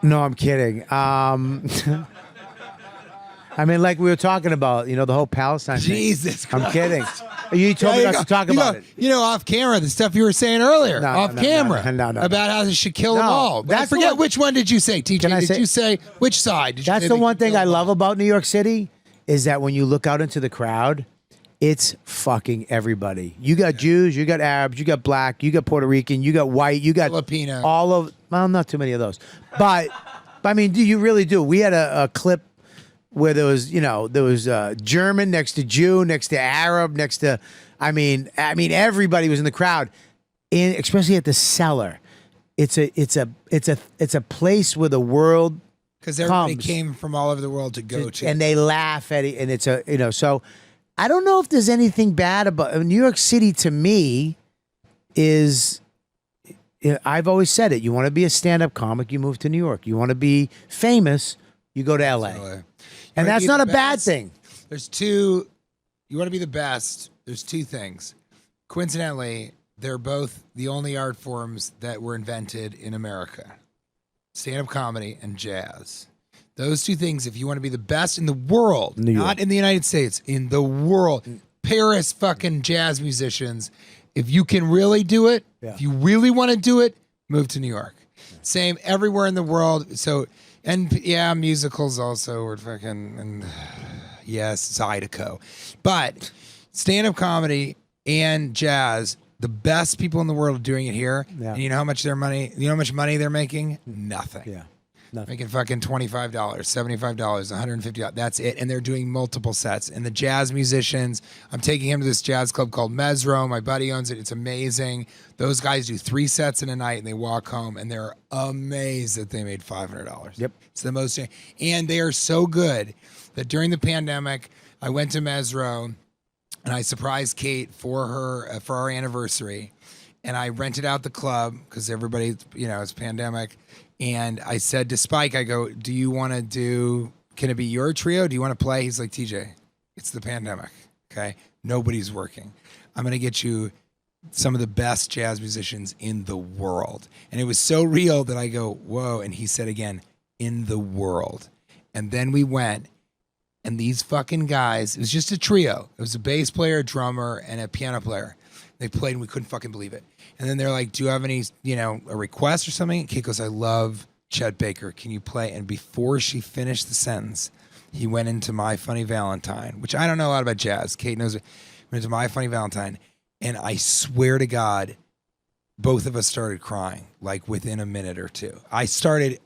No, I'm kidding. I mean, like we were talking about, the whole Palestine thing. Jesus Christ. I'm kidding. You told me Yeah, not to talk about it. Off camera, the stuff you were saying earlier, No, off no, camera, no, about how they should kill them No, all. But I that's the forget one- which one did you say, TJ? Can I Did say- you say which side? Did you That's say the they one should thing kill I them love all? about New York City is that when you look out into the crowd, it's fucking everybody. You got Jews, you got Arabs, you got black, you got Puerto Rican, you got white, you got Filipino. all of. Well, not too many of those, but I mean, you really do. We had a clip where there was German next to Jew, next to Arab, next to. I mean, everybody was in the crowd, especially at the Cellar. It's a place where the world Because everybody comes. came from all over the world to go to. and they laugh at it, and it's so I don't know if there's anything bad about New York City. To me, is I've always said it. You want to be a stand-up comic, you move to New York. You want to be famous, you go to LA, and that's not a bad thing. There's two. You want to be the best. There's two things. Coincidentally, they're both the only art forms that were invented in America: stand-up comedy and jazz. Those two things, if you want to be the best in the world, New York. not in the United States, in the world, Paris fucking jazz musicians, if you can really do it, if you really want to do it, move to New York. Same everywhere in the world. So, and yeah, musicals also were fucking, and yes, Zydeco. But stand-up comedy and jazz, the best people in the world are doing it here. Yeah. And you know how much money they're making? Nothing. Yeah. Nothing. Making fucking $25, $75, $150. That's it. And they're doing multiple sets. And the jazz musicians, I'm taking him to this jazz club called Mesro. My buddy owns it. It's amazing. Those guys do 3 sets in a night and they walk home and they're amazed that they made $500. Yep. It's the most. And they are so good that during the pandemic, I went to Mesro and I surprised Kate for our anniversary. And I rented out the club because everybody, it's pandemic. And I said to Spike, I go, do you want to can it be your trio? Do you want to play? He's like, TJ, it's the pandemic. Okay. Nobody's working. I'm going to get you some of the best jazz musicians in the world. And it was so real that I go, whoa. And he said again, in the world. And then we went, and these fucking guys, it was just a trio. It was a bass player, a drummer, and a piano player. They played and we couldn't fucking believe it. And then they're like, do you have any, a request or something? And Kate goes, I love Chet Baker. Can you play? And before she finished the sentence, he went into My Funny Valentine, which I don't know a lot about jazz. Kate knows it. Went into My Funny Valentine. And I swear to God, both of us started crying like within a minute or two. I started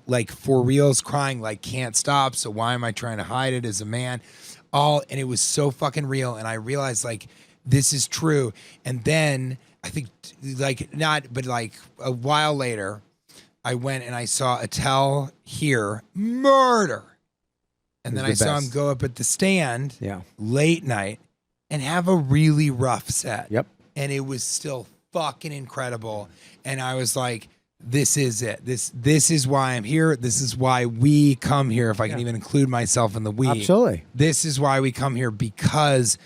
like for reals crying, like can't stop. So why am I trying to hide it as a man? And it was so fucking real. And I realized like, this is true. And then I think like a while later, I went and I saw Attell here murder. And then I saw him go up at the stand late night and have a really rough set. Yep. And it was still fucking incredible. And I was like, this is it. This is why I'm here. This is why we come here. If I can even include myself in the we. Absolutely. This is why we come here, because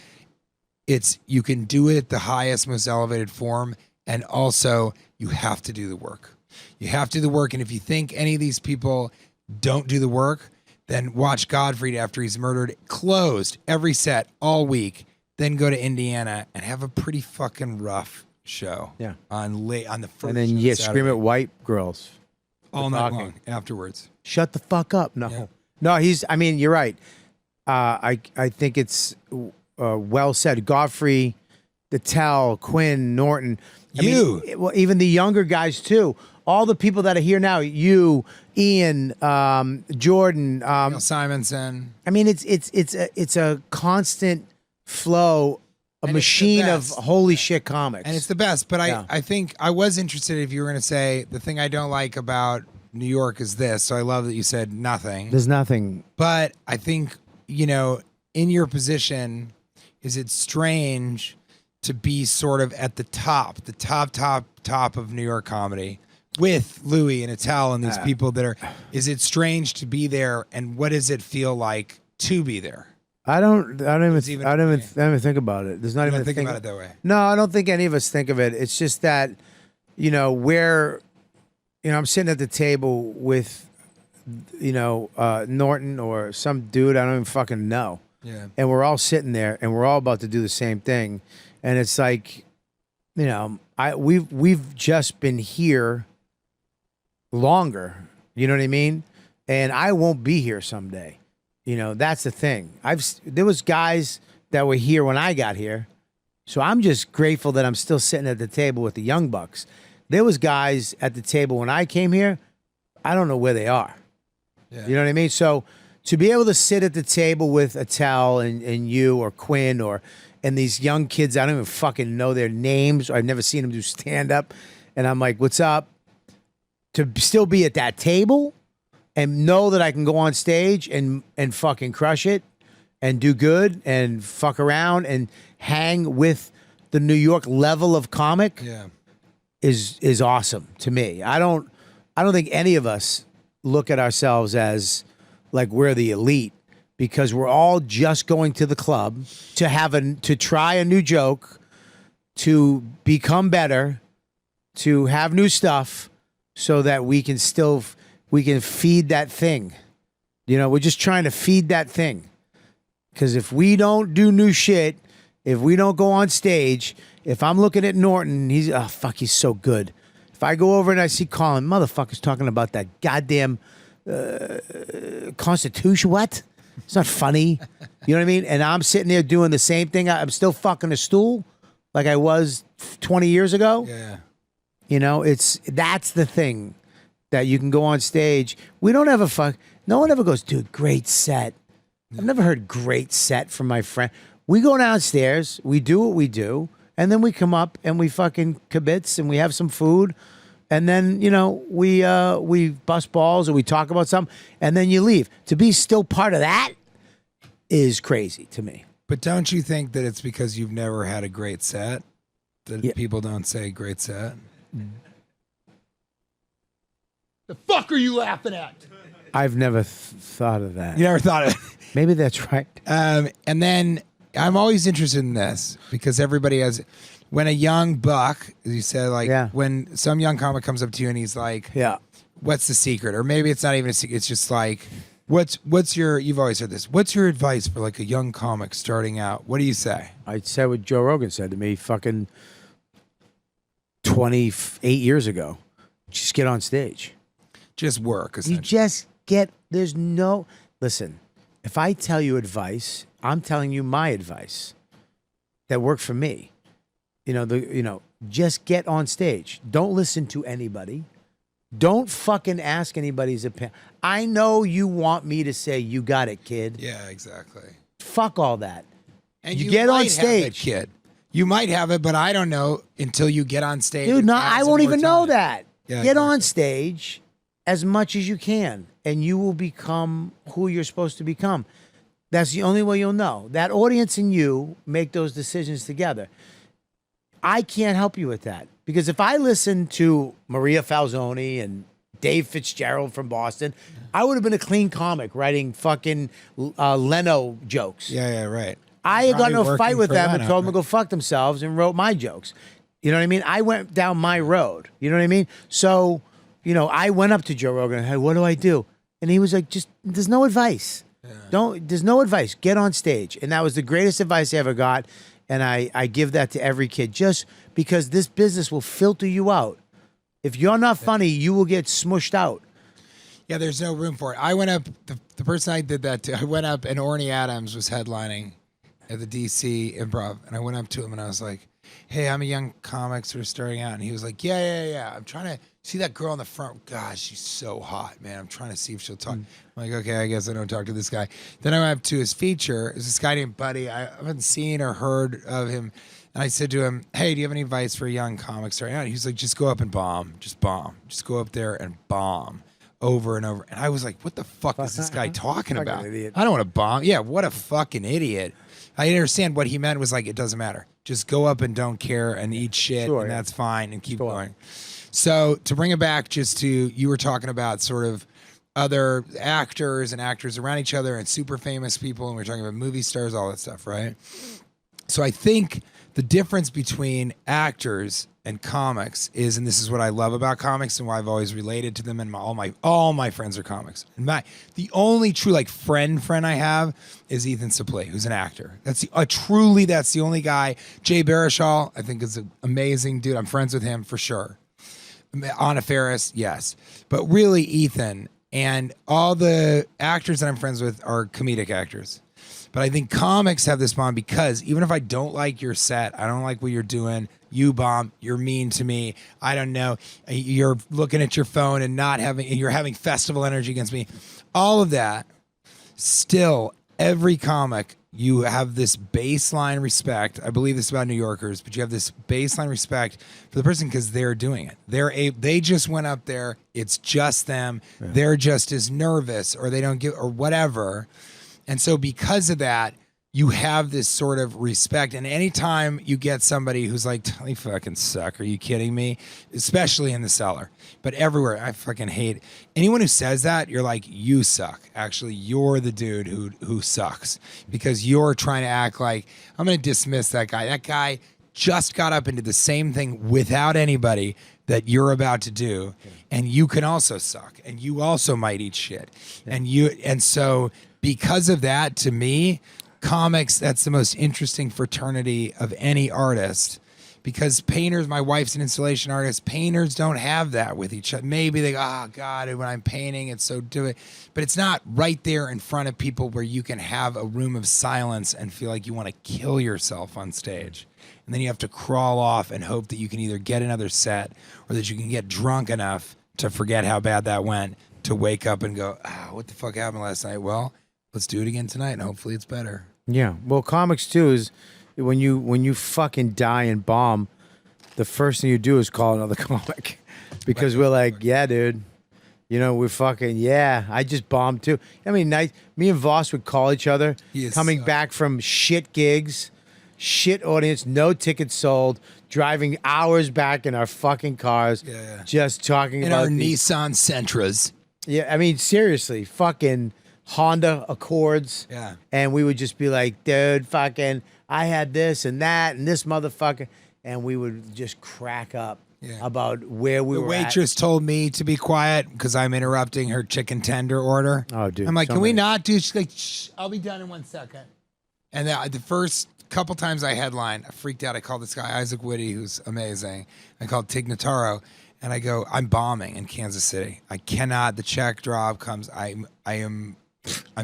you can do it at the highest, most elevated form. And also you have to do the work. You have to do the work. And if you think any of these people don't do the work, then watch Godfrey after he's murdered, closed every set all week, then go to Indiana and have a pretty fucking rough show. Yeah. On the first. And then show you Saturday. scream at white girls all night talking. long afterwards. Shut the fuck up. No. Yeah. No, you're right. I think it's well said. Godfrey, Attell, Quinn, Norton. Even the younger guys too. All the people that are here now, you, Ian, Jordan, Neil Simonson. I mean, it's a constant flow, a And it's the machine of best. holy shit comics. And it's the best. But Yeah. I think I was interested if you were going to say the thing I don't like about New York is this. So I love that you said nothing. There's nothing. But I think, you know, in your position, is it strange to be sort of at the top of New York comedy with Louis and Attell and these people that are, is it strange to be there? And what does it feel like to be there? I don't even think about it. There's not even think about it that way. No, I don't think any of us think of it. It's just that, you know, I'm sitting at the table with, you know, Norton or some dude I don't even fucking know. Yeah. And we're all sitting there and we're all about to do the same thing. And it's like, you know, we've just been here longer. You know what I mean? And I won't be here someday. You know, that's the thing. There was guys that were here when I got here. So I'm just grateful that I'm still sitting at the table with the Young Bucks. There was guys at the table when I came here. I don't know where they are. Yeah. You know what I mean? So to be able to sit at the table with Attell and you or Quinn and these young kids, I don't even fucking know their names. Or I've never seen them do stand-up. And I'm like, what's up? To still be at that table and know that I can go on stage and fucking crush it and do good and fuck around and hang with the New York level of comic is awesome to me. I don't think any of us look at ourselves as like we're the elite because we're all just going to the club to try a new joke, to become better, to have new stuff so that we can feed that thing. You know, we're just trying to feed that thing. Because if we don't do new shit, if we don't go on stage, if I'm looking at Norton, he's so good. If I go over and I see Colin, motherfucker's talking about that goddamn Constitution, what? It's not funny. You know what I mean? And I'm sitting there doing the same thing. I'm still fucking a stool like I was 20 years ago. Yeah. You know, that's the thing that you can go on stage. We don't ever no one ever goes, dude, great set. I've never heard great set from my friend. We go downstairs, we do what we do, and then we come up and we fucking kibitz and we have some food. And then, you know, we bust balls or we talk about something and then you leave. To be still part of that is crazy to me. But don't you think that it's because you've never had a great set that people don't say great set? The fuck are you laughing at? I've never thought of that. You never thought of it. Maybe that's right. And then I'm always interested in this because everybody has, when a young buck, as you said, like when some young comic comes up to you and he's like, what's the secret? Or maybe it's not even a secret. It's just like, what's your, you've always heard this. What's your advice for like a young comic starting out? What do you say? I said what Joe Rogan said to me fucking 28 years ago. Just get on stage. Just work. You just listen, if I tell you advice, I'm telling you my advice that worked for me. Just get on stage. Don't listen to anybody. Don't fucking ask anybody's opinion. I know you want me to say, you got it, kid. Yeah, exactly. Fuck all that. And you get on stage. Have it, kid. You might have it, but I don't know until you get on stage. Dude, no, I won't even know that. Yeah, get on stage as much as you can, and you will become who you're supposed to become. That's the only way you'll know. That audience and you make those decisions together. I can't help you with that. Because if I listened to Maria Falzoni and Dave Fitzgerald from Boston, I would have been a clean comic writing fucking Leno jokes. Yeah, right. I got in a fight with them and Leno, told them to go fuck themselves and wrote my jokes. You know what I mean? I went down my road. You know what I mean? So, I went up to Joe Rogan and, hey, what do I do? And he was like, there's no advice. There's no advice. Get on stage. And that was the greatest advice I ever got. And I give that to every kid just because this business will filter you out. If you're not funny, you will get smushed out. Yeah, there's no room for it. I went up, the person I did that to, I went up and Orny Adams was headlining at the DC Improv. And I went up to him and I was like, hey, I'm a young comic sort of starting out. And he was like, yeah. I'm trying to see that girl in the front. God, she's so hot, man. I'm trying to see if she'll talk. I'm like, okay, I guess I don't talk to this guy. Then I went up to his feature. There's this guy named Buddy. I haven't seen or heard of him. And I said to him, hey, do you have any advice for a young comic starting out? He was like, just go up and bomb. Just bomb. Just go up there and bomb. over and over. And I was like, what the fuck is this guy talking Fucking about? idiot. I don't want to bomb. Yeah, what a fucking idiot. I understand what he meant was like, it doesn't matter. Just go up and don't care and eat shit, and that's fine, and keep going. So to bring it back just to, you were talking about sort of other actors and actors around each other and super famous people, and we're talking about movie stars, all that stuff, right? So I think the difference between actors and comics is, and this is what I love about comics and why I've always related to them, and all my friends are comics. And the only true like friend I have is Ethan Suplee, who's an actor. That's the only guy. Jay Baruchel, I think, is an amazing dude. I'm friends with him for sure. Anna Faris, yes, but really Ethan. And all the actors that I'm friends with are comedic actors. But I think comics have this bond because even if I don't like your set, I don't like what you're doing, you bomb, you're mean to me, I don't know, you're looking at your phone and you're having festival energy against me, all of that, still, every comic, you have this baseline respect. I believe this about New Yorkers, but you have this baseline respect for the person because they're doing it. They just went up there. It's just them. Yeah. They're just as nervous, or they don't or whatever. And so because of that, you have this sort of respect. And anytime you get somebody who's like, "They fucking suck. Are you kidding me?" Especially in the cellar, but everywhere, I fucking hate anyone who says that. You're like, you suck. Actually, you're the dude who sucks because you're trying to act like, I'm going to dismiss that guy. That guy just got up into the same thing without anybody that you're about to do, and you can also suck, and you also might eat shit, and so because of that, to me, comics, that's the most interesting fraternity of any artist, because painters, my wife's an installation artist, painters don't have that with each other. Maybe they go, oh God, when I'm painting, it's so do it. But it's not right there in front of people where you can have a room of silence and feel like you want to kill yourself on stage. And then you have to crawl off and hope that you can either get another set or that you can get drunk enough to forget how bad that went, to wake up and go, what the fuck happened last night? Well, let's do it again tonight and hopefully it's better. Yeah. Well, comics too is when you fucking die and bomb, the first thing you do is call another comic because we're like, yeah, dude, we're fucking, yeah, I just bombed too. I mean, me and Voss would call each other coming back from shit gigs, shit audience, no tickets sold, driving hours back in our fucking cars, just talking in about our Nissan Sentras. Yeah, I mean, seriously, fucking Honda Accords. Yeah. And we would just be like, dude, fucking, I had this and that and this motherfucker. And we would just crack up about where we were The waitress told me to be quiet because I'm interrupting her chicken tender order. Oh, dude. I'm like, can we not do? She's like, shh, I'll be done in 1 second. And the first couple times I headlined, I freaked out. I called this guy, Isaac Whitty, who's amazing. I called Tig Notaro. And I go, I'm bombing in Kansas City. I cannot. The check drop comes. I'm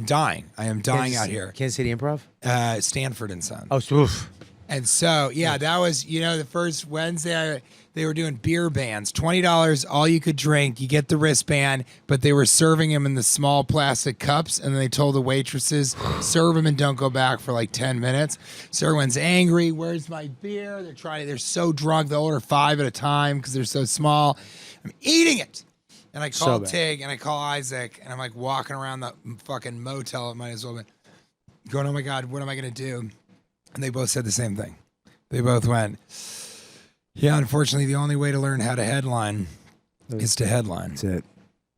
dying. I am dying out here. Kansas City Improv? Stanford and Son. Oh, oof. And so, that was, the first Wednesday, they were doing beer bans. $20, all you could drink. You get the wristband, but they were serving them in the small plastic cups. And then they told the waitresses, serve them and don't go back for like 10 minutes. So everyone's angry. Where's my beer? They're so drunk. They'll order 5 at a time because they're so small. I'm eating it. And I call Tig and I call Isaac and I'm like walking around the fucking motel. It might as well be going, oh my God, what am I going to do? And they both said the same thing. They both went, yeah, unfortunately, the only way to learn how to headline is to headline. That's it.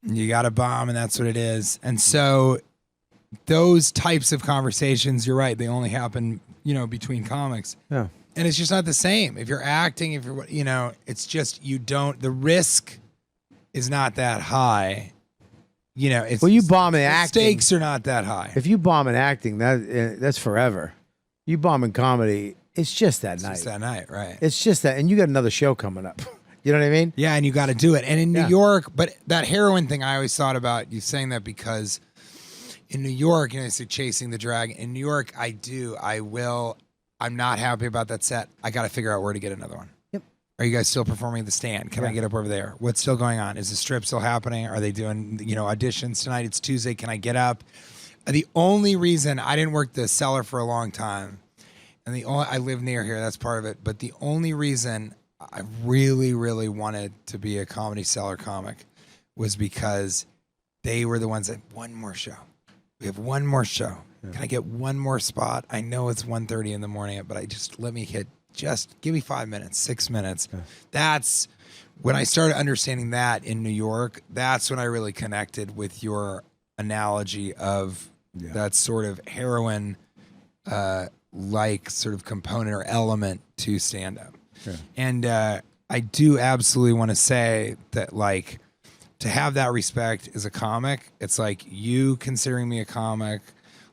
You got to bomb, and that's what it is. And so those types of conversations, you're right, they only happen, between comics. Yeah. And it's just not the same. If you're acting, it's just the risk is not that high. It's you bomb in acting. Stakes are not that high. If you bomb in acting, that's forever. You bomb in comedy, it's just that night. It's that night, right? It's just that, and you got another show coming up. You know what I mean? Yeah, and you got to do it. And in New York, but that heroin thing, I always thought about you saying that because in New York, they say chasing the dragon. In New York, I will. I'm not happy about that set. I got to figure out where to get another one. Yep. Are you guys still performing at the Stand? Can I get up over there? What's still going on? Is the strip still happening? Are they doing, auditions tonight? It's Tuesday. Can I get up? The only reason I didn't work the Cellar for a long time, and I live near here, that's part of it, but the only reason I really, really wanted to be a Comedy Cellar comic was because they were the ones that, one more show. We have one more show. Can I get one more spot? I know it's 1:30 in the morning, but just give me 5 minutes, 6 minutes. Yeah. That's when I started understanding that in New York. That's when I really connected with your analogy of that sort of heroin like sort of component or element to stand up. Yeah. And I do absolutely want to say that, like, to have that respect as a comic, it's like you considering me a comic,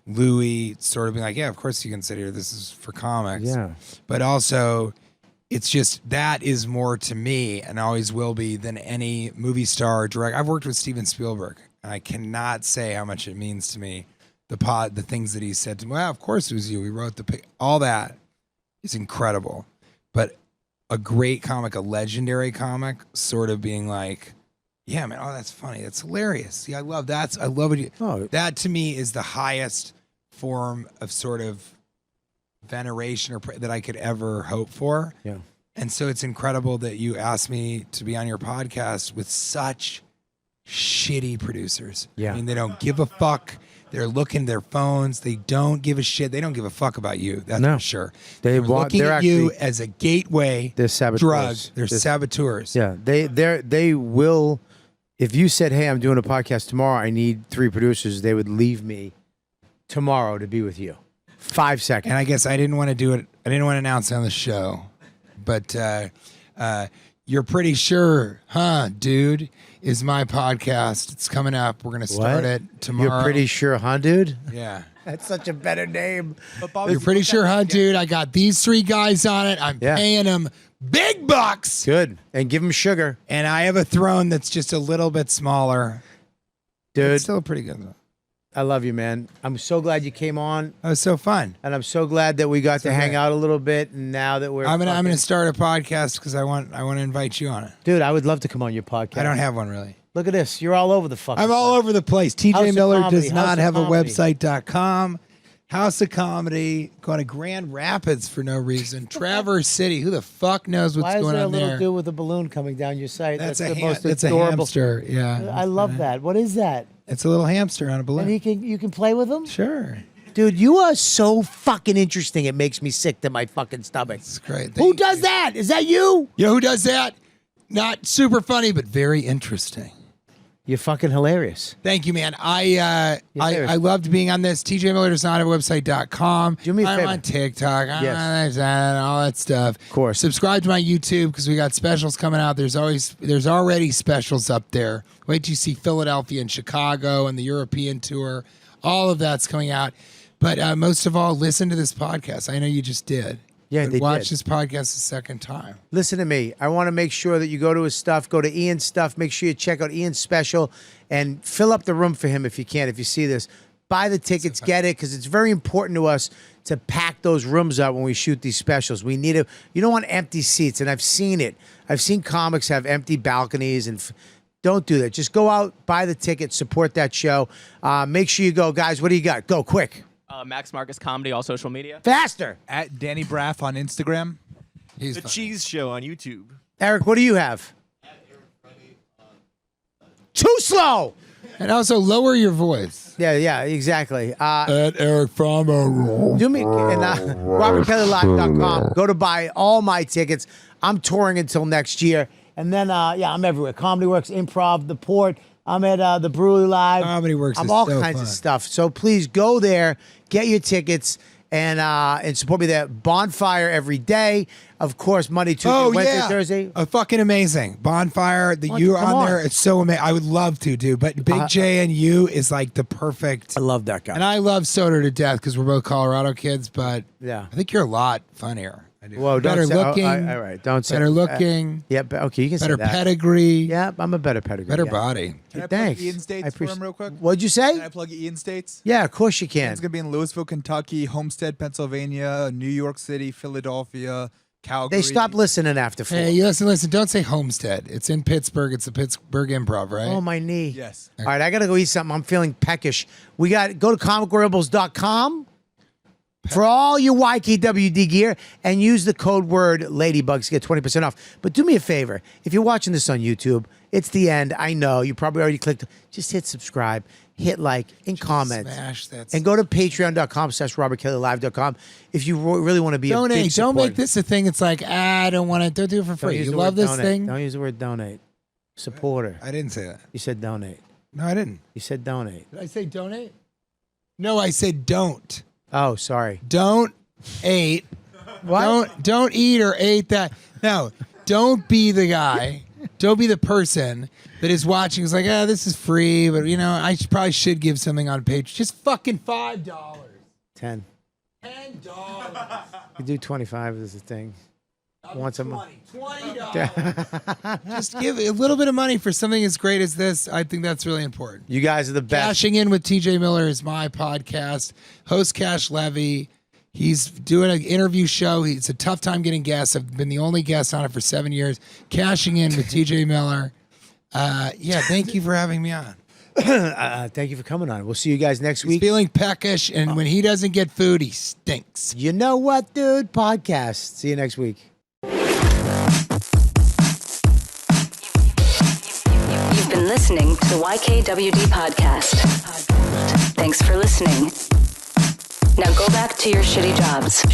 Louis sort of being like, yeah, of course you consider this is for comics. Yeah. But also, it's just that is more to me and always will be than any movie star or director. I've worked with Steven Spielberg, and I cannot say how much it means to me. The things that he said to me. Well, of course it was you. We wrote all that is incredible. But a great comic, a legendary comic, sort of being like, yeah, man, oh, that's funny. That's hilarious. Yeah, I love that. I love it. Oh. That to me is the highest form of sort of veneration that I could ever hope for. Yeah. And so it's incredible that you asked me to be on your podcast with such shitty producers. Yeah. I mean, they don't give a fuck. They're looking at their phones. They don't give a shit. They don't give a fuck about you. That's for sure. They're looking at you as a gateway drug. They're saboteurs. Yeah. They will. If you said, hey, I'm doing a podcast tomorrow, I need 3 producers, they would leave me tomorrow to be with you. 5 seconds. And I guess I didn't want to do it. I didn't want to announce it on the show. But you're pretty sure, huh, dude, is my podcast. It's coming up. We're going to start it tomorrow. You're pretty sure, huh, dude? Yeah. That's such a better name. You're pretty sure, huh, dude? I got these 3 guys on it. I'm paying them big bucks. Good. And give them sugar. And I have a throne that's just a little bit smaller. Dude. It's still pretty good, though. I love you, man. I'm so glad you came on. It was so fun. And I'm so glad that we got to hang out a little bit. And now that I'm gonna start a podcast because I want to invite you on it. Dude, I would love to come on your podcast. I don't have one really. Look at this. You're all over the fucking I'm all over the place. TJ Miller does not have a website.com. House of Comedy, going to Grand Rapids for no reason. Traverse City, who the fuck knows what's going on there? Why is there a little dude with a balloon coming down your site? That's the most adorable. A hamster, yeah. I love that. What is that? It's a little hamster on a balloon. And you can play with him? Sure. Dude, you are so fucking interesting. It makes me sick to my fucking stomach. It's great. Who does that? Is that you? You know who does that? Not super funny, but very interesting. You're fucking hilarious. Thank you, man. I loved being on this. TJ Miller does not have a website.com. Do me a favor. I'm on TikTok. Yes. All that stuff. Of course. Subscribe to my YouTube because we got specials coming out. There's already specials up there. Wait till you see Philadelphia and Chicago and the European tour. All of that's coming out. But most of all, listen to this podcast. I know you just did. Yeah, they watch this podcast a second time. Listen to me. I want to make sure that you go to his stuff, go to Ian's stuff. Make sure you check out Ian's special and fill up the room for him if you can. If you see this, buy the tickets, get it, because it's very important to us to pack those rooms up when we shoot these specials. We need you don't want empty seats, and I've seen it. I've seen comics have empty balconies, and don't do that. Just go out, buy the ticket, support that show. Make sure you go, guys. What do you got? Go quick. Max Marcus Comedy, all social media. Faster. At Danny Braff on Instagram. The Cheese Show on YouTube. Eric, what do you have? Too slow. And also lower your voice. Yeah, exactly. At Eric Farmer. Do me and RobertKellyLive.com. Go to buy all my tickets. I'm touring until next year, and then I'm everywhere. Comedy Works, Improv, The Port. I'm at the Brewery Live. Comedy Works. I'm all kinds of stuff. So please go there, get your tickets, and support me there. Bonfire every day, of course. Monday, Tuesday, Wednesday, Thursday. Fucking amazing. Bonfire. You on there. It's so amazing. I would love to, dude. But Big J and you is like the perfect. I love that guy. And I love Soder to death because we're both Colorado kids. But yeah, I think you're a lot funnier. I do. Whoa, better looking. All right, don't say better looking. Yeah, okay, you can say that. Better pedigree. Yeah, I'm a better pedigree. Better body. Can I Thanks. plug Ian States for him real quick? What'd you say? Can I plug Ian States? Yeah, of course you can. It's going to be in Louisville, Kentucky, Homestead, Pennsylvania, New York City, Philadelphia, Calgary. They stopped listening after 4. Hey, listen. Don't say Homestead. It's in Pittsburgh. It's the Pittsburgh Improv, right? Oh, my knee. Yes. All right, I got to go eat something. I'm feeling peckish. Go to comicrebels.com for all your YKWD gear and use the code word Ladybugs to get 20% off. But do me a favor. If you're watching this on YouTube It's the end. I know. You probably already clicked. Just hit subscribe, hit like, and comment. Smash that. And go to patreon.com/robertkellylive.com if you really want to be a big Donate. Don't make supporter. this a thing. It's like, I don't want to. Don't do it for Don't free. use You the love word this donate. thing? Don't use the word donate. Supporter. I didn't say that. You said donate. No, I didn't. You said donate. Did I say donate? No, I said don't. Oh, sorry. Don't eat. What? Don't eat or ate that. No, don't be the guy. Don't be the person that is watching. It's like, this is free, but I probably should give something on Patreon. Just fucking $5. $10. $10. You do 25 as a thing. Once a month. $20. Just give a little bit of money for something as great as this. I think that's really important. You guys are the best. Cashing In with TJ Miller is my podcast. Host Cash Levy. He's doing an interview show. It's a tough time getting guests. I've been the only guest on it for 7 years. Cashing In with TJ Miller. Thank you for having me on. Thank you for coming on. We'll see you guys next He's week. feeling peckish, and when he doesn't get food, he stinks. You know what, dude? Podcast. See you next week. You've been listening to the YKWD podcast. Thanks for listening. Now go back to your shitty jobs.